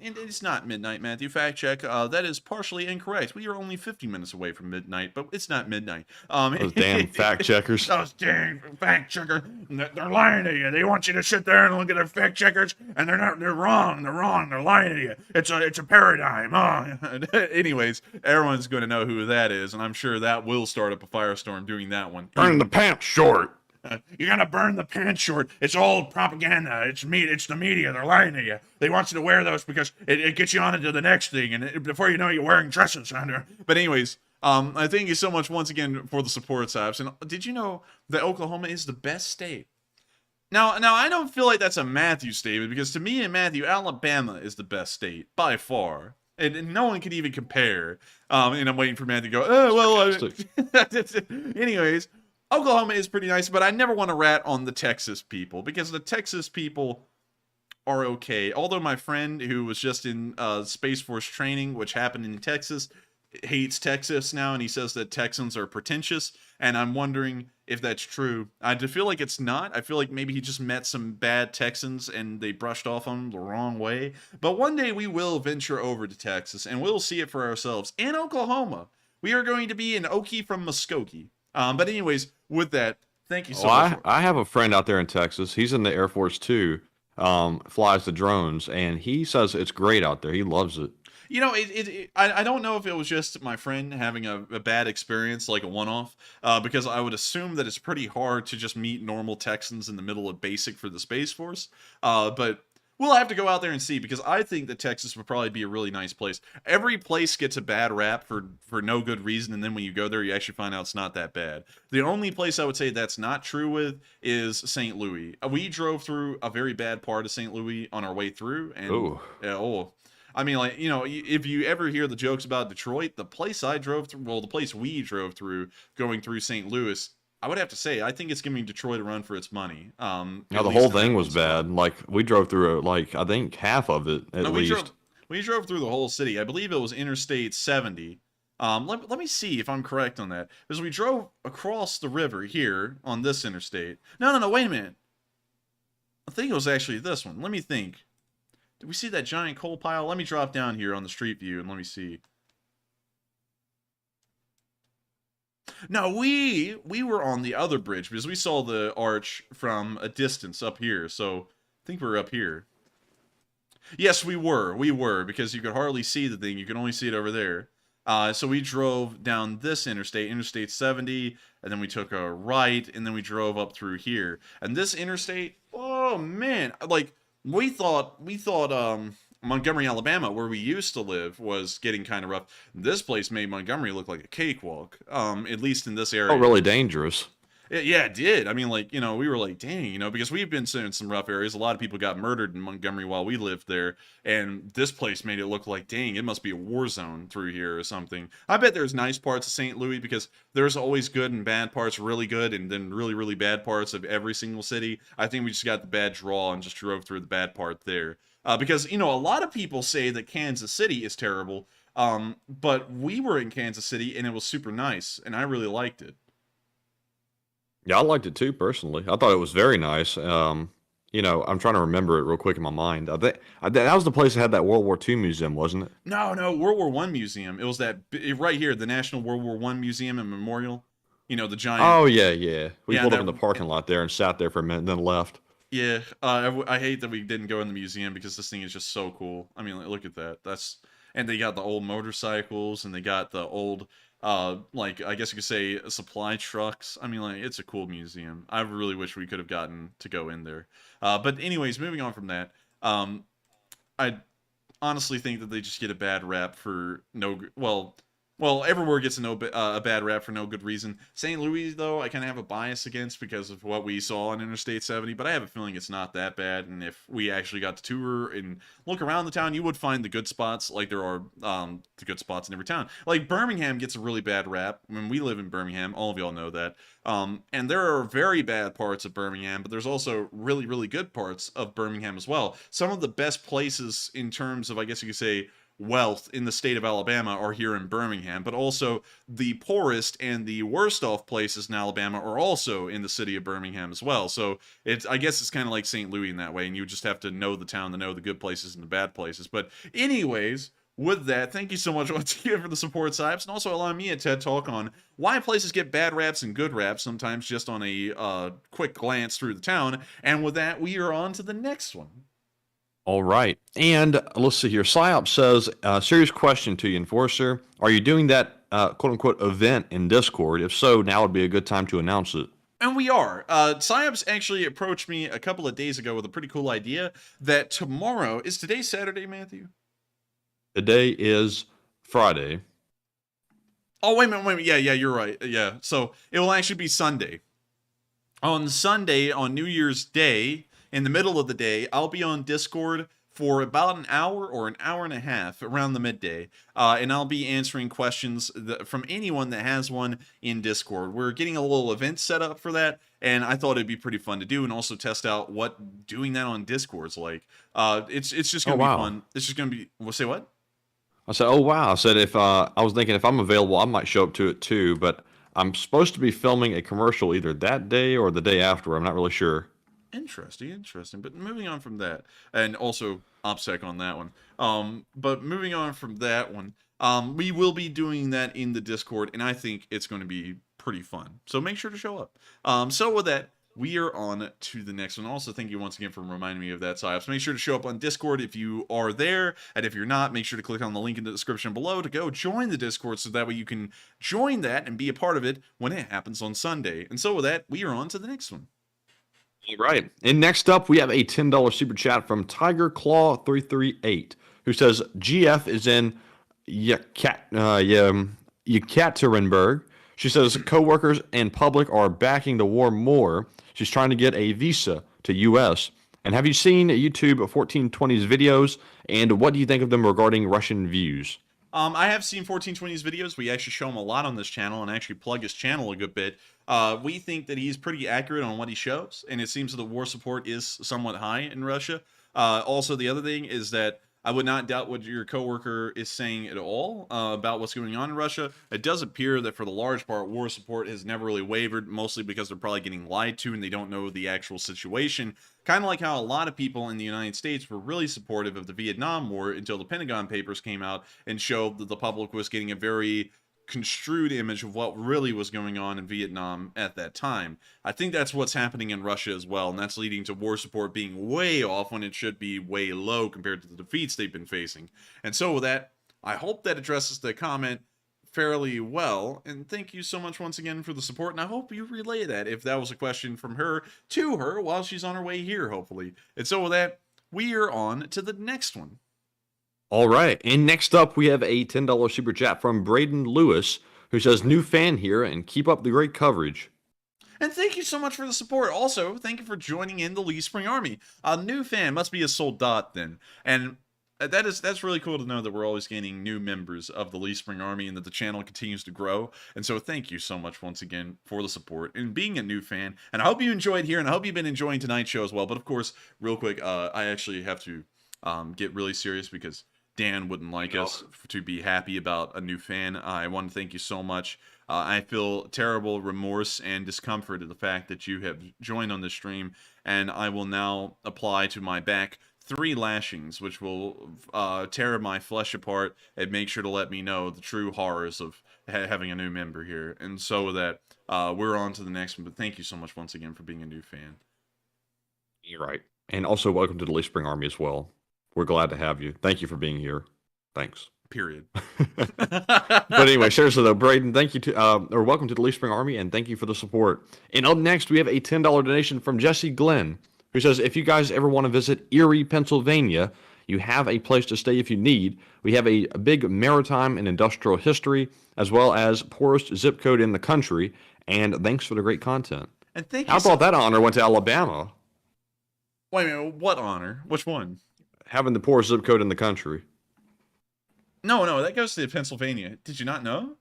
it's not midnight, Matthew. Fact check. That is partially incorrect. We are only 50 minutes away from midnight, but it's not midnight. Those damn fact checkers. Those dang fact checkers. They're lying to you. They want you to sit there and look at their fact checkers, and they're not. They're wrong. They're wrong. They're lying to you. It's a paradigm. Oh. Anyways, everyone's going to know who that is, and I'm sure that will start up a firestorm doing that one. Burn the pants short. You're gonna burn the pants short. It's all propaganda. It's the media. They're lying to you. They want you to wear those because it gets you on into the next thing, and before you know, you're wearing dresses under. But anyways, I thank you so much once again for the support, Saps. And did you know that Oklahoma is the best state? Now I don't feel like that's a Matthew statement, because to me and Matthew, Alabama is the best state by far. And no one can even compare. And I'm waiting for Matthew to go, oh, well, anyways, Oklahoma is pretty nice, but I never want to rat on the Texas people, because the Texas people are okay. Although my friend who was just in Space Force training, which happened in Texas, hates Texas now, and he says that Texans are pretentious, and I'm wondering if that's true. I feel like it's not. I feel like maybe he just met some bad Texans and they brushed off on him the wrong way. But one day we will venture over to Texas, and we'll see it for ourselves. In Oklahoma, we are going to be in Okie from Muskogee. But anyways, with that, thank you so much. I have a friend out there in Texas. He's in the Air Force too. Flies the drones, and he says it's great out there. He loves it. You know, I don't know if it was just my friend having a bad experience, like a one-off, because I would assume that it's pretty hard to just meet normal Texans in the middle of basic for the Space Force. But we'll have to go out there and see, because I think that Texas would probably be a really nice place. Every place gets a bad rap for no good reason, and then when you go there, you actually find out it's not that bad. The only place I would say that's not true with is St. Louis. We drove through a very bad part of St. Louis on our way through, and I mean, like, you know, if you ever hear the jokes about Detroit, the place I drove through, well, the place we drove through going through St. Louis, I would have to say, I think it's giving Detroit a run for its money. Yeah, the whole thing was bad. Like, we drove through, like, I think half of it, at least. We drove through the whole city. I believe it was Interstate 70. Let me see if I'm correct on that. Because we drove across the river here on this interstate. No, wait a minute. I think it was actually this one. Let me think. Did we see that giant coal pile? Let me drop down here on the street view and let me see. No, we were on the other bridge because we saw the arch from a distance up here. So I think we were up here. Yes, we were, because you could hardly see the thing. You could only see it over there. So we drove down this interstate, Interstate 70, and then we took a right, and then we drove up through here. And this interstate, oh man, like we thought Montgomery, Alabama, where we used to live, was getting kind of rough. This place made Montgomery look like a cakewalk, at least in this area. Oh, really dangerous. Yeah, it did. I mean, like, you know, we were like, dang, you know, because we've been in some rough areas. A lot of people got murdered in Montgomery while we lived there. And this place made it look like, dang, it must be a war zone through here or something. I bet there's nice parts of St. Louis, because there's always good and bad parts, really good, and then really, really bad parts of every single city. I think we just got the bad draw and just drove through the bad part there. Because, you know, a lot of people say that Kansas City is terrible. But we were in Kansas City and it was super nice. And I really liked it. Yeah, I liked it too, personally. I thought it was very nice. You know, I'm trying to remember it real quick in my mind. That was the place that had that World War II museum, wasn't it? No, World War I museum. It was that right here, the National World War I Museum and Memorial. You know, the giant. Oh, yeah. We pulled up in the parking lot there and sat there for a minute and then left. Yeah, I hate that we didn't go in the museum, because this thing is just so cool. I mean, look at that. And they got the old motorcycles, and they got the old, like, I guess you could say supply trucks. I mean, like, it's a cool museum. I really wish we could have gotten to go in there. But anyways, moving on from that, I honestly think that they just get a bad rap for well, everywhere gets a bad rap for no good reason. St. Louis, though, I kind of have a bias against because of what we saw on Interstate 70, but I have a feeling it's not that bad, and if we actually got to tour and look around the town, you would find the good spots, like there are the good spots in every town. Like, Birmingham gets a really bad rap. I mean, we live in Birmingham. All of y'all know that. And there are very bad parts of Birmingham, but there's also really, really good parts of Birmingham as well. Some of the best places in terms of, I guess you could say, wealth in the state of Alabama are here in Birmingham, but also the poorest and the worst off places in Alabama are also in the city of Birmingham as well. So I guess it's kind of like St. Louis in that way, and you just have to know the town to know the good places and the bad places. But anyways, with that, thank you so much once again for the support, Sipes, and also allowing me a TED Talk on why places get bad raps and good raps, sometimes just on a quick glance through the town. And with that, we are on to the next one. All right. And let's see here. PsyOps says, serious question to you, Enforcer. Are you doing that quote-unquote event in Discord? If so, now would be a good time to announce it. And we are. PsyOps actually approached me a couple of days ago with a pretty cool idea that tomorrow, is today Saturday, Matthew? Today is Friday. Oh, wait a minute. Yeah, you're right. Yeah, so it will actually be Sunday. On Sunday, on New Year's Day, in the middle of the day, I'll be on Discord for about an hour or an hour and a half around the midday. And I'll be answering questions from anyone that has one in Discord. We're getting a little event set up for that, and I thought it'd be pretty fun to do and also test out what doing that on Discord's like. It's just going to be fun. It's just going to be, we'll say what? I said, oh, wow. I said, I was thinking if I'm available, I might show up to it too, but I'm supposed to be filming a commercial either that day or the day after. I'm not really sure. Interesting. But moving on from that, and also OPSEC on that one. But moving on from that one, we will be doing that in the Discord, and I think it's going to be pretty fun. So make sure to show up. So with that, we are on to the next one. Also, thank you once again for reminding me of that, PsyOps. Make sure to show up on Discord if you are there, and if you're not, make sure to click on the link in the description below to go join the Discord, so that way you can join that and be a part of it when it happens on Sunday. And so with that, we are on to the next one. All right. And next up, we have a $10 super chat from Tiger Claw 338, who says GF is in Yekaterinburg. She says coworkers and public are backing the war more. She's trying to get a visa to U.S. And have you seen YouTube 1420's videos? And what do you think of them regarding Russian views? I have seen 1420's videos. We actually show him a lot on this channel and actually plug his channel a good bit. We think that he's pretty accurate on what he shows, and it seems that the war support is somewhat high in Russia. Also, the other thing is that I would not doubt what your coworker is saying at all about what's going on in Russia. It does appear that for the large part, war support has never really wavered, mostly because they're probably getting lied to and they don't know the actual situation. Kind of like how a lot of people in the United States were really supportive of the Vietnam War until the Pentagon Papers came out and showed that the public was getting a very construed image of what really was going on in Vietnam at that time. I think that's what's happening in Russia as well, and that's leading to war support being way off when it should be way low compared to the defeats they've been facing. And so with that, I hope that addresses the comment fairly well, and thank you so much once again for the support, and I hope you relay that if that was a question from her to her while she's on her way here, hopefully. And so with that, we are on to the next one. All right. And next up, we have a $10 super chat from Braden Lewis, who says, new fan here and keep up the great coverage. And thank you so much for the support. Also, thank you for joining in the Lee Spring Army. A new fan must be a soldat then. And that's really cool to know that we're always gaining new members of the Lee Spring Army and that the channel continues to grow. And so thank you so much once again for the support and being a new fan. And I hope you enjoyed here, and I hope you've been enjoying tonight's show as well. But of course, real quick, I actually have to get really serious because Dan wouldn't like us to be happy about a new fan. I want to thank you so much. I feel terrible remorse and discomfort at the fact that you have joined on the stream, and I will now apply to my back 3 lashings, which will tear my flesh apart and make sure to let me know the true horrors of having a new member here. And so with that, we're on to the next one, but thank you so much once again for being a new fan. You're right. And also welcome to the Lee Spring Army as well. We're glad to have you. Thank you for being here. Thanks. Period. But anyway, seriously though, Braden, thank you or welcome to the Lee Spring Army, and thank you for the support. And up next, we have a $10 donation from Jesse Glenn, who says, if you guys ever want to visit Erie, Pennsylvania, you have a place to stay if you need. We have a big maritime and industrial history, as well as poorest zip code in the country. And thanks for the great content. And thank you. How about that honor went to Alabama? Wait a minute, what honor? Which one? Having the poorest zip code in the country. No, that goes to Pennsylvania. Did you not know?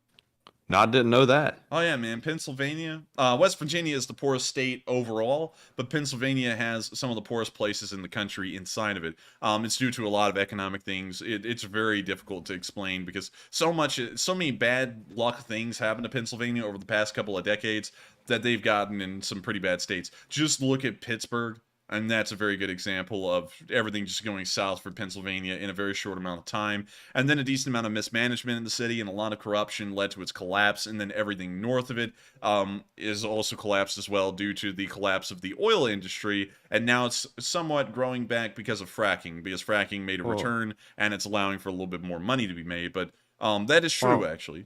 No, I didn't know that. Oh yeah, man. Pennsylvania, West Virginia is the poorest state overall, but Pennsylvania has some of the poorest places in the country inside of it. It's due to a lot of economic things. It's very difficult to explain because so many bad luck things happened to Pennsylvania over the past couple of decades that they've gotten in some pretty bad states. Just look at Pittsburgh. And that's a very good example of everything just going south for Pennsylvania in a very short amount of time. And then a decent amount of mismanagement in the city and a lot of corruption led to its collapse. And then everything north of it is also collapsed as well due to the collapse of the oil industry. And now it's somewhat growing back because of fracking, because fracking made a return and it's allowing for a little bit more money to be made. But that is true, actually.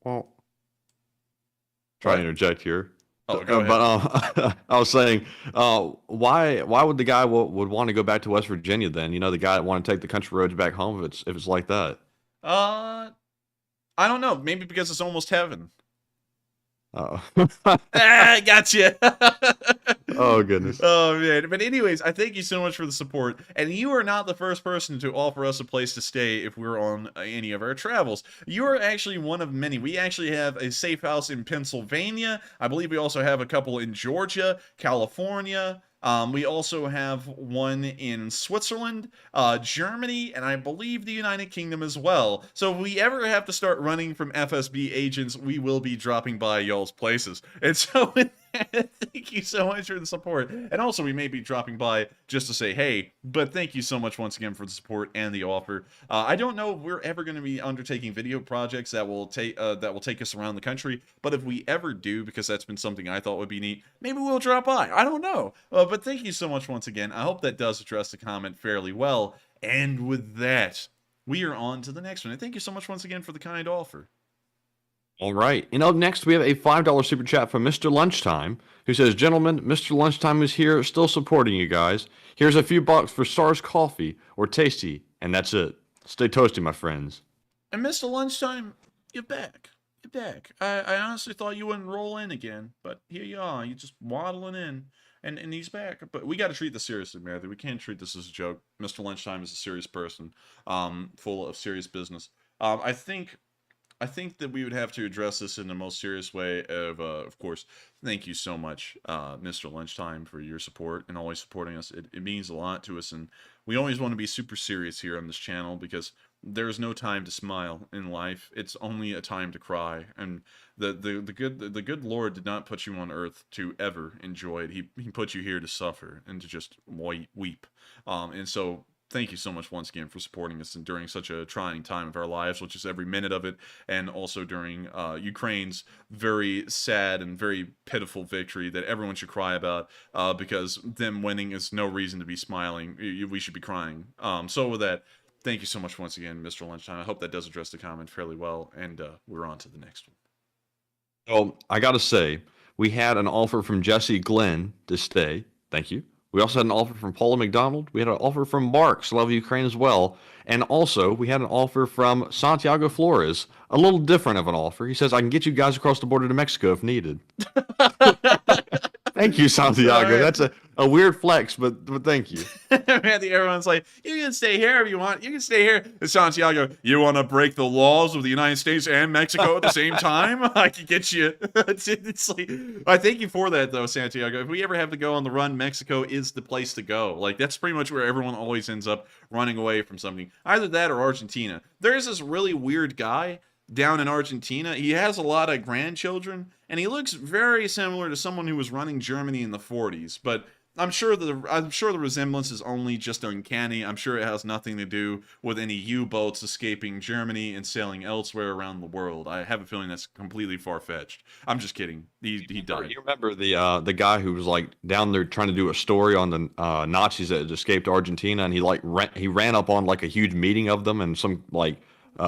Well, trying to interject here. Oh, go ahead. But I was saying, why would the guy would want to go back to West Virginia then? You know, the guy that want to take the country roads back home if it's like that. I don't know. Maybe because it's almost heaven. Oh. I gotcha. Oh, goodness. Oh, man. But anyways, I thank you so much for the support. And you are not the first person to offer us a place to stay if we're on any of our travels. You are actually one of many. We actually have a safe house in Pennsylvania. I believe we also have a couple in Georgia, California. We also have one in Switzerland, Germany, and I believe the United Kingdom as well. So if we ever have to start running from FSB agents, we will be dropping by y'all's places. And so thank you so much for the support. And also we may be dropping by just to say hey, but thank you so much once again for the support and the offer. I don't know if we're ever going to be undertaking video projects that will take us around the country, but if we ever do, because that's been something I thought would be neat, maybe we'll drop by. I don't know. But thank you so much once again. I hope that does address the comment fairly well. And with that, we are on to the next one. And thank you so much once again for the kind offer. All right. And up next, we have a $5 super chat from Mr. Lunchtime, who says, "Gentlemen, Mr. Lunchtime is here, still supporting you guys. Here's a few bucks for Stars Coffee or Tasty, and that's it. Stay toasty, my friends." And Mr. Lunchtime, you're back. You're back. I honestly thought you wouldn't roll in again, but here you are. You're just waddling in. And he's back. But we got to treat this seriously, Matthew. We can't treat this as a joke. Mr. Lunchtime is a serious person, full of serious business. I think that we would have to address this in the most serious way of course, thank you so much, Mr. Lunchtime, for your support and always supporting us. It means a lot to us, and we always want to be super serious here on this channel because there's no time to smile in life. It's only a time to cry. And the good Lord did not put you on earth to ever enjoy it. He put you here to suffer and to just weep. And so thank you so much once again for supporting us and during such a trying time of our lives, which is every minute of it, and also during Ukraine's very sad and very pitiful victory that everyone should cry about, because them winning is no reason to be smiling. We should be crying. So with that, thank you so much once again, Mr. Lunchtime. I hope that does address the comment fairly well, and we're on to the next one. Oh, I got to say, we had an offer from Jesse Glenn to stay. Thank you. We also had an offer from Paula McDonald. We had an offer from Mark, Love Ukraine as well. And also, we had an offer from Santiago Flores. A little different of an offer. He says, "I can get you guys across the border to Mexico if needed." Thank you, Santiago. Sorry. That's a weird flex, but thank you. Everyone's like, you can stay here if you want. You can stay here. And Santiago, you want to break the laws of the United States and Mexico at the same time? I can get you. It's like, I thank you for that, though, Santiago. If we ever have to go on the run, Mexico is the place to go. Like, that's pretty much where everyone always ends up running away from something. Either that or Argentina. There's this really weird guy down in Argentina. He has a lot of grandchildren, and he looks very similar to someone who was running Germany in the 40s, but I'm sure the resemblance is only just uncanny. I'm sure it has nothing to do with any U-boats escaping Germany and sailing elsewhere around the world. I have a feeling that's completely far-fetched. I'm just kidding. He died. You remember the guy who was like down there trying to do a story on the Nazis that had escaped Argentina, and he ran up on like a huge meeting of them and some like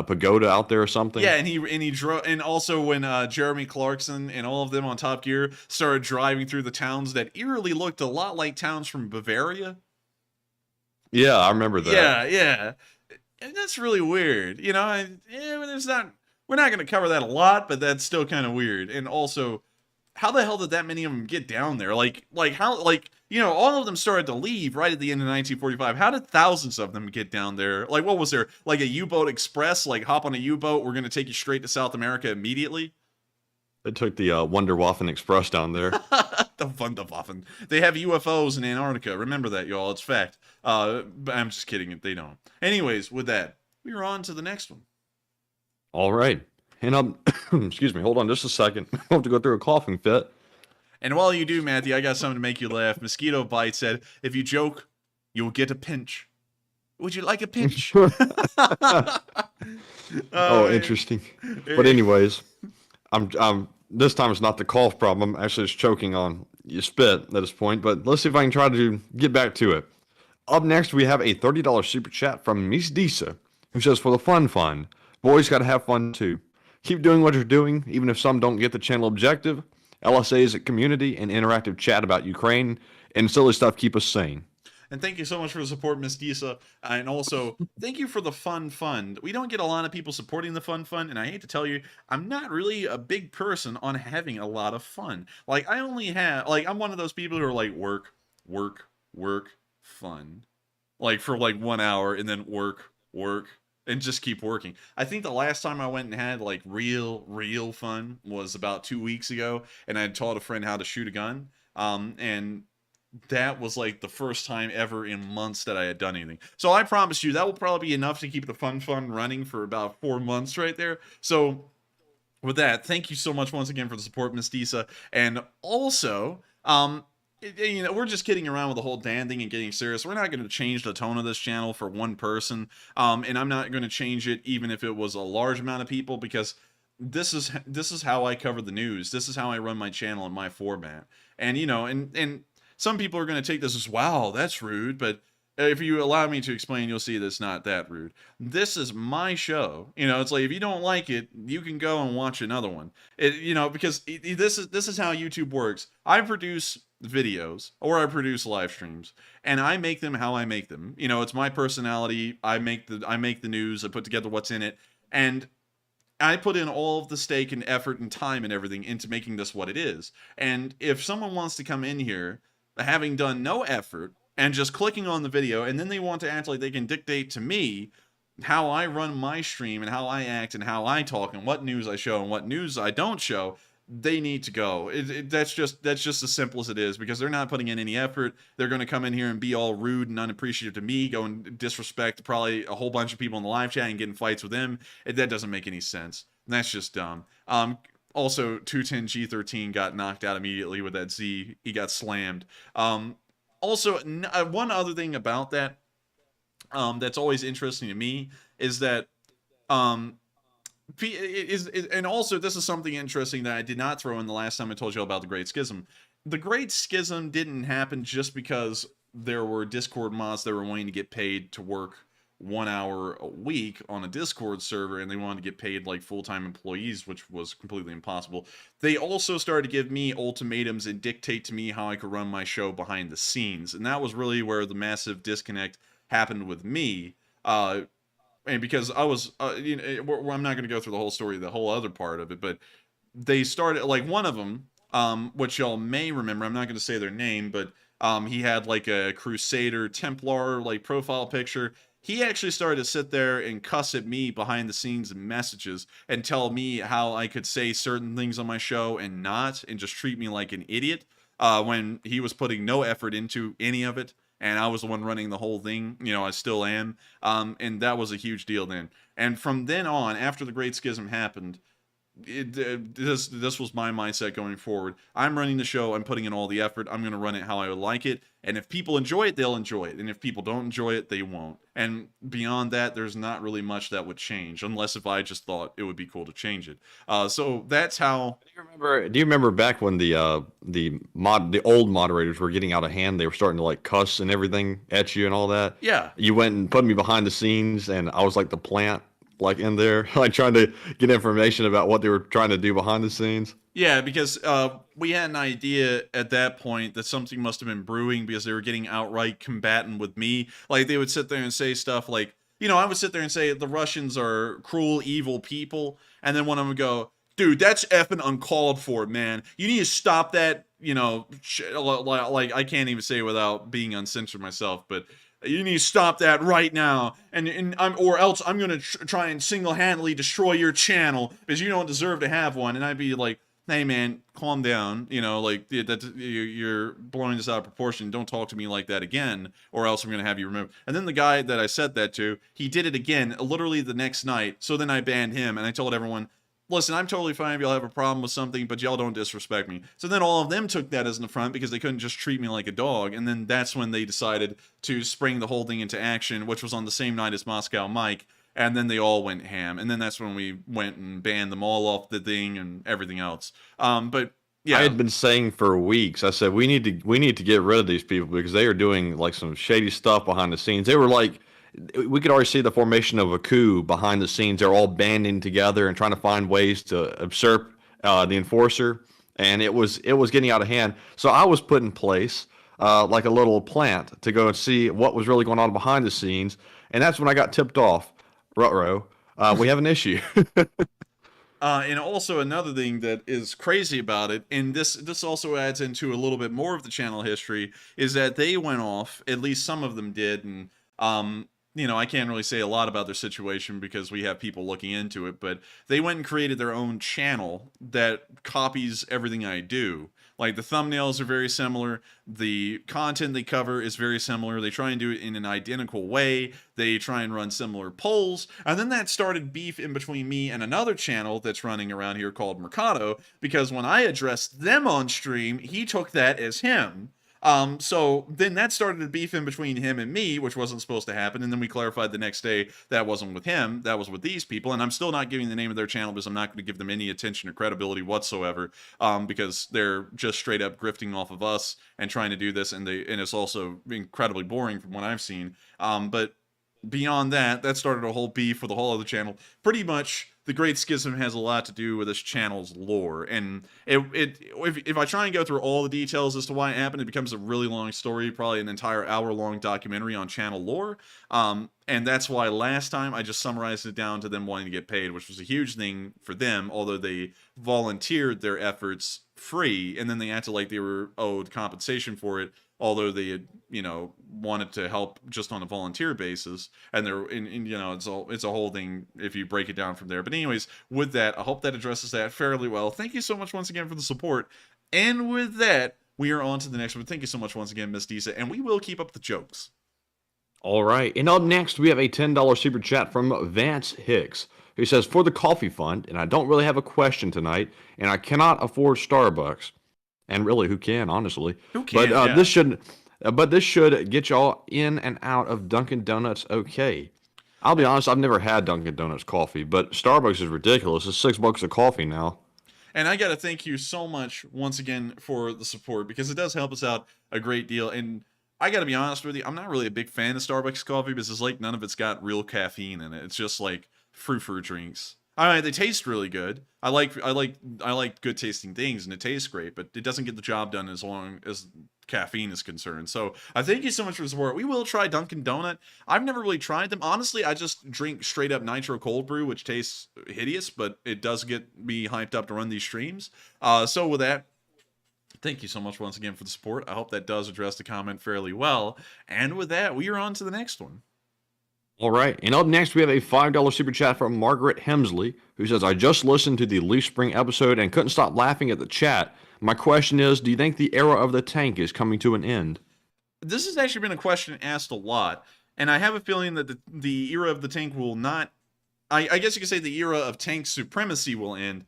pagoda out there or something. Yeah, and he drove, and also when Jeremy Clarkson and all of them on Top Gear started driving through the towns that eerily looked a lot like towns from Bavaria. Yeah, I remember that. Yeah, and that's really weird. You know, we're not going to cover that a lot, but that's still kind of weird. And also, how the hell did that many of them get down there? Like how, like, you know, all of them started to leave right at the end of 1945. How did thousands of them get down there? Like, what was there, like a U-boat express? Like, hop on a U-boat, we're going to take you straight to South America immediately? They took the Wunderwaffen Express down there. The Wunderwaffen. They have UFOs in Antarctica. Remember that, y'all. It's fact. But I'm just kidding. They don't. Anyways, with that, we're on to the next one. All right. And excuse me, hold on just a second. I have to go through a coughing fit. And while you do, Matthew, I got something to make you laugh. Mosquito Bite said, if you joke, you'll get a pinch. Would you like a pinch? Interesting. But anyways, I'm this time it's not the cough problem. Actually, it's choking on your spit at this point. But let's see if I can try to get back to it. Up next, we have a $30 super chat from Miss Disa, who says, for the fun, boys got to have fun too. Keep doing what you're doing, even if some don't get the channel objective. LSA is a community and interactive chat about Ukraine, and silly stuff keep us sane. And thank you so much for the support, Miss Disa. And also, thank you for the Fun Fund. We don't get a lot of people supporting the Fun Fund, and I hate to tell you, I'm not really a big person on having a lot of fun. Like, I only have, like, I'm one of those people who are like, work, fun. Like, for like 1 hour, and then work, and just keep working. I think the last time I went and had like real fun was about 2 weeks ago, and I had taught a friend how to shoot a gun. And that was like the first time ever in months that I had done anything. So I promise you that will probably be enough to keep the fun running for about 4 months right there. So with that, thank you so much once again for the support, Miss Disa. And also, you know, we're just kidding around with the whole Dan thing and getting serious. We're not going to change the tone of this channel for one person. And I'm not going to change it even if it was a large amount of people, because this is how I cover the news. This is how I run my channel and my format. And, you know, and some people are going to take this as, wow, that's rude. But if you allow me to explain, you'll see that's not that rude. This is my show. You know, it's like, if you don't like it, you can go and watch another one. You know, because this is how YouTube works. I produce videos, or I produce live streams, and I make them how I make them. You know, it's my personality. I make the news. I put together what's in it, and I put in all of the stake and effort and time and everything into making this what it is. And if someone wants to come in here having done no effort and just clicking on the video, and then they want to act like they can dictate to me how I run my stream and how I act and how I talk and what news I show and what news I don't show, they need to go. That's just as simple as it is, because they're not putting in any effort. They're going to come in here and be all rude and unappreciative to me, go and disrespect probably a whole bunch of people in the live chat and get in fights with them. That doesn't make any sense. That's just dumb. Also, 210G13 got knocked out immediately with that Z. He got slammed. Also, one other thing about that that's always interesting to me is that and also, this is something interesting that I did not throw in the last time I told you about the Great Schism. The Great Schism didn't happen just because there were Discord mods that were wanting to get paid to work 1 hour a week on a Discord server, and they wanted to get paid like full-time employees, which was completely impossible. They also started to give me ultimatums and dictate to me how I could run my show behind the scenes, and that was really where the massive disconnect happened with me. And because I was, you know, I'm not going to go through the whole story, the whole other part of it, but they started, like, one of them, which y'all may remember, I'm not going to say their name, but he had like a Crusader Templar like profile picture. He actually started to sit there and cuss at me behind the scenes in messages and tell me how I could say certain things on my show and not, and just treat me like an idiot when he was putting no effort into any of it. And I was the one running the whole thing. You know, I still am. And that was a huge deal then. And from then on, after the Great Schism happened, this was my mindset going forward. I'm running the show. I'm putting in all the effort. I'm going to run it how I would like it. And if people enjoy it, they'll enjoy it. And if people don't enjoy it, they won't. And beyond that, there's not really much that would change, unless if I just thought it would be cool to change it. So that's how. Do you remember back when the old moderators were getting out of hand? They were starting to like cuss and everything at you and all that. Yeah. You went and put me behind the scenes, and I was like the plant, like in there, like trying to get information about what they were trying to do behind the scenes. Yeah, because we had an idea at that point that something must have been brewing, because they were getting outright combatant with me. Like, they would sit there and say stuff like, you know, I would sit there and say the Russians are cruel, evil people, and then one of them would go, dude, that's effing uncalled for, man. You need to stop that, you know, like I can't even say it without being uncensored myself, but you need to stop that right now, or else I'm gonna try and single-handedly destroy your channel because you don't deserve to have one. And I'd be like, hey man, calm down. You know, like you're blowing this out of proportion. Don't talk to me like that again, or else I'm gonna have you removed. And then the guy that I said that to, he did it again, literally the next night. So then I banned him, and I told everyone, listen, I'm totally fine if y'all have a problem with something, but y'all don't disrespect me. So then all of them took that as an affront because they couldn't just treat me like a dog. And then that's when they decided to spring the whole thing into action, which was on the same night as Moscow Mike. And then they all went ham. And then that's when we went and banned them all off the thing and everything else. But yeah, I had been saying for weeks, I said, we need to get rid of these people because they are doing like some shady stuff behind the scenes. They were like, we could already see the formation of a coup behind the scenes. They're all banding together and trying to find ways to usurp the enforcer, and it was getting out of hand. So I was put in place like a little plant to go and see what was really going on behind the scenes, and that's when I got tipped off. Ruh-roh, we have an issue. And also another thing that is crazy about it, and this also adds into a little bit more of the channel history, is that they went off, at least some of them did, and you know, I can't really say a lot about their situation because we have people looking into it, but they went and created their own channel that copies everything I do. Like, the thumbnails are very similar, the content they cover is very similar, they try and do it in an identical way, they try and run similar polls, and then that started beef in between me and another channel that's running around here called Mercado, because when I addressed them on stream, he took that as him. So then that started a beef in between him and me, which wasn't supposed to happen, and then we clarified the next day that wasn't with him, that was with these people, and I'm still not giving the name of their channel because I'm not going to give them any attention or credibility whatsoever, because they're just straight up grifting off of us and trying to do this, and it's also incredibly boring from what I've seen. But beyond that, that started a whole beef with a whole other channel. Pretty much, the Great Schism has a lot to do with this channel's lore, and if I try and go through all the details as to why it happened, it becomes a really long story, probably an entire hour-long documentary on channel lore, and that's why last time I just summarized it down to them wanting to get paid, which was a huge thing for them, although they volunteered their efforts free, and then they acted like they were owed compensation for it, although they had, you know, wanted to help just on a volunteer basis, and you know, it's a whole thing if you break it down from there. But anyways, with that, I hope that addresses that fairly well. Thank you so much once again for the support, and with that, we are on to the next one. Thank you so much once again, Miss Disa, and we will keep up the jokes. All right, and up next, we have a $10 super chat from Vance Hicks, who says, for the coffee fund, and I don't really have a question tonight, and I cannot afford Starbucks. And really, who can, honestly? Who can, But this should get y'all in and out of Dunkin' Donuts okay. I'll be honest, I've never had Dunkin' Donuts coffee, but Starbucks is ridiculous. It's $6 a coffee now. And I got to thank you so much once again for the support, because it does help us out a great deal. And I got to be honest with you, I'm not really a big fan of Starbucks coffee because it's like none of it's got real caffeine in it. It's just like fruit drinks. All right, they taste really good. I like good tasting things, and it tastes great, but it doesn't get the job done as long as caffeine is concerned. So I thank you so much for the support. We will try Dunkin' Donut. I've never really tried them. Honestly, I just drink straight up nitro cold brew, which tastes hideous, but it does get me hyped up to run these streams. So with that, thank you so much once again for the support. I hope that does address the comment fairly well. And with that, we are on to the next one. All right, and up next, we have a $5 super chat from Margaret Hemsley, who says, I just listened to the Leaf Spring episode and couldn't stop laughing at the chat. My question is, do you think the era of the tank is coming to an end? This has actually been a question asked a lot, and I have a feeling that the era of the tank will not... I guess you could say the era of tank supremacy will end,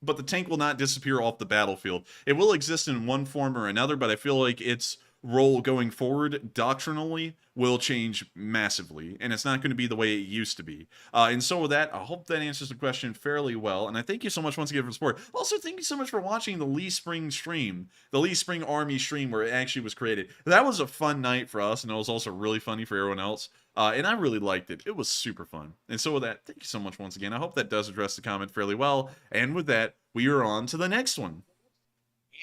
but the tank will not disappear off the battlefield. It will exist in one form or another, but I feel like its role going forward doctrinally will change massively, and it's not going to be the way it used to be. And so with that, I hope that answers the question fairly well, and I thank you so much once again for the support. Also, thank you so much for watching the Lee Spring stream, the Lee Spring Army stream where it actually was created. That was a fun night for us, and it was also really funny for everyone else, and I really liked it. It was super fun. And so with that, thank you so much once again. I hope that does address the comment fairly well, and with that, we are on to the next one.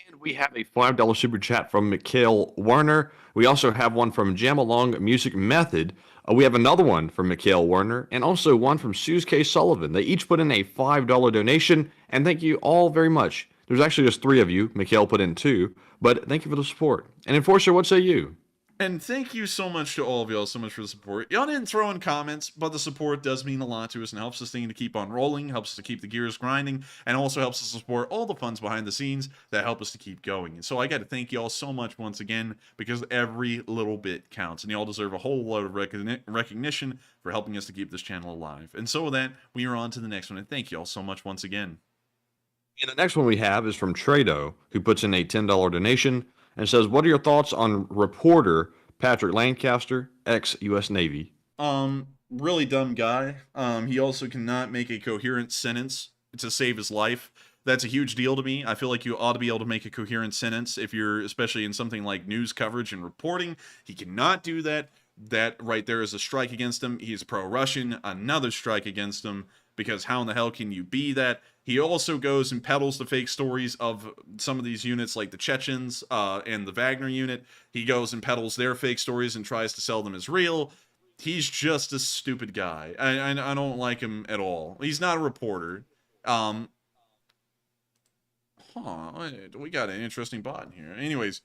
And we have a $5 super chat from Mikhail Werner. We also have one from Jam Along Music Method. We have another one from Mikhail Werner and also one from Suze K. Sullivan. They each put in a $5 donation, and thank you all very much. There's actually just 3 of you. Mikhail put in 2, but thank you for the support. And Enforcer, what say you? And thank you so much to all of y'all so much for the support. Y'all didn't throw in comments, but the support does mean a lot to us and helps this thing to keep on rolling, helps us to keep the gears grinding, and also helps us support all the funds behind the scenes that help us to keep going. And so I got to thank y'all so much once again, because every little bit counts, and y'all deserve a whole load of recognition for helping us to keep this channel alive. And so with that, we are on to the next one, and thank y'all so much once again. And the next one we have is from Trado, who puts in a $10 donation and says, what are your thoughts on reporter Patrick Lancaster, ex-U.S. Navy? Really dumb guy. He also cannot make a coherent sentence to save his life. That's a huge deal to me. I feel like you ought to be able to make a coherent sentence if you're, especially in something like news coverage and reporting. He cannot do that. That right there is a strike against him. He's pro-Russian, another strike against him, because how in the hell can you be that? He also goes and peddles the fake stories of some of these units, like the Chechens and the Wagner unit. He goes and peddles their fake stories and tries to sell them as real. He's just a stupid guy. I don't like him at all. He's not a reporter. We got an interesting bot in here. Anyways,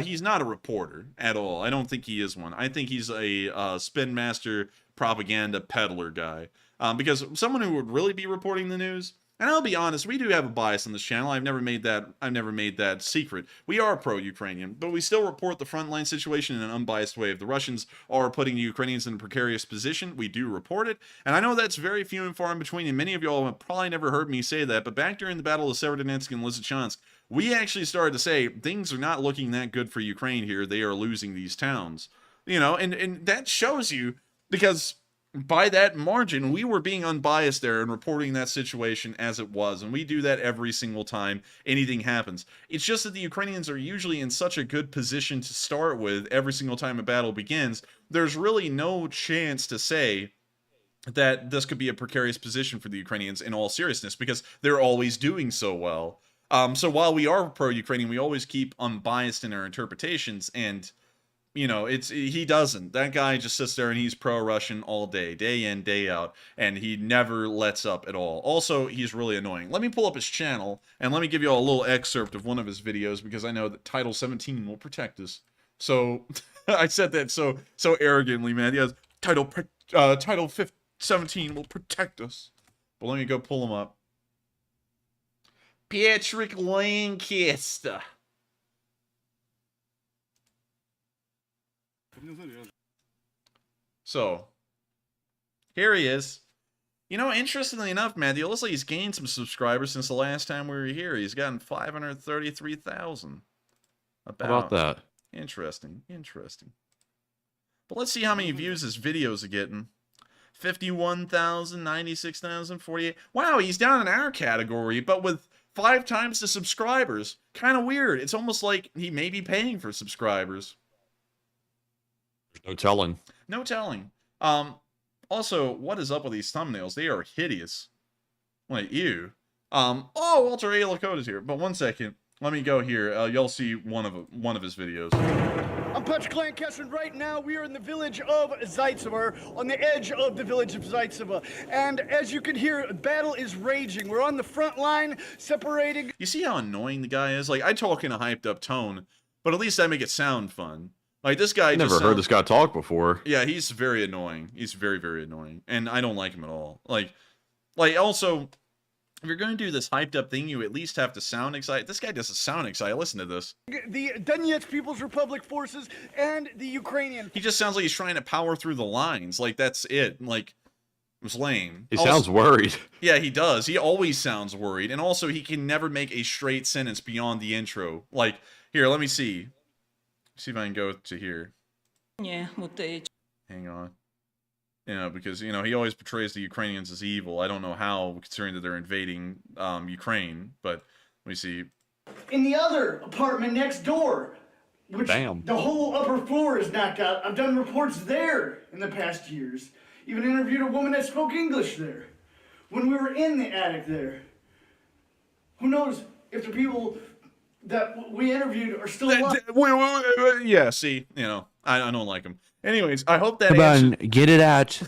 he's not a reporter at all. I don't think he is one. I think he's a spin master propaganda peddler guy. Because someone who would really be reporting the news, and I'll be honest, we do have a bias on this channel. I've never made that secret. We are pro-Ukrainian, but we still report the frontline situation in an unbiased way. If the Russians are putting the Ukrainians in a precarious position, we do report it. And I know that's very few and far in between, and many of y'all have probably never heard me say that, but back during the Battle of Severodonetsk and Lysychansk, we actually started to say things are not looking that good for Ukraine here. They are losing these towns. You know, and that shows you, because by that margin, we were being unbiased there and reporting that situation as it was. And we do that every single time anything happens. It's just that the Ukrainians are usually in such a good position to start with every single time a battle begins. There's really no chance to say that this could be a precarious position for the Ukrainians in all seriousness, because they're always doing so well. So while we are pro-Ukrainian, we always keep unbiased in our interpretations, and you know, he doesn't. That guy just sits there and he's pro-Russian all day in, day out, and he never lets up at all. Also, he's really annoying. Let me pull up his channel, and let me give you all a little excerpt of one of his videos, because I know that Title 17 will protect us. So, I said that so arrogantly, man. Yes, Title 17 will protect us. But let me go pull him up. Patrick Lancaster. So, here he is. You know, interestingly enough, man, it looks like he's gained some subscribers since the last time we were here. He's gotten 533,000. How about that? Interesting. But let's see how many views his videos are getting. 51,000, 96,000, 48. Wow, he's down in our category, but with 5 times the subscribers. Kind of weird. It's almost like he may be paying for subscribers. There's no telling. No telling. Also, what is up with these thumbnails? They are hideous. Like, ew. Oh, Walter A. Lakota's here. But one second. Let me go here. You'll see one of his videos. I'm Patrick Lancaster, and right now we are in the village of Zaitsevo, on the edge of the village of Zaitsevo. And as you can hear, battle is raging. We're on the front line, separating. You see how annoying the guy is? Like, I talk in a hyped up tone, but at least I make it sound fun. Like, this guy Never heard this guy talk before. Yeah, he's very annoying. He's very, very annoying. And I don't like him at all. Like also, if you're going to do this hyped up thing, you at least have to sound excited. This guy doesn't sound excited. Listen to this. The Donetsk People's Republic forces and the Ukrainian. He just sounds like he's trying to power through the lines. Like, that's it. Like, it was lame. He sounds worried. Yeah, he does. He always sounds worried. And also, he can never make a straight sentence beyond the intro. Like, here, let me see. See if I can go to here. Hang on. You know, because, you know, he always portrays the Ukrainians as evil. I don't know how, considering that they're invading Ukraine, but let me see. In the other apartment next door, which the whole upper floor is knocked out. I've done reports there in the past years. Even interviewed a woman that spoke English there. When we were in the attic there. Who knows if the people that we interviewed are still alive. Yeah, see, I don't like him. Anyways, I hope that Come answers. on, get it out.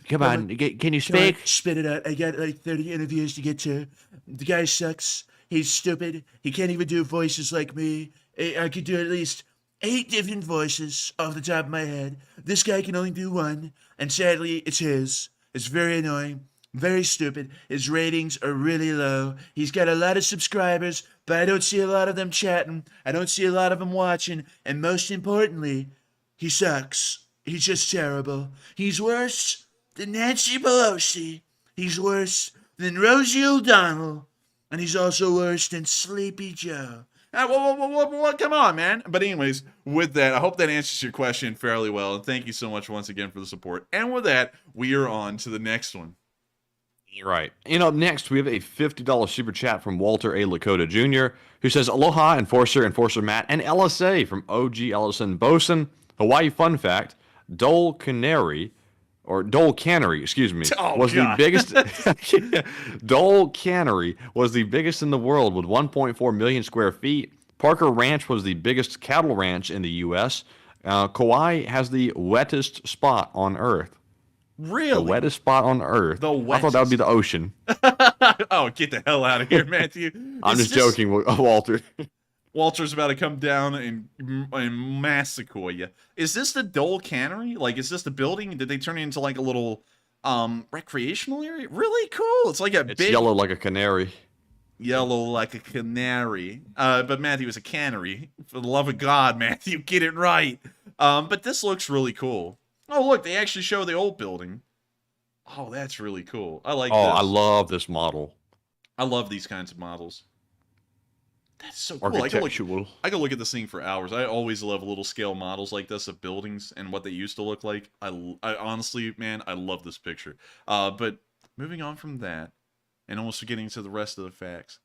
Come on, can you speak? Spit it out. I got like 30 interviews to get to. The guy sucks. He's stupid. He can't even do voices like me. I could do at least 8 different voices off the top of my head. This guy can only do one, and sadly, it's his. It's very annoying. Very stupid. His ratings are really low. He's got a lot of subscribers, but I don't see a lot of them chatting. I don't see a lot of them watching. And most importantly, he sucks. He's just terrible. He's worse than Nancy Pelosi. He's worse than Rosie O'Donnell. And he's also worse than Sleepy Joe. Come on, man. But anyways, with that, I hope that answers your question fairly well. And thank you so much once again for the support. And with that, we are on to the next one. Right. Up next, we have a $50 super chat from Walter A. Lakota Jr., who says, Aloha, Enforcer Matt, and LSA from OG Ellison Bosun. Hawaii fun fact, Dole Cannery, excuse me, was the biggest. Dole Cannery was the biggest in the world with 1.4 million square feet. Parker Ranch was the biggest cattle ranch in the U.S. Kauai has the wettest spot on Earth. Really? The wettest spot on Earth. The wettest. I thought that would be the ocean. Oh, get the hell out of here, Matthew. I'm just joking, Walter. Walter's about to come down and massacre you. Is this the Dole Cannery? Like, is this the building? Did they turn it into like a little recreational area? Really cool. It's like It's yellow like a canary. Yellow like a canary. But Matthew is a cannery. For the love of God, Matthew, get it right. But this looks really cool. Oh, look, they actually show the old building. Oh, that's really cool. I like this. I love this model. I love these kinds of models. That's so cool. Architectural. I could look at this thing for hours. I always love little scale models like this of buildings and what they used to look like. I honestly, man, I love this picture. But moving on from that, and almost getting to the rest of the facts.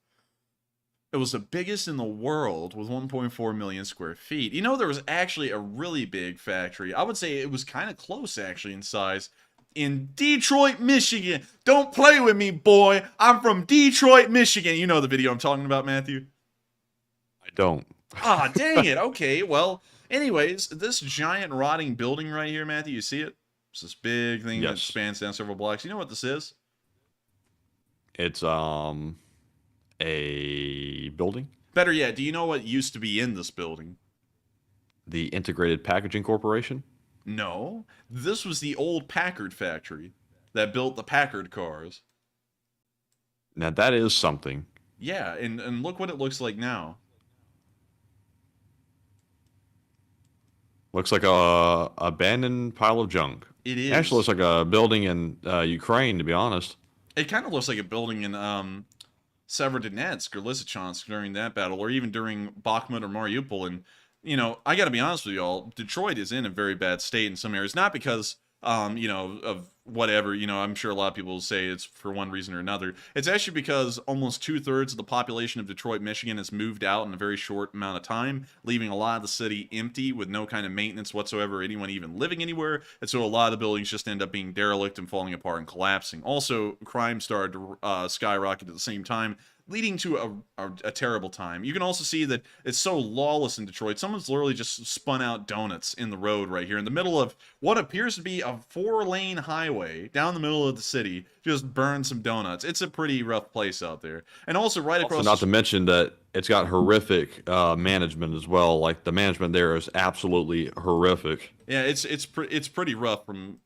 It was the biggest in the world with 1.4 million square feet. There was actually a really big factory. I would say it was kind of close, actually, in size. In Detroit, Michigan. Don't play with me, boy. I'm from Detroit, Michigan. You know the video I'm talking about, Matthew? I don't. Ah, dang it. Okay, well, anyways, this giant rotting building right here, Matthew, you see it? It's this big thing that spans down several blocks. You know what this is? It's, a building? Better yet, do you know what used to be in this building? The Integrated Packaging Corporation? No. This was the old Packard factory that built the Packard cars. Now, that is something. Yeah, and look what it looks like now. Looks like a abandoned pile of junk. It is. Actually looks like a building in Ukraine, to be honest. It kind of looks like a building in Severodonetsk or Lysychansk during that battle, or even during Bakhmut or Mariupol. And, I got to be honest with y'all, Detroit is in a very bad state in some areas. Not because, of whatever, I'm sure a lot of people will say it's for one reason or another. It's actually because almost 2/3 of the population of Detroit, Michigan has moved out in a very short amount of time, leaving a lot of the city empty with no kind of maintenance whatsoever, anyone even living anywhere. And so a lot of the buildings just end up being derelict and falling apart and collapsing. Also, crime started to skyrocket at the same time, leading to a terrible time. You can also see that it's so lawless in Detroit. Someone's literally just spun out donuts in the road right here in the middle of what appears to be a 4-lane highway down the middle of the city. Just burn some donuts. It's a pretty rough place out there. And also right across... Not to mention that it's got horrific management as well. Like, the management there is absolutely horrific. Yeah, it's pretty rough from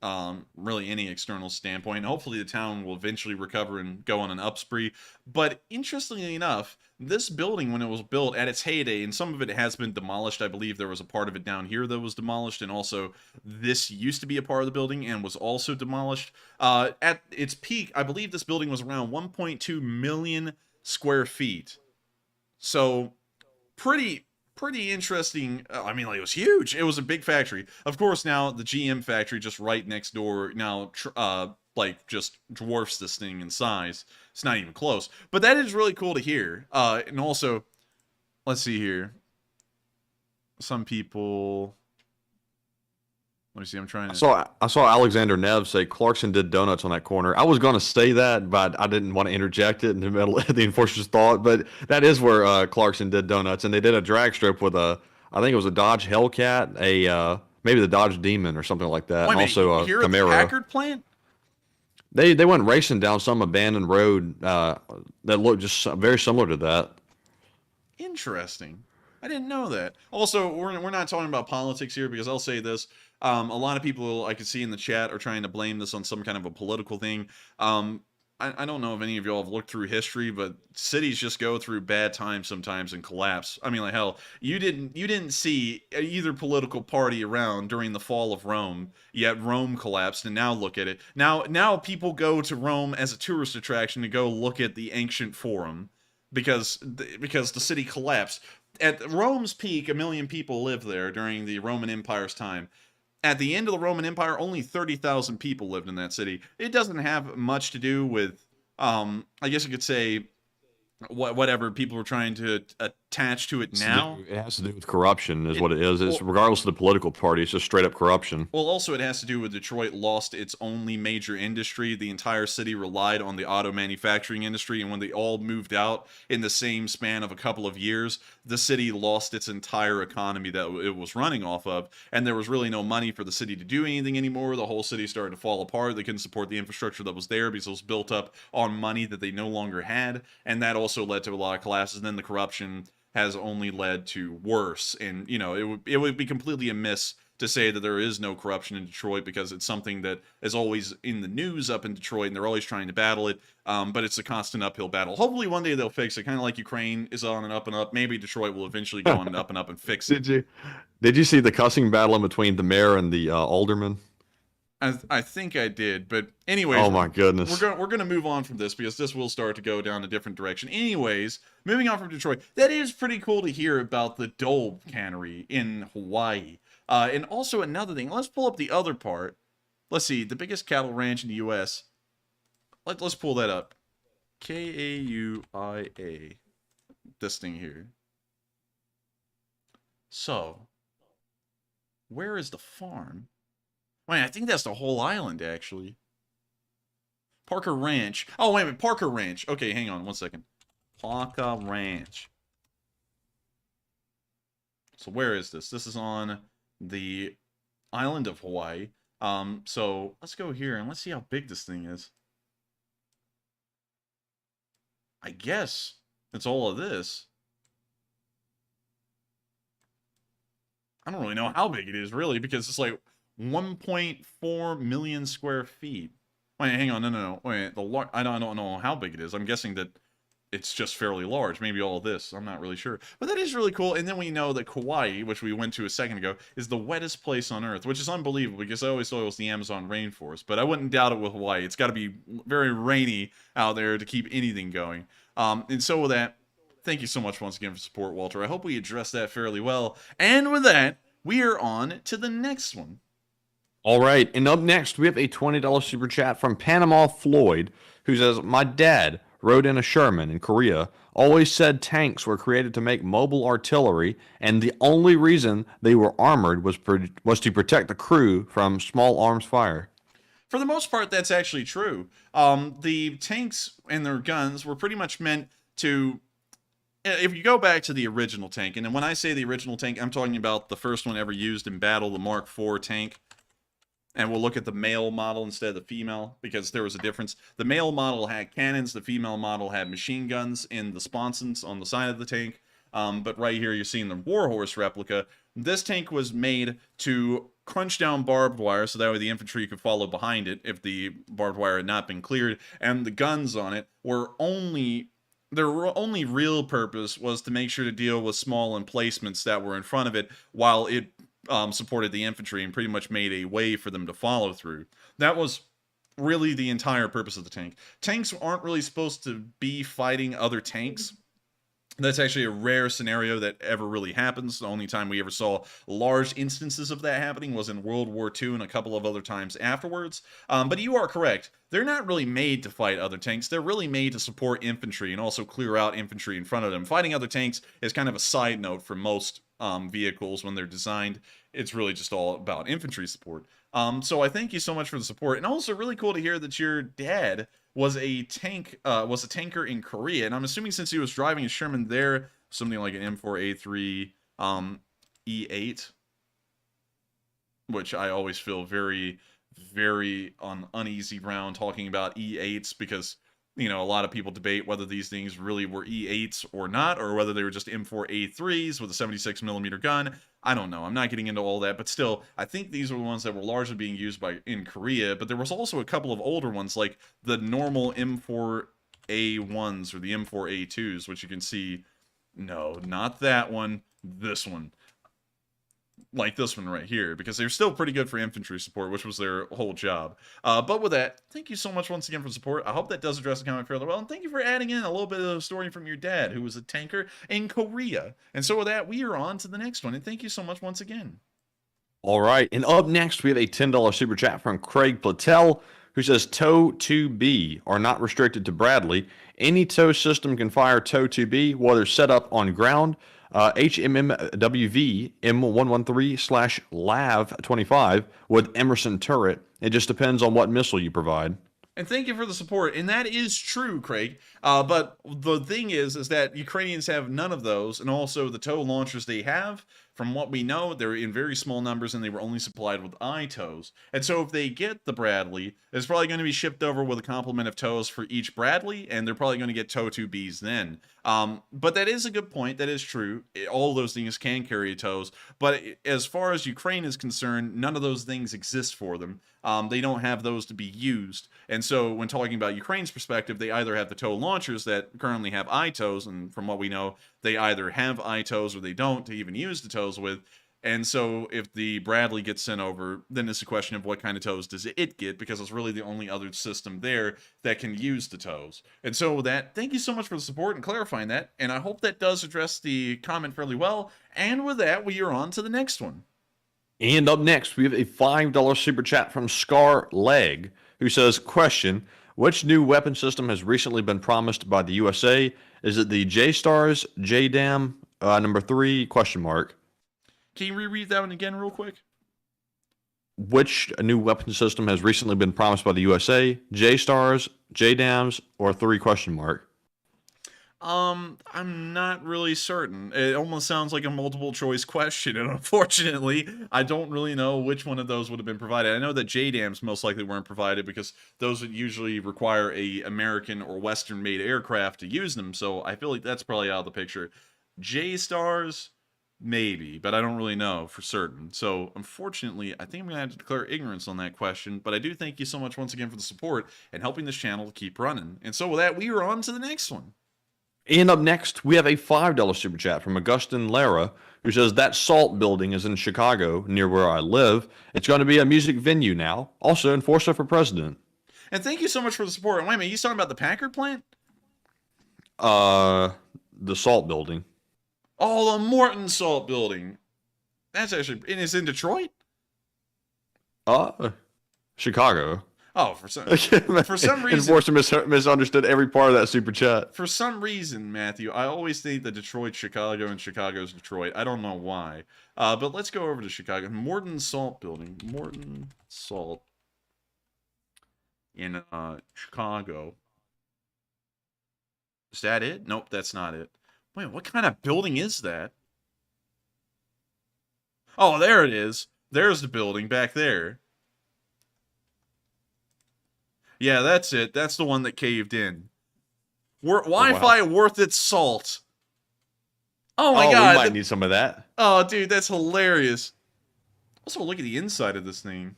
really any external standpoint. Hopefully the town will eventually recover and go on an upspree. But interestingly enough, this building, when it was built at its heyday, and some of it has been demolished. I believe there was a part of it down here that was demolished, and also this used to be a part of the building and was also demolished. At its peak, I believe this building was around 1.2 million square feet. So pretty interesting. I mean, like, it was huge. It was a big factory. Of course, now the GM factory just right next door now just dwarfs this thing in size. It's not even close. But that is really cool to hear. And also, let's see here. Some people... Let me see. I'm trying I to. saw Alexander Nev say Clarkson did donuts on that corner. I was going to say that, but I didn't want to interject it in the middle of the enforcer's thought. But that is where Clarkson did donuts, and they did a drag strip with I think it was a Dodge Hellcat, maybe the Dodge Demon or something like that, Wait a and minute, also a here at the Camaro. Packard plant? They went racing down some abandoned road that looked just very similar to that. Interesting. I didn't know that. Also, we're not talking about politics here because I'll say this. A lot of people I can see in the chat are trying to blame this on some kind of a political thing. I don't know if any of y'all have looked through history, but cities just go through bad times sometimes and collapse. I mean, like hell, you didn't see either political party around during the fall of Rome, yet Rome collapsed, and now look at it. Now people go to Rome as a tourist attraction to go look at the ancient forum because the city collapsed. At Rome's peak, 1 million people lived there during the Roman Empire's time. At the end of the Roman Empire, only 30,000 people lived in that city. It doesn't have much to do with, I guess you could say, whatever people were trying to attach to it now. It has to do with corruption, is what it is. It's regardless of the political party, it's just straight up corruption. Well, also it has to do with Detroit lost its only major industry. The entire city relied on the auto manufacturing industry, and when they all moved out in the same span of a couple of years, the city lost its entire economy that it was running off of, and there was really no money for the city to do anything anymore. The whole city started to fall apart. They couldn't support the infrastructure that was there because it was built up on money that they no longer had, and that also led to a lot of collapses. And then the corruption has only led to worse. And, you know, it would be completely amiss to say that there is no corruption in Detroit because it's something that is always in the news up in Detroit, and they're always trying to battle it. But it's a constant uphill battle. Hopefully one day they'll fix it, kind of like Ukraine is on and up. Maybe Detroit will eventually go on and up and fix it. Did you see the cussing battle in between the mayor and the alderman? I think I did, but anyways. Oh my goodness. We're gonna move on from this because this will start to go down a different direction. Anyways, moving on from Detroit, that is pretty cool to hear about the Dole cannery in Hawaii. And also another thing, let's pull up the other part. Let's see, the biggest cattle ranch in the U.S. Let's pull that up. Kauia. This thing here. So, where is the farm? Wait, I think that's the whole island, actually. Parker Ranch. Oh, wait a minute. Parker Ranch. Okay, hang on 1 second. Parker Ranch. So where is this? This is on the island of Hawaii. So let's go here and let's see how big this thing is. I guess it's all of this. I don't really know how big it is, really, because it's like 1.4 million square feet. Wait, hang on, no. Wait, I don't know how big it is. I'm guessing that it's just fairly large. Maybe all of this. I'm not really sure. But that is really cool. And then we know that Kauai, which we went to a second ago, is the wettest place on Earth, which is unbelievable because I always thought it was the Amazon rainforest. But I wouldn't doubt it with Hawaii. It's got to be very rainy out there to keep anything going. And so with that, thank you so much once again for support, Walter. I hope we addressed that fairly well. And with that, we are on to the next one. All right, and up next, we have a $20 super chat from Panama Floyd, who says, "My dad rode in a Sherman in Korea, always said tanks were created to make mobile artillery, and the only reason they were armored was to protect the crew from small arms fire." For the most part, that's actually true. The tanks and their guns were pretty much meant to... If you go back to the original tank, and when I say the original tank, I'm talking about the first one ever used in battle, the Mark IV tank. And we'll look at the male model instead of the female, because there was a difference. The male model had cannons, the female model had machine guns in the sponsons on the side of the tank. But right here you're seeing the Warhorse replica. This tank was made to crunch down barbed wire, so that way the infantry could follow behind it if the barbed wire had not been cleared. And the guns on it were only... Their only real purpose was to make sure to deal with small emplacements that were in front of it while it supported the infantry and pretty much made a way for them to follow through. That was really the entire purpose of the tank. Tanks aren't really supposed to be fighting other tanks. That's actually a rare scenario that ever really happens. The only time we ever saw large instances of that happening was in World War II and a couple of other times afterwards. But you are correct. They're not really made to fight other tanks. They're really made to support infantry and also clear out infantry in front of them. Fighting other tanks is kind of a side note for most vehicles when they're designed it's really just all about infantry support. So I thank you so much for the support, and also really cool to hear that your dad was a tanker in Korea, and I'm assuming since he was driving a Sherman there, something like an M4A3 E8, which I always feel very, very on uneasy ground talking about E8s because, you know, a lot of people debate whether these things really were E8s or not, or whether they were just M4A3s with a 76mm gun. I don't know. I'm not getting into all that, but still, I think these were the ones that were largely being used in Korea, but there was also a couple of older ones, like the normal M4A1s or the M4A2s, which you can see, no, not that one, this one. Like this one right here, because they're still pretty good for infantry support, which was their whole job. But with that, thank you so much once again for support. I hope that does address the comment fairly well, and thank you for adding in a little bit of the story from your dad, who was a tanker in Korea. And so with that, we are on to the next one, and thank you so much once again. All right, and up next, we have a $10 super chat from Craig Platel, who says TOW 2B are not restricted to Bradley. Any TOW system can fire TOW 2B, whether set up on ground, HMMWV M113/LAV25 with Emerson turret. It just depends on what missile you provide. And thank you for the support. And that is true, Craig. But the thing is that Ukrainians have none of those. And also the TOW launchers they have, from what we know, they're in very small numbers and they were only supplied with ITOWs. And so if they get the Bradley, it's probably going to be shipped over with a complement of TOWs for each Bradley. And they're probably going to get TOW 2Bs then. But that is a good point. That is true. All those things can carry TOWs. But as far as Ukraine is concerned, none of those things exist for them. They don't have those to be used. And so when talking about Ukraine's perspective, they either have the TOW launchers that currently have ITOWs, and from what we know, they either have ITOWs or they don't to even use the TOWs with. And so if the Bradley gets sent over, then it's a question of what kind of TOWs does it get, because it's really the only other system there that can use the TOWs. And so with that, thank you so much for the support and clarifying that, and I hope that does address the comment fairly well. And with that, we are on to the next one. And up next, we have a $5 super chat from Scar Leg, who says, question, which new weapon system has recently been promised by the USA? Is it the J-Stars, JDAM, number 3, question mark? Can you reread that one again real quick? Which new weapon system has recently been promised by the USA? J-Stars, JDAMs, or 3, question mark? I'm not really certain. It almost sounds like a multiple choice question, and unfortunately, I don't really know which one of those would have been provided. I know that JDAMs most likely weren't provided because those would usually require a American or Western made aircraft to use them, so I feel like that's probably out of the picture. J-Stars, maybe, but I don't really know for certain. So, unfortunately, I think I'm going to have to declare ignorance on that question, but I do thank you so much once again for the support and helping this channel to keep running. And so with that, we are on to the next one. And up next, we have a $5 super chat from Augustin Lara, who says, that SALT building is in Chicago, near where I live. It's going to be a music venue now. Also, enforcer for president. And thank you so much for the support. And wait a minute, you talking about the Packard plant? The SALT building. Oh, the Morton SALT building. That's actually, and it's in Detroit? Chicago. Oh, for some reason. Enforcer misunderstood every part of that super chat. For some reason, Matthew, I always think that Detroit's Chicago and Chicago's Detroit. I don't know why. But let's go over to Chicago. Morton SALT building. Morton SALT in Chicago. Is that it? Nope, that's not it. Wait, what kind of building is that? Oh, there it is. There's the building back there. Yeah, that's it. That's the one that caved in. Wi-Fi worth its salt. Oh my god. We might need some of that. Oh, dude, that's hilarious. Also, look at the inside of this thing.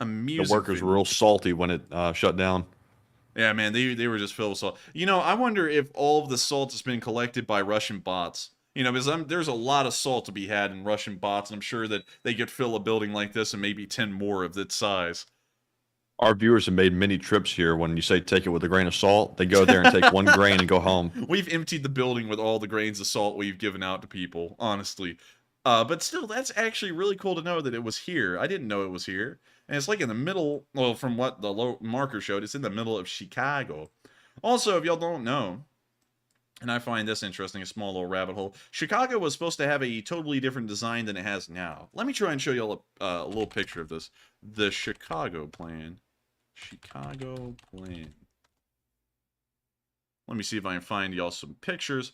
A music The workers were real salty when it shut down. Yeah, man, they were just filled with salt. You know, I wonder if all of the salt has been collected by Russian bots. You know, because there's a lot of salt to be had in Russian bots, and I'm sure that they could fill a building like this and maybe 10 more of its size. Our viewers have made many trips here. When you say take it with a grain of salt, they go there and take 1 grain and go home. We've emptied the building with all the grains of salt we've given out to people, honestly. But still, that's actually really cool to know that it was here. I didn't know it was here. And it's like in the middle, well, from what the low marker showed, it's in the middle of Chicago. Also, if y'all don't know, and I find this interesting, a small little rabbit hole. Chicago was supposed to have a totally different design than it has now. Let me try and show you all a little picture of this. The Chicago plan. Chicago plan. Let me see if I can find y'all some pictures.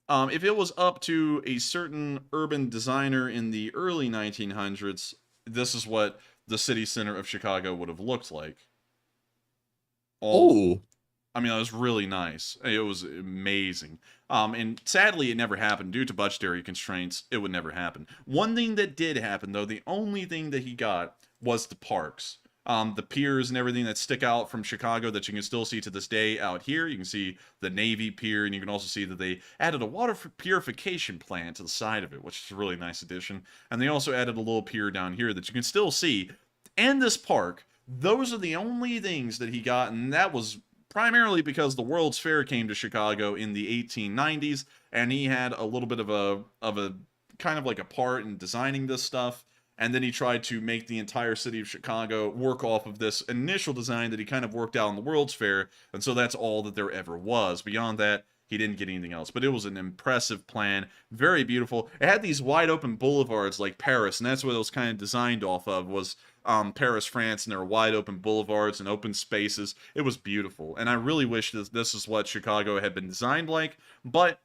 If it was up to a certain urban designer in the early 1900s, this is what the city center of Chicago would have looked like. I mean, it was really nice. It was amazing. And sadly, it never happened. Due to budgetary constraints, it would never happen. One thing that did happen, though, the only thing that he got was the parks. The piers and everything that stick out from Chicago that you can still see to this day out here. You can see the Navy Pier, and you can also see that they added a water purification plant to the side of it, which is a really nice addition. And they also added a little pier down here that you can still see. And this park, those are the only things that he got, and that was primarily because the World's Fair came to Chicago in the 1890s, and he had a little bit of a kind of like a part in designing this stuff. And then he tried to make the entire city of Chicago work off of this initial design that he kind of worked out in the World's Fair. And so that's all that there ever was. Beyond that, he didn't get anything else. But it was an impressive plan. Very beautiful. It had these wide open boulevards like Paris. And that's what it was kind of designed off of, was Paris, France. And there were wide open boulevards and open spaces. It was beautiful. And I really wish this is what Chicago had been designed like. But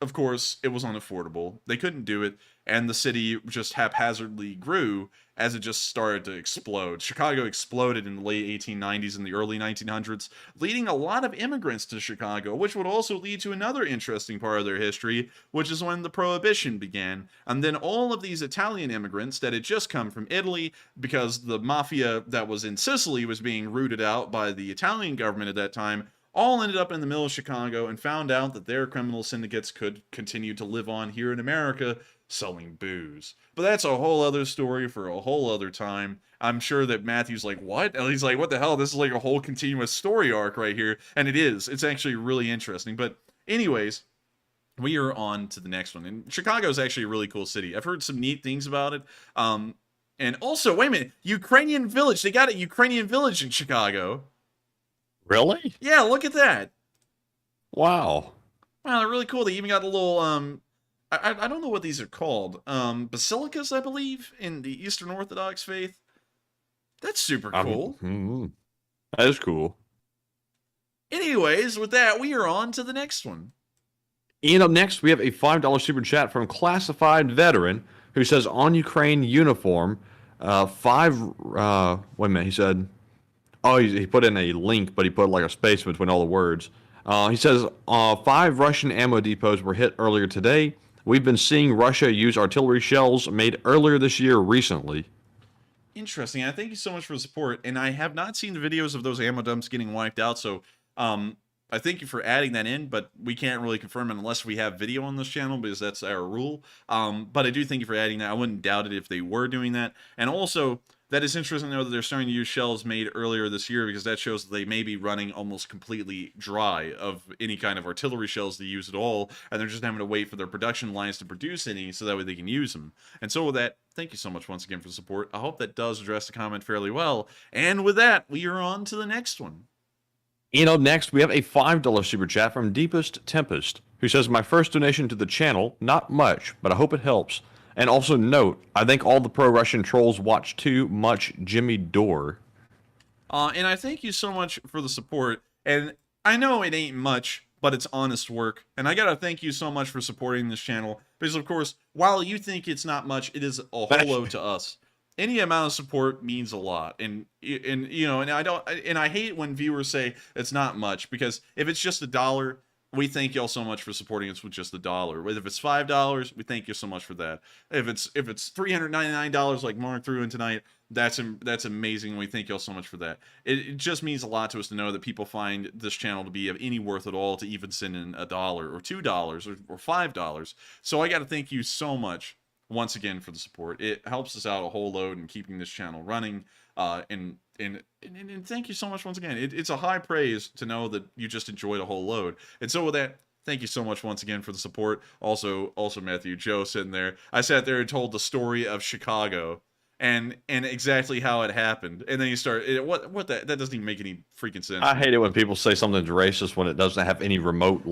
of course, it was unaffordable. They couldn't do it, and the city just haphazardly grew as it just started to explode. Chicago exploded in the late 1890s and the early 1900s, leading a lot of immigrants to Chicago, which would also lead to another interesting part of their history, which is when the Prohibition began. And then all of these Italian immigrants that had just come from Italy, because the mafia that was in Sicily was being rooted out by the Italian government at that time, all ended up in the middle of Chicago and found out that their criminal syndicates could continue to live on here in America selling booze. But that's a whole other story for a whole other time. I'm sure that Matthew's like, what? And he's like, what the hell? This is like a whole continuous story arc right here. And it is. It's actually really interesting. But anyways, we are on to the next one. And Chicago is actually a really cool city. I've heard some neat things about it. And also, wait a minute, Ukrainian village. They got a Ukrainian village in Chicago. Really? Yeah, look at that. Wow. Wow, they're really cool. They even got a little, I don't know what these are called. Basilicas, I believe, in the Eastern Orthodox faith. That's super cool. That is cool. Anyways, with that, we are on to the next one. And up next, we have a $5 super chat from Classified Veteran, who says, on Ukraine uniform, wait a minute, he said... Oh, he put in a link, but he put like a space between all the words. He says, 5 Russian ammo depots were hit earlier today. We've been seeing Russia use artillery shells made earlier this year recently. Interesting. I thank you so much for the support. And I have not seen the videos of those ammo dumps getting wiped out, so I thank you for adding that in, but we can't really confirm it unless we have video on this channel, because that's our rule. But I do thank you for adding that. I wouldn't doubt it if they were doing that. And also, that is interesting to know that they're starting to use shells made earlier this year, because that shows that they may be running almost completely dry of any kind of artillery shells they use at all, and they're just having to wait for their production lines to produce any so that way they can use them. And so with that, thank you so much once again for the support. I hope that does address the comment fairly well. And with that, we are on to the next one. And up next, we have a $5 super chat from Deepest Tempest, who says, my first donation to the channel, not much, but I hope it helps. And also note, I think all the pro-Russian trolls watch too much Jimmy Dore. And I thank you so much for the support. And I know it ain't much, but it's honest work. And I gotta thank you so much for supporting this channel. Because of course, while you think it's not much, it is a whole load to us. Any amount of support means a lot. And you know, and I hate when viewers say it's not much, because if it's just $1, we thank y'all so much for supporting us with just $1. If it's $5, we thank you so much for that. If it's $399 like Mark threw in tonight, that's amazing. We thank y'all so much for that. It just means a lot to us to know that people find this channel to be of any worth at all to even send in $1 or $2 or $5. So I got to thank you so much once again for the support. It helps us out a whole load in keeping this channel running. And thank you so much once again. It's a high praise to know that you just enjoyed a whole load. And so with that, thank you so much once again for the support. Also Matthew, Joe sitting there. I sat there and told the story of Chicago. and exactly how it happened, and then you start that doesn't even make any freaking sense. I hate it when people say something's racist when it doesn't have any remote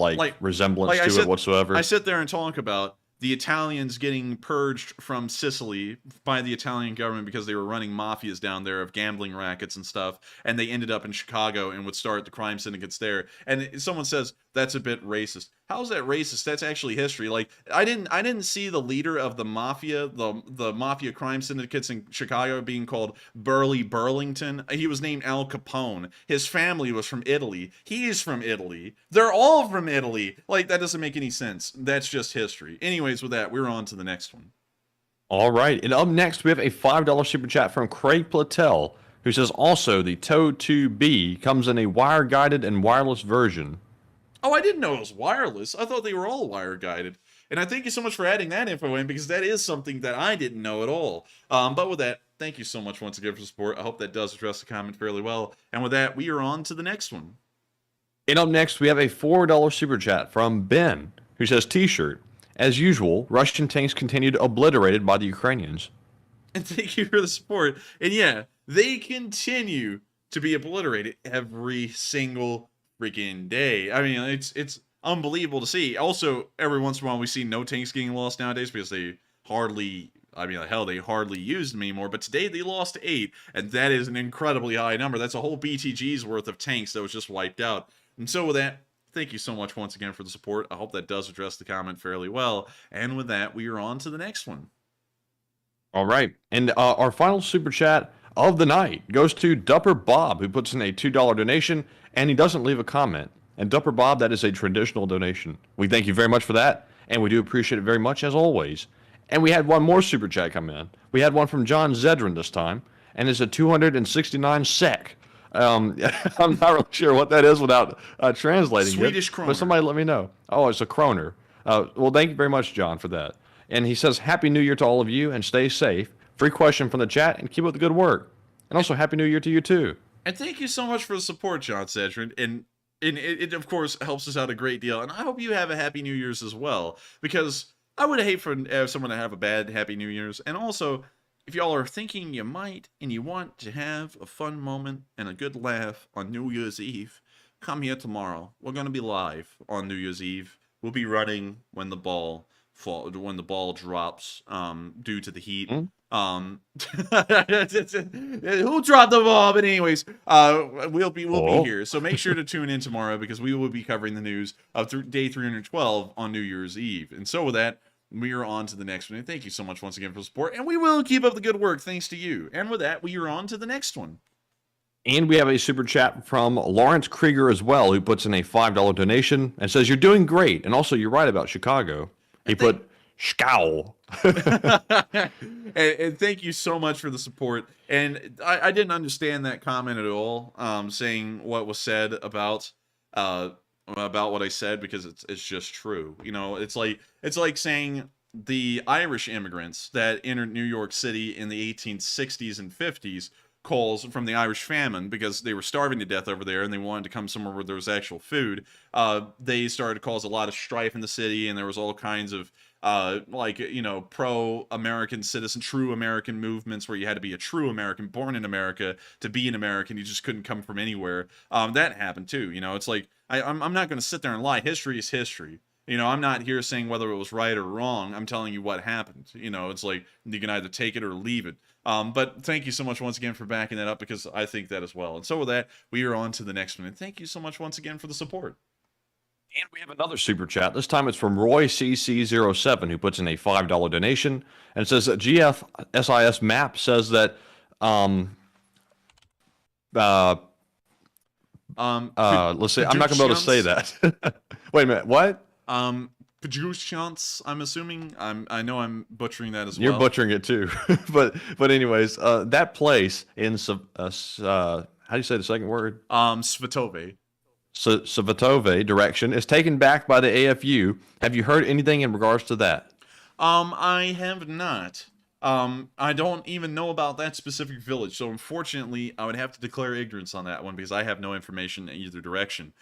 resemblance to it whatsoever. I sit there and talk about the Italians getting purged from Sicily by the Italian government because they were running mafias down there of gambling rackets and stuff, and they ended up in Chicago and would start the crime syndicates there. And someone says that's a bit racist. How is that racist? That's actually history. Like I didn't see the leader of the mafia, the mafia crime syndicates in Chicago being called Burley Burlington. He was named Al Capone. His family was from Italy. He's from Italy. They're all from Italy. Like that doesn't make any sense. That's just history. Anyways, with that, we're on to the next one. All right, and up next we have a $5 super chat from Craig Platel, who says also the Toad 2B comes in a wire-guided and wireless version. Oh, I didn't know it was wireless. I thought they were all wire-guided. And I thank you so much for adding that info in, because that is something that I didn't know at all. But with that, thank you so much once again for the support. I hope that does address the comment fairly well. And with that, we are on to the next one. And up next, we have a $4 super chat from Ben, who says, T-shirt. As usual, Russian tanks continued obliterated by the Ukrainians. And thank you for the support. And yeah, they continue to be obliterated every single freaking day. I mean, it's unbelievable to see. Also, every once in a while we see no tanks getting lost nowadays because they hardly, they hardly used them anymore. But today they lost 8, and that is an incredibly high number. That's a whole BTG's worth of tanks that was just wiped out. And so with that, thank you so much once again for the support. I hope that does address the comment fairly well. And with that, we are on to the next one. All right. And our final super chat of the night goes to Dupper Bob, who puts in a $2 donation, and he doesn't leave a comment. And Dupper Bob, that is a traditional donation. We thank you very much for that, and we do appreciate it very much, as always. And we had one more super chat come in. We had one from John Zedrin this time, and it's a 269 SEK. I'm not really sure what that is without translating Swedish it. kroner. But somebody let me know. Oh, it's a kroner. Well, thank you very much, John, for that. And he says, Happy New Year to all of you, and stay safe. Free question from the chat, and keep up the good work. And also, Happy New Year to you, too. And thank you so much for the support, John Sedgren. And it, of course, helps us out a great deal. And I hope you have a Happy New Year's as well, because I would hate for someone to have a bad Happy New Year's. And also, if y'all are thinking you might and you want to have a fun moment and a good laugh on New Year's Eve, come here tomorrow. We're going to be live on New Year's Eve. We'll be running when the ball drops due to the heat. Who dropped the ball? But anyways, we'll be here. So make sure to tune in tomorrow, because we will be covering the news of day 312 on New Year's Eve. And so with that, we are on to the next one. And thank you so much once again for the support. And we will keep up the good work thanks to you. And with that, we are on to the next one. And we have a super chat from Lawrence Krieger as well, who puts in a $5 donation and says, You're doing great. And also, you're right about Chicago. He put scowl. and thank you so much for the support. And I didn't understand that comment at all, saying what was said about what I said, because it's just true. You know, it's like saying the Irish immigrants that entered New York City in the 1860s and 50s calls from the Irish famine, because they were starving to death over there and they wanted to come somewhere where there was actual food. They started to cause a lot of strife in the city, and there was all kinds of pro-American citizen, true American movements where you had to be a true American, born in America, to be an American. You just couldn't come from anywhere. That happened too. You know, it's like, I'm not going to sit there and lie. History is history. You know, I'm not here saying whether it was right or wrong. I'm telling you what happened. You know, it's like, you can either take it or leave it. But thank you so much once again for backing that up, because I think that as well. And so with that, we are on to the next one. And thank you so much once again for the support. And we have another super chat. This time it's from Roy CC07, who puts in a $5 donation and says that GFSIS map says that let's see, I'm not gonna be able to say that. Wait a minute, what? Pajushchance, I'm assuming. I know I'm butchering that as well. You're butchering it too. but anyways, that place in how do you say the second word? Svatove. Svatove direction is taken back by the AFU. Have you heard anything in regards to that? I have not. I don't even know about that specific village, so unfortunately, I would have to declare ignorance on that one, because I have no information in either direction.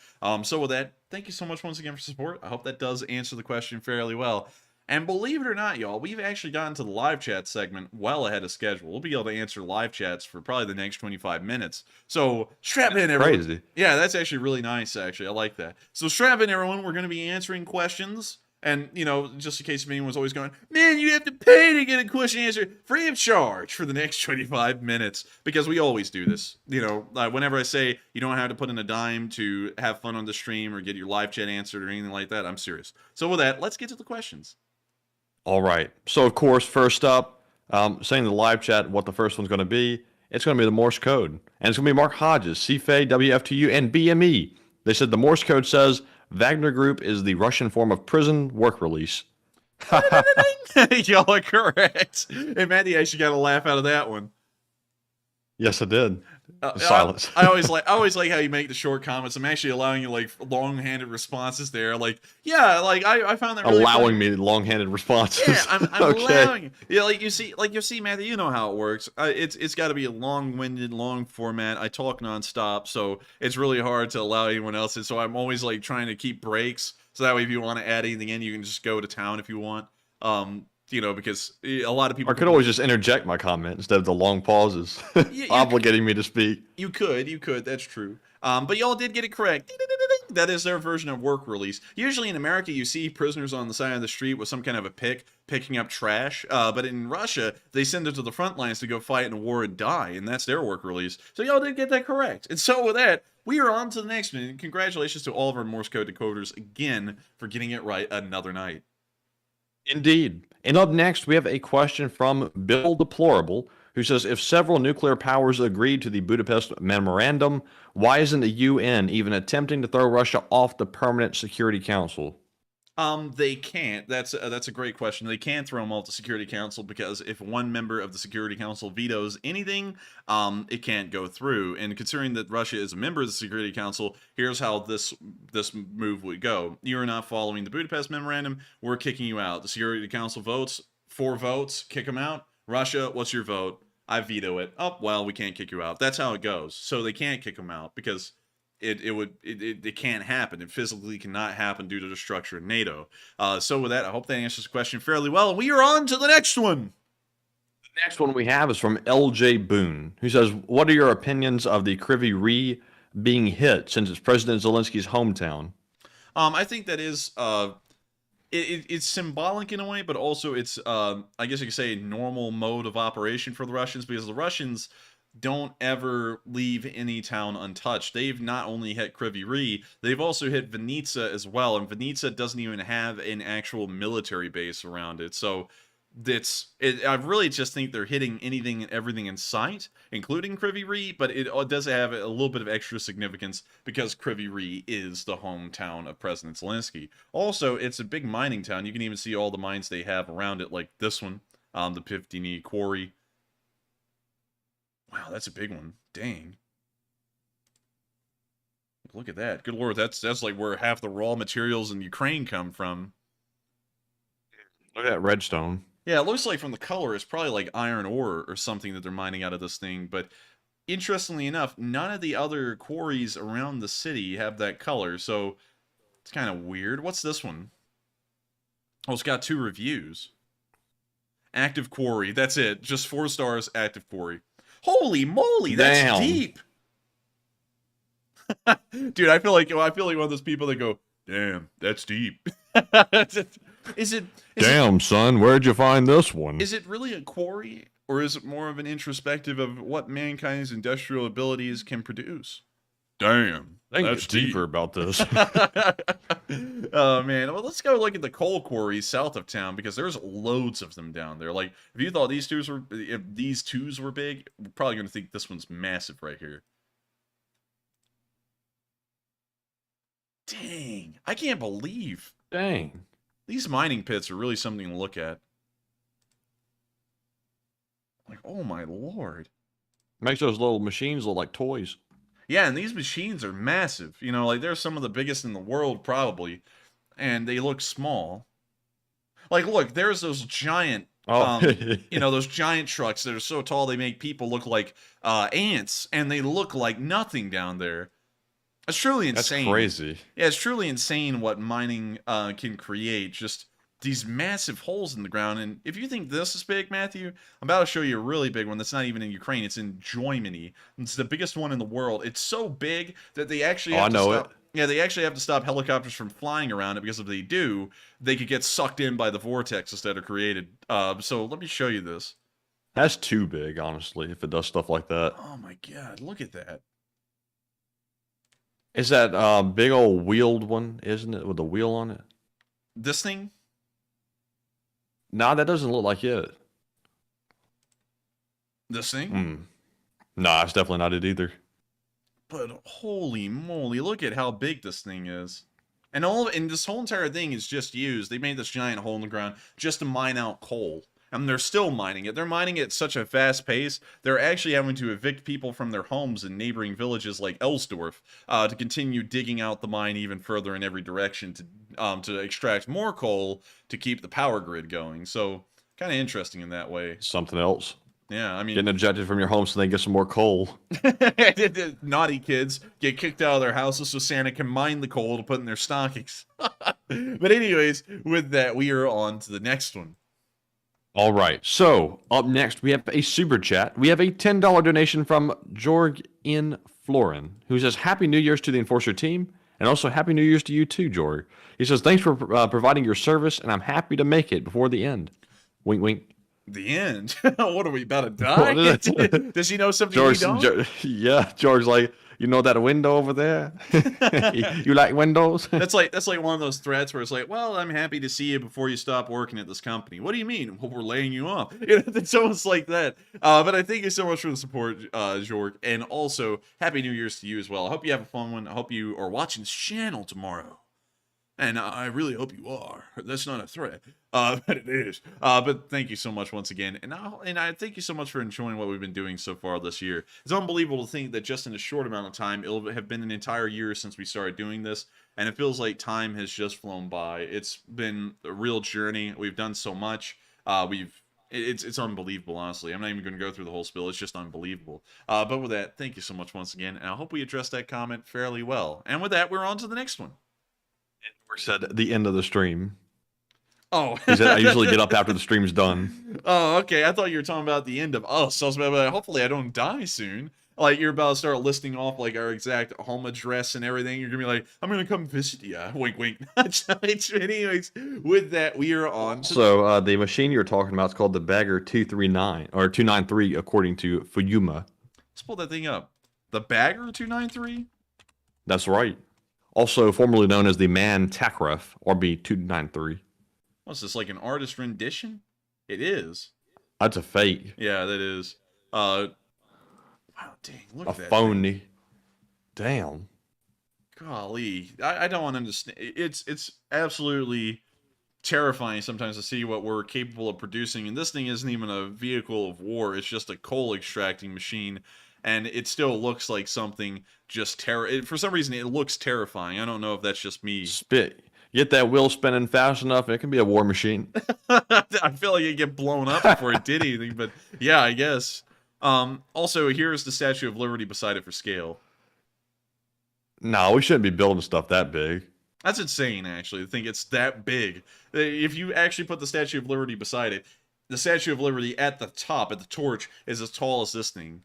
So with that, thank you so much once again for support. I hope that does answer the question fairly well. And believe it or not, y'all, we've actually gotten to the live chat segment well ahead of schedule. We'll be able to answer live chats for probably the next 25 minutes. So strap in, everyone. Crazy. Yeah, that's actually really nice, actually. I like that. So strap in, everyone. We're going to be answering questions. And, you know, just in case anyone's always going, man, you have to pay to get a question answered free of charge for the next 25 minutes. Because we always do this. You know, whenever I say you don't have to put in a dime to have fun on the stream or get your live chat answered or anything like that, I'm serious. So with that, let's get to the questions. All right. So, of course, first up, saying in the live chat what the first one's going to be. It's going to be the Morse code. And it's going to be Mark Hodges, CFA, WFTU, and BME. They said the Morse code says Wagner Group is the Russian form of prison work release. Y'all are correct. Hey, Matty actually got a laugh out of that one. Yes, I did. Silence. I always like how you make the short comments. I'm actually allowing you like long-handed responses there. Like, yeah, like I found that really allowing funny. me long-handed responses. Yeah, I'm Okay. allowing you. Yeah, like you see, Matthew, you know how it works. It's got to be a long-winded, long format. I talk nonstop, so it's really hard to allow anyone else in. So I'm always like trying to keep breaks, so that way if you want to add anything in, you can just go to town if you want. You know, because a lot of people. I could always just interject my comment instead of the long pauses, obligating me to speak. You could. That's true. But y'all did get it correct. That is their version of work release. Usually in America, you see prisoners on the side of the street with some kind of a pick picking up trash. But in Russia, they send them to the front lines to go fight in a war and die, and that's their work release. So y'all did get that correct. And so with that, we are on to the next one. And congratulations to all of our Morse code decoders again for getting it right another night. Indeed. And up next, we have a question from Bill Deplorable, who says, if several nuclear powers agreed to the Budapest Memorandum, why isn't the UN even attempting to throw Russia off the Permanent Security Council? They can't. That's a great question. They can't throw them off the Security Council because if one member of the Security Council vetoes anything, it can't go through. And considering that Russia is a member of the Security Council, here's how this move would go. You are not following the Budapest Memorandum. We're kicking you out. The Security Council votes, 4 votes, kick them out. Russia, what's your vote? I veto it. Oh, well, we can't kick you out. That's how it goes. So they can't kick them out because it can't happen. It physically cannot happen due to the structure of NATO. So with that, I hope that answers the question fairly well. We are on to the next one. The next one we have is from LJ Boone, who says, what are your opinions of the Kryvyi Rih being hit since it's President Zelensky's hometown? I think that is it's symbolic in a way, but also it's I guess you could say a normal mode of operation for the Russians, because the Russians don't ever leave any town untouched. They've not only hit Kryvyi Rih, they've also hit Vinnytsia as well, and Vinnytsia doesn't even have an actual military base around it. So I really just think they're hitting anything and everything in sight, including Kryvyi Rih, but it does have a little bit of extra significance because Kryvyi Rih is the hometown of President Zelensky. Also, it's a big mining town. You can even see all the mines they have around it, like this one, the Pivdini Quarry. Wow, that's a big one. Dang. Look at that. Good lord, that's like where half the raw materials in Ukraine come from. Look at that redstone. Yeah, it looks like from the color, it's probably like iron ore or something that they're mining out of this thing. But interestingly enough, none of the other quarries around the city have that color. So it's kind of weird. What's this one? Oh, it's got 2 reviews. Active quarry. That's it. Just 4 stars, active quarry. Holy moly, that's Damn. deep. Dude, I feel like one of those people that go, damn, that's deep. Damn, son, where'd you find this one? Is it really a quarry, or is it more of an introspective of what mankind's industrial abilities can produce? Damn, that's deeper about this. Oh man, well, let's go look at the coal quarries south of town, because there's loads of them down there. Like, if you thought if these twos were big, we're probably going to think this one's massive right here. Dang, I can't believe. Dang. These mining pits are really something to look at. Like, oh my lord. Makes those little machines look like toys. Yeah, and these machines are massive. You know, like, they're some of the biggest in the world, probably. And they look small. Like, look, there's those giant, you know, those giant trucks that are so tall they make people look like ants. And they look like nothing down there. It's truly insane. That's crazy. Yeah, it's truly insane what mining can create. Just these massive holes in the ground. And if you think this is big, Matthew, I'm about to show you a really big one that's not even in Ukraine. It's in Germany. It's the biggest one in the world. It's so big that they actually have to stop. Yeah, they actually have to stop helicopters from flying around it, because if they do, they could get sucked in by the vortexes that are created. So let me show you this. That's too big, honestly, if it does stuff like that. Oh my god, look at that. Is that big old wheeled one, isn't it, with the wheel on it? This thing? Nah, that doesn't look like it. This thing? Nah, it's definitely not it either. But holy moly, look at how big this thing is. And this whole entire thing is just used. They made this giant hole in the ground just to mine out coal. And they're still mining it. They're mining it at such a fast pace, they're actually having to evict people from their homes in neighboring villages like Elsdorf to continue digging out the mine even further in every direction to extract more coal to keep the power grid going. So, kind of interesting in that way. Something else. Yeah, I mean... Getting ejected from your home so they get some more coal. Naughty kids get kicked out of their houses so Santa can mine the coal to put in their stockings. But anyways, with that, we are on to the next one. All right, so up next we have a super chat. We have a $10 donation from Jorg in Florin, who says, Happy New Year's to the Enforcer team, and also Happy New Year's to you too, Jorg. He says, thanks for providing your service, and I'm happy to make it before the end. Wink, wink. The end? What are we, about to die? Does he know something we don't? Yeah, George's like, you know that window over there? You like windows? That's like one of those threats where it's like, well, I'm happy to see you before you stop working at this company. What do you mean? Well, we're laying you off. It's almost like that. But I thank you so much for the support, Jorg. And also, Happy New Year's to you as well. I hope you have a fun one. I hope you are watching this channel tomorrow. And I really hope you are. That's not a threat, but it is. But thank you so much once again. And I thank you so much for enjoying what we've been doing so far this year. It's unbelievable to think that just in a short amount of time, it'll have been an entire year since we started doing this. And it feels like time has just flown by. It's been a real journey. We've done so much. It's unbelievable, honestly. I'm not even going to go through the whole spiel. It's just unbelievable. But with that, thank you so much once again. And I hope we addressed that comment fairly well. And with that, we're on to the next one. Said at the end of the stream. Oh. He said, I usually get up after the stream's done. Oh, okay. I thought you were talking about the end of us. I was about to, hopefully I don't die soon. Like, you're about to start listing off, like, our exact home address and everything. You're going to be like, I'm going to come visit you. Wink, wink. Anyways, with that, we are on. So, the machine you're talking about is called the Bagger 239, or 293, according to Fuyuma. Let's pull that thing up. The Bagger 293? That's right. Also formerly known as the Man Takref, RB293. What's this, like an artist rendition? It is. That's a fake. Yeah, that is. Wow, dang, look at that. A phony. Damn. Golly. I don't understand. It's absolutely terrifying sometimes to see what we're capable of producing. And this thing isn't even a vehicle of war. It's just a coal extracting machine. And it still looks like something just for some reason, it looks terrifying. I don't know if that's just me. Spit. Get that wheel spinning fast enough, it can be a war machine. I feel like it'd get blown up before it did anything, but yeah, I guess. Also, here's the Statue of Liberty beside it for scale. No, we shouldn't be building stuff that big. That's insane, actually, to think it's that big. If you actually put the Statue of Liberty beside it, the Statue of Liberty at the top, at the torch, is as tall as this thing.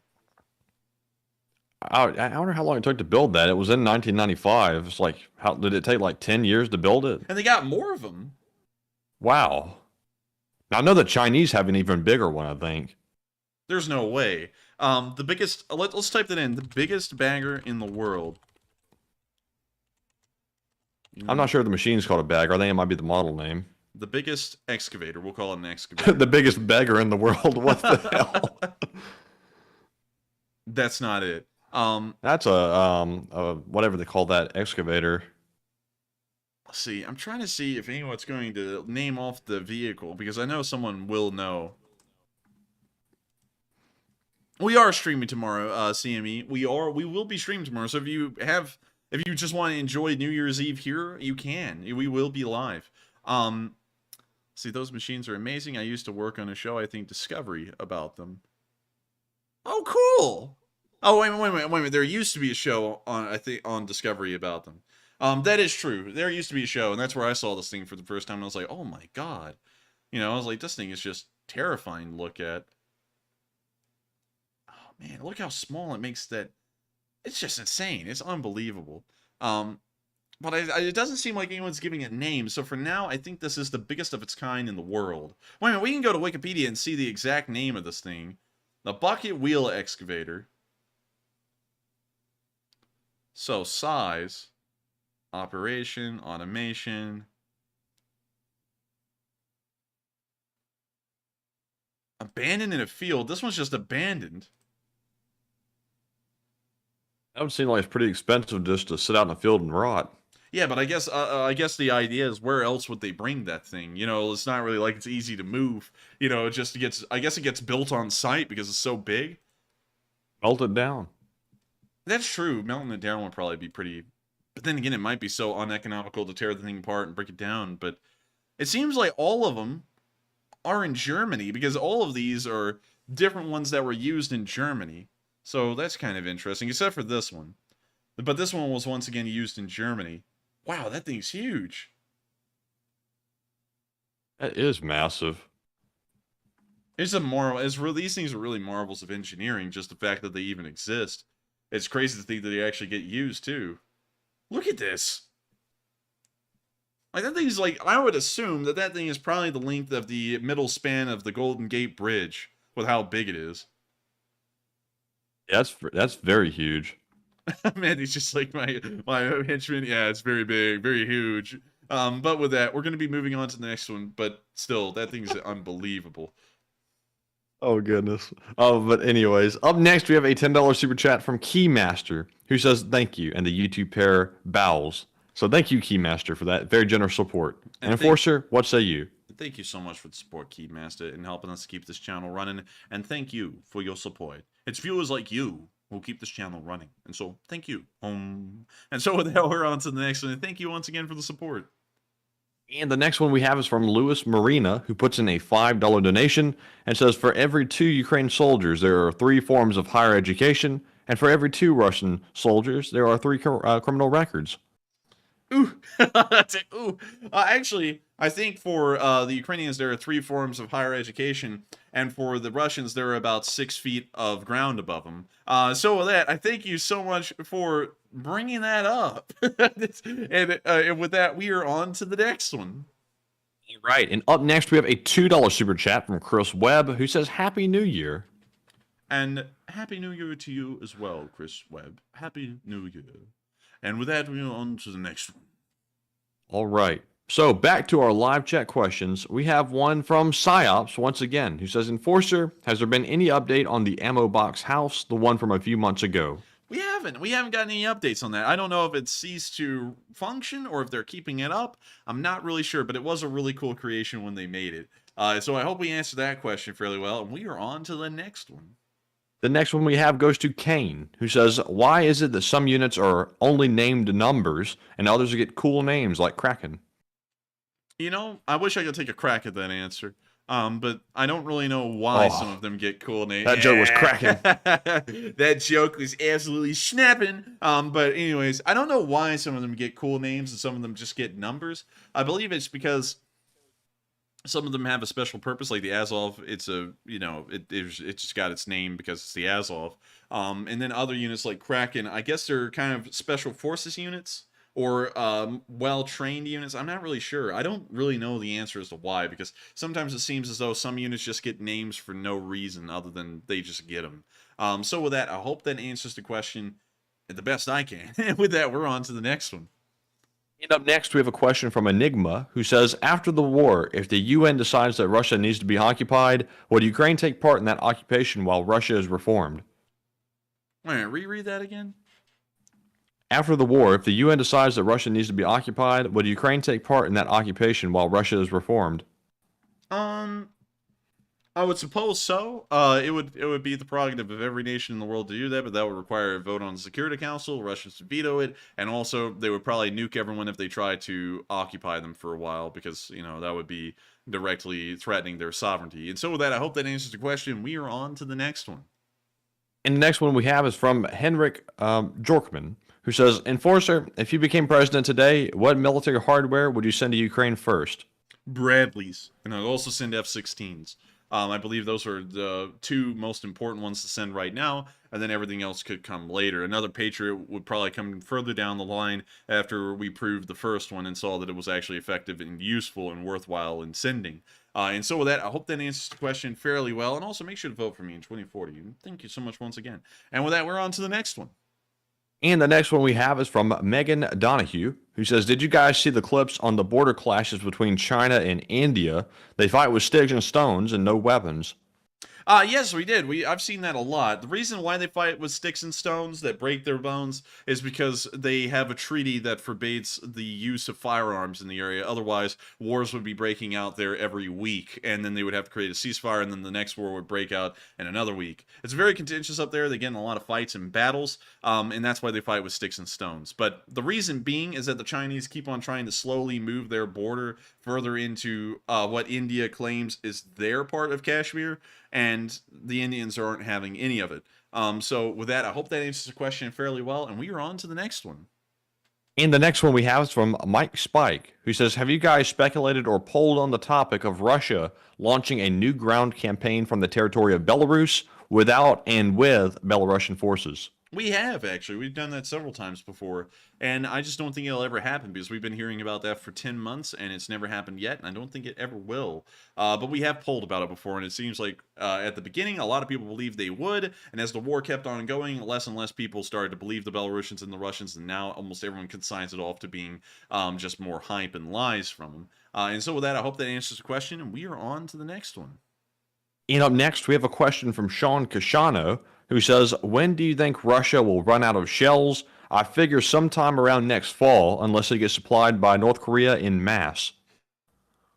I wonder how long it took to build that. It was in 1995. It's like, how did it take like 10 years to build it? And they got more of them. Wow. Now, I know the Chinese have an even bigger one, I think. There's no way. The biggest, let's type that in. The biggest bagger in the world. I'm not sure if the machine's called a bagger. I think it might be the model name. The biggest excavator. We'll call it an excavator. The biggest bagger in the world. What the hell? That's not it. That's a whatever they call that excavator. Let's see. I'm trying to see if anyone's going to name off the vehicle because I know someone will know. We are streaming tomorrow, CME. We will be streaming tomorrow. So if you just want to enjoy New Year's Eve here, you can. We will be live. See, those machines are amazing. I used to work on a show, I think, Discovery, about them. Oh, cool. Oh, wait a minute. There used to be a show on, I think, on Discovery about them. That is true. There used to be a show, and that's where I saw this thing for the first time, and I was like, oh my god. You know, I was like, this thing is just terrifying to look at. Oh man, look how small it makes that. It's just insane. It's unbelievable. But it doesn't seem like anyone's giving it names, so for now, I think this is the biggest of its kind in the world. Wait a minute, we can go to Wikipedia and see the exact name of this thing. The bucket wheel excavator. So, size, operation, automation. Abandoned in a field. This one's just abandoned. That would seem like it's pretty expensive just to sit out in the field and rot. Yeah, but I guess the idea is where else would they bring that thing? You know, it's not really like it's easy to move. You know, it just gets. I guess it gets built on site because it's so big. Melt it down. That's true. Melting it down would probably be pretty. But then again, it might be so uneconomical to tear the thing apart and break it down. But it seems like all of them are in Germany because all of these are different ones that were used in Germany. So that's kind of interesting, except for this one. But this one was once again used in Germany. Wow, that thing's huge. That is massive. It's a marvel. These things are really marvels of engineering, just the fact that they even exist. It's crazy to think that they actually get used, too. Look at this. Like, that thing's like, I would assume that that thing is probably the length of the middle span of the Golden Gate Bridge, with how big it is. That's very huge. Man, he's just like my henchman. Yeah, it's very big, very huge. But with that, we're going to be moving on to the next one. But still, that thing's unbelievable. Oh, goodness. But anyways, up next, we have a $10 super chat from Keymaster, who says thank you, and the YouTube pair Bowels. So thank you, Keymaster, for that very generous support. And Enforcer, what say you? Thank you so much for the support, Keymaster, and helping us keep this channel running. And thank you for your support. It's viewers like you who keep this channel running. And so, thank you. And so with that, we're on to the next one. And thank you once again for the support. And the next one we have is from Louis Marina, who puts in a $5 donation and says, for every 2 Ukraine soldiers, there are 3 forms of higher education. And for every 2 Russian soldiers, there are 3 criminal records. Ooh. Ooh. Actually, I think for the Ukrainians, there are 3 forms of higher education. And for the Russians, there are about 6 feet of ground above them. So with that, I thank you so much for bringing that up. And with that, we are on to the next one. Right. And up next, we have a $2 super chat from Chris Webb, who says, Happy New Year. And Happy New Year to you as well, Chris Webb. Happy New Year. And with that, we are on to the next one. All right. So back to our live chat questions. We have one from Psyops once again, who says, Enforcer, has there been any update on the ammo box house, the one from a few months ago? We haven't gotten any updates on that. I don't know if it ceased to function or if they're keeping it up. I'm not really sure, but it was a really cool creation when they made it. So I hope we answered that question fairly well, and we are on to the next one. The next one we have goes to Kane, who says, why is it that some units are only named numbers and others get cool names like Kraken? You know, I wish I could take a crack at that answer. But I don't really know why some of them get cool names. That joke was cracking. That joke was absolutely snapping. But anyways, I don't know why some of them get cool names and some of them just get numbers. I believe it's because some of them have a special purpose, like the Azov. It's it just got its name because it's the Azov. And then other units like Kraken, I guess they're kind of special forces units or well-trained units. I'm not really sure. I don't really know the answer as to why, because sometimes it seems as though some units just get names for no reason other than they just get them. So with that, I hope that answers the question the best I can. And with that, we're on to the next one. And up next, we have a question from Enigma, who says, after the war, if the UN decides that Russia needs to be occupied, would Ukraine take part in that occupation while Russia is reformed? Wait, reread that again? After the war, if the UN decides that Russia needs to be occupied, would Ukraine take part in that occupation while Russia is reformed? I would suppose so. It would be the prerogative of every nation in the world to do that, but that would require a vote on the Security Council, Russians to veto it, and also they would probably nuke everyone if they tried to occupy them for a while, because, you know, that would be directly threatening their sovereignty. And so with that, I hope that answers the question. We are on to the next one. And the next one we have is from Henrik Jorkman, who says, Enforcer, if you became president today, what military hardware would you send to Ukraine first? Bradleys, and I'll also send F-16s. I believe those are the two most important ones to send right now, and then everything else could come later. Another Patriot would probably come further down the line after we proved the first one and saw that it was actually effective and useful and worthwhile in sending. And so with that, I hope that answers the question fairly well, and also make sure to vote for me in 2040. And thank you so much once again. And with that, we're on to the next one. And the next one we have is from Megan Donahue, who says, did you guys see the clips on the border clashes between China and India? They fight with sticks and stones and no weapons. Yes, we did. I've seen that a lot. The reason why they fight with sticks and stones that break their bones is because they have a treaty that forbids the use of firearms in the area. Otherwise, wars would be breaking out there every week, and then they would have to create a ceasefire, and then the next war would break out in another week. It's very contentious up there. They get in a lot of fights and battles, and that's why they fight with sticks and stones. But the reason being is that the Chinese keep on trying to slowly move their border further into what India claims is their part of Kashmir, and the Indians aren't having any of it. So with that, I hope that answers the question fairly well, and we are on to the next one. And the next one we have is from Mike Spike, who says, have you guys speculated or polled on the topic of Russia launching a new ground campaign from the territory of Belarus without and with Belarusian forces? We have, actually. We've done that several times before, and I just don't think it'll ever happen because we've been hearing about that for 10 months, and it's never happened yet, and I don't think it ever will. But we have polled about it before, and it seems like at the beginning, a lot of people believed they would, and as the war kept on going, less and less people started to believe the Belarusians and the Russians, and now almost everyone consigns it off to being just more hype and lies from them. And so with that, I hope that answers the question, and we are on to the next one. And up next, we have a question from Sean Cashano, who says, when do you think Russia will run out of shells? I figure sometime around next fall, unless they get supplied by North Korea in mass.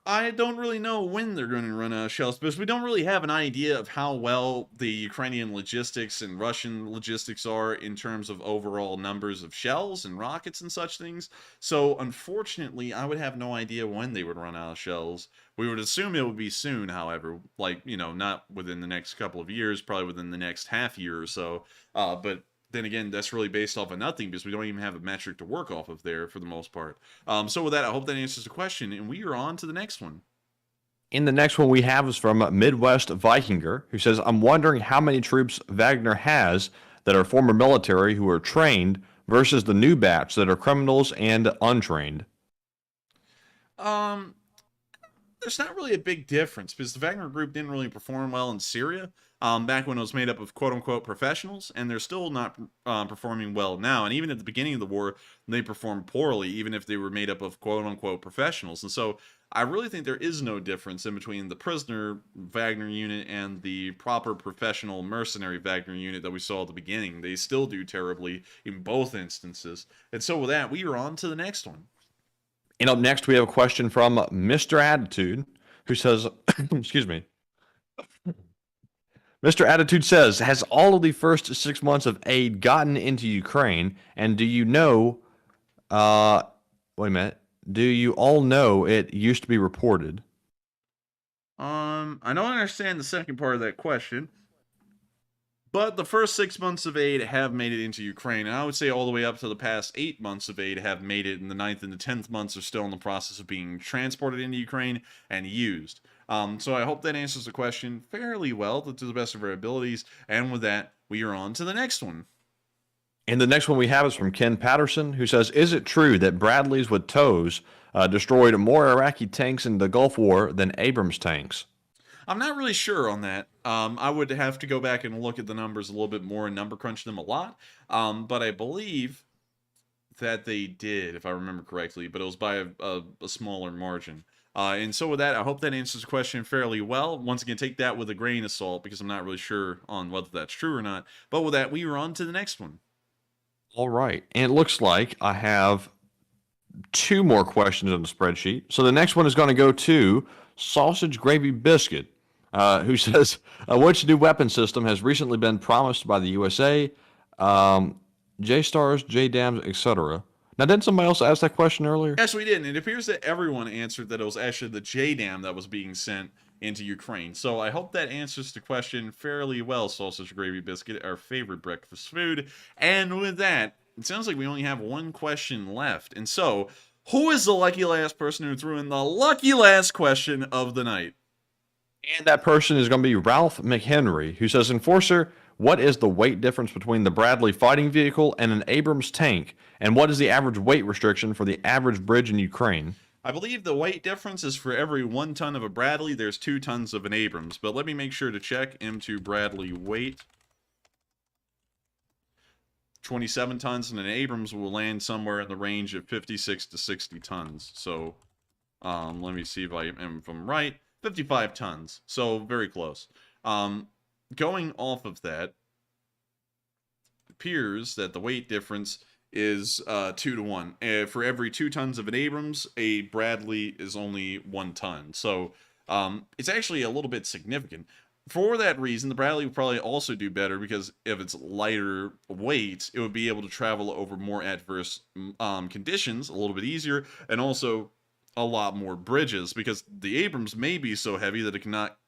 I don't really know when they're going to run out of shells, because we don't really have an idea of how well the Ukrainian logistics and Russian logistics are in terms of overall numbers of shells and rockets and such things. So, unfortunately, I would have no idea when they would run out of shells. We would assume it would be soon, however, like, you know, not within the next couple of years, probably within the next half year or so. But then again, that's really based off of nothing because we don't even have a metric to work off of there for the most part. So with that, I hope that answers the question, and we are on to the next one. And the next one we have is from Midwest Vikinger, who says, I'm wondering how many troops Wagner has that are former military who are trained versus the new batch that are criminals and untrained. There's not really a big difference because the Wagner group didn't really perform well in Syria back when it was made up of quote-unquote professionals, and they're still not performing well now. And even at the beginning of the war, they performed poorly, even if they were made up of quote-unquote professionals. And so I really think there is no difference in between the prisoner Wagner unit and the proper professional mercenary Wagner unit that we saw at the beginning. They still do terribly in both instances. And so with that, we are on to the next one. And up next, we have a question from Mr. Attitude, who says, excuse me. Mr. Attitude says, has all of the first 6 months of aid gotten into Ukraine? And do you know, wait a minute, do you all know it used to be reported? I don't understand the second part of that question. But the first 6 months of aid have made it into Ukraine, and I would say all the way up to the past 8 months of aid have made it, and the 9th and the 10th months are still in the process of being transported into Ukraine and used. So I hope that answers the question fairly well, to the best of our abilities, and with that, we are on to the next one. And the next one we have is from Ken Patterson, who says, is it true that Bradleys with tows destroyed more Iraqi tanks in the Gulf War than Abrams tanks? I'm not really sure on that. I would have to go back and look at the numbers a little bit more and number crunch them a lot. But I believe that they did, if I remember correctly, but it was by a smaller margin. And so with that, I hope that answers the question fairly well. Once again, take that with a grain of salt because I'm not really sure on whether that's true or not. But with that, we are on to the next one. All right. And it looks like I have 2 more questions on the spreadsheet. So the next one is going to go to Sausage Gravy Biscuit, who says, which new weapon system has recently been promised by the USA? J-stars, J-dams, etc. Now, didn't somebody else ask that question earlier? Yes, we did. And it appears that everyone answered that it was actually the J-dam that was being sent into Ukraine. So I hope that answers the question fairly well, Sausage Gravy Biscuit, our favorite breakfast food. And with that, it sounds like we only have one question left. And so, who is the lucky last person who threw in the lucky last question of the night? And that person is going to be Ralph McHenry, who says, Enforcer, what is the weight difference between the Bradley fighting vehicle and an Abrams tank? And what is the average weight restriction for the average bridge in Ukraine? I believe the weight difference is for every 1 ton of a Bradley, there's 2 tons of an Abrams. But let me make sure to check M2 Bradley weight. 27 tons, and an Abrams will land somewhere in the range of 56 to 60 tons. So, let me see if I'm right. 55 tons. So, very close. Going off of that, it appears that the weight difference is 2 to 1. For every 2 tons of an Abrams, a Bradley is only 1 ton. So, it's actually a little bit significant. For that reason, the Bradley would probably also do better because if it's lighter weight, it would be able to travel over more adverse conditions a little bit easier, and also a lot more bridges, because the Abrams may be so heavy that it cannot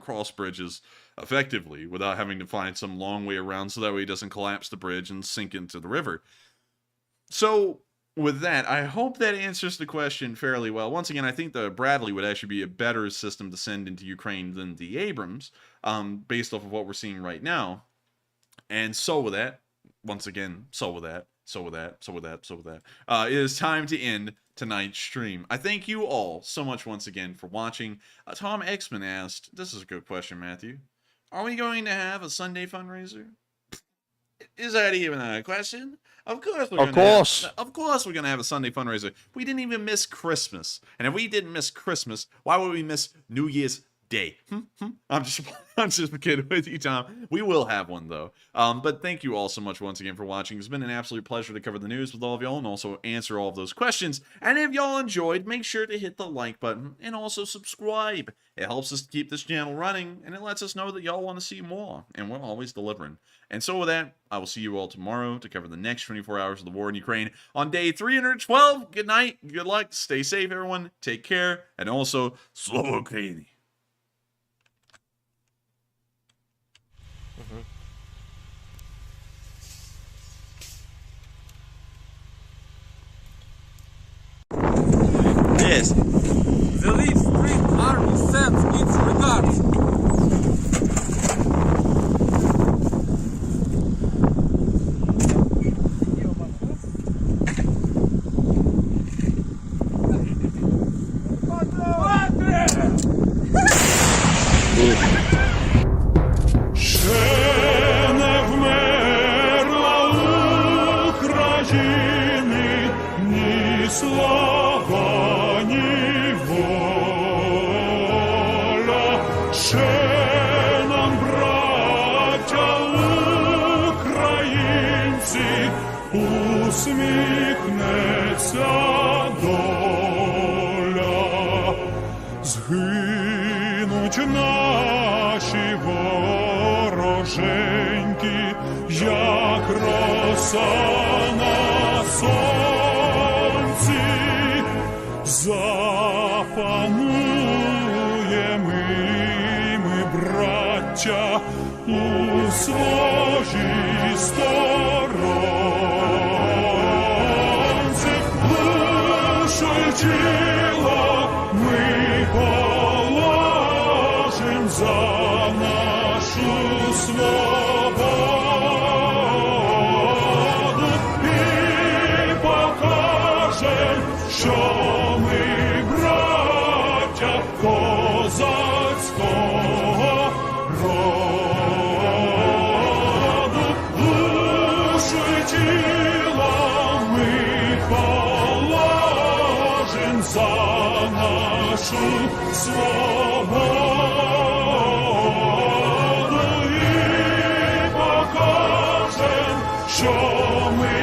cross bridges effectively without having to find some long way around, so that way it doesn't collapse the bridge and sink into the river. So, with that, I hope that answers the question fairly well. Once again, I think the Bradley would actually be a better system to send into Ukraine than the Abrams, based off of what we're seeing right now. And so with that, once again, it is time to end tonight's stream. I thank you all so much once again for watching. Tom Exman asked, this is a good question, Matthew, are we going to have a Sunday fundraiser? Is that even a question? Of course we're going to have a Sunday fundraiser. We didn't even miss Christmas. And if we didn't miss Christmas, why would we miss New Year's Day? I'm just kidding with you, Tom. We will have one, though. But thank you all so much once again for watching. It's been an absolute pleasure to cover the news with all of y'all and also answer all of those questions. And if y'all enjoyed, make sure to hit the like button and also subscribe. It helps us to keep this channel running, and it lets us know that y'all want to see more, and we're always delivering. And so with that, I will see you all tomorrow to cover the next 24 hours of the war in Ukraine on day 312. Good night, good luck, stay safe, everyone, take care, and also, Slava Ukraini. Yes. The Leaf Street Army sends its regards. Усміхнеться доля, згинуть наші вороженьки, як роса на сонці, запануємо ми, браття, у своїй сторонці. Тіло ми положим за нашу свободу і покажем, що ми браття козацького роду. Душу й тіло ми положим за нашу свободу і покажем, що ми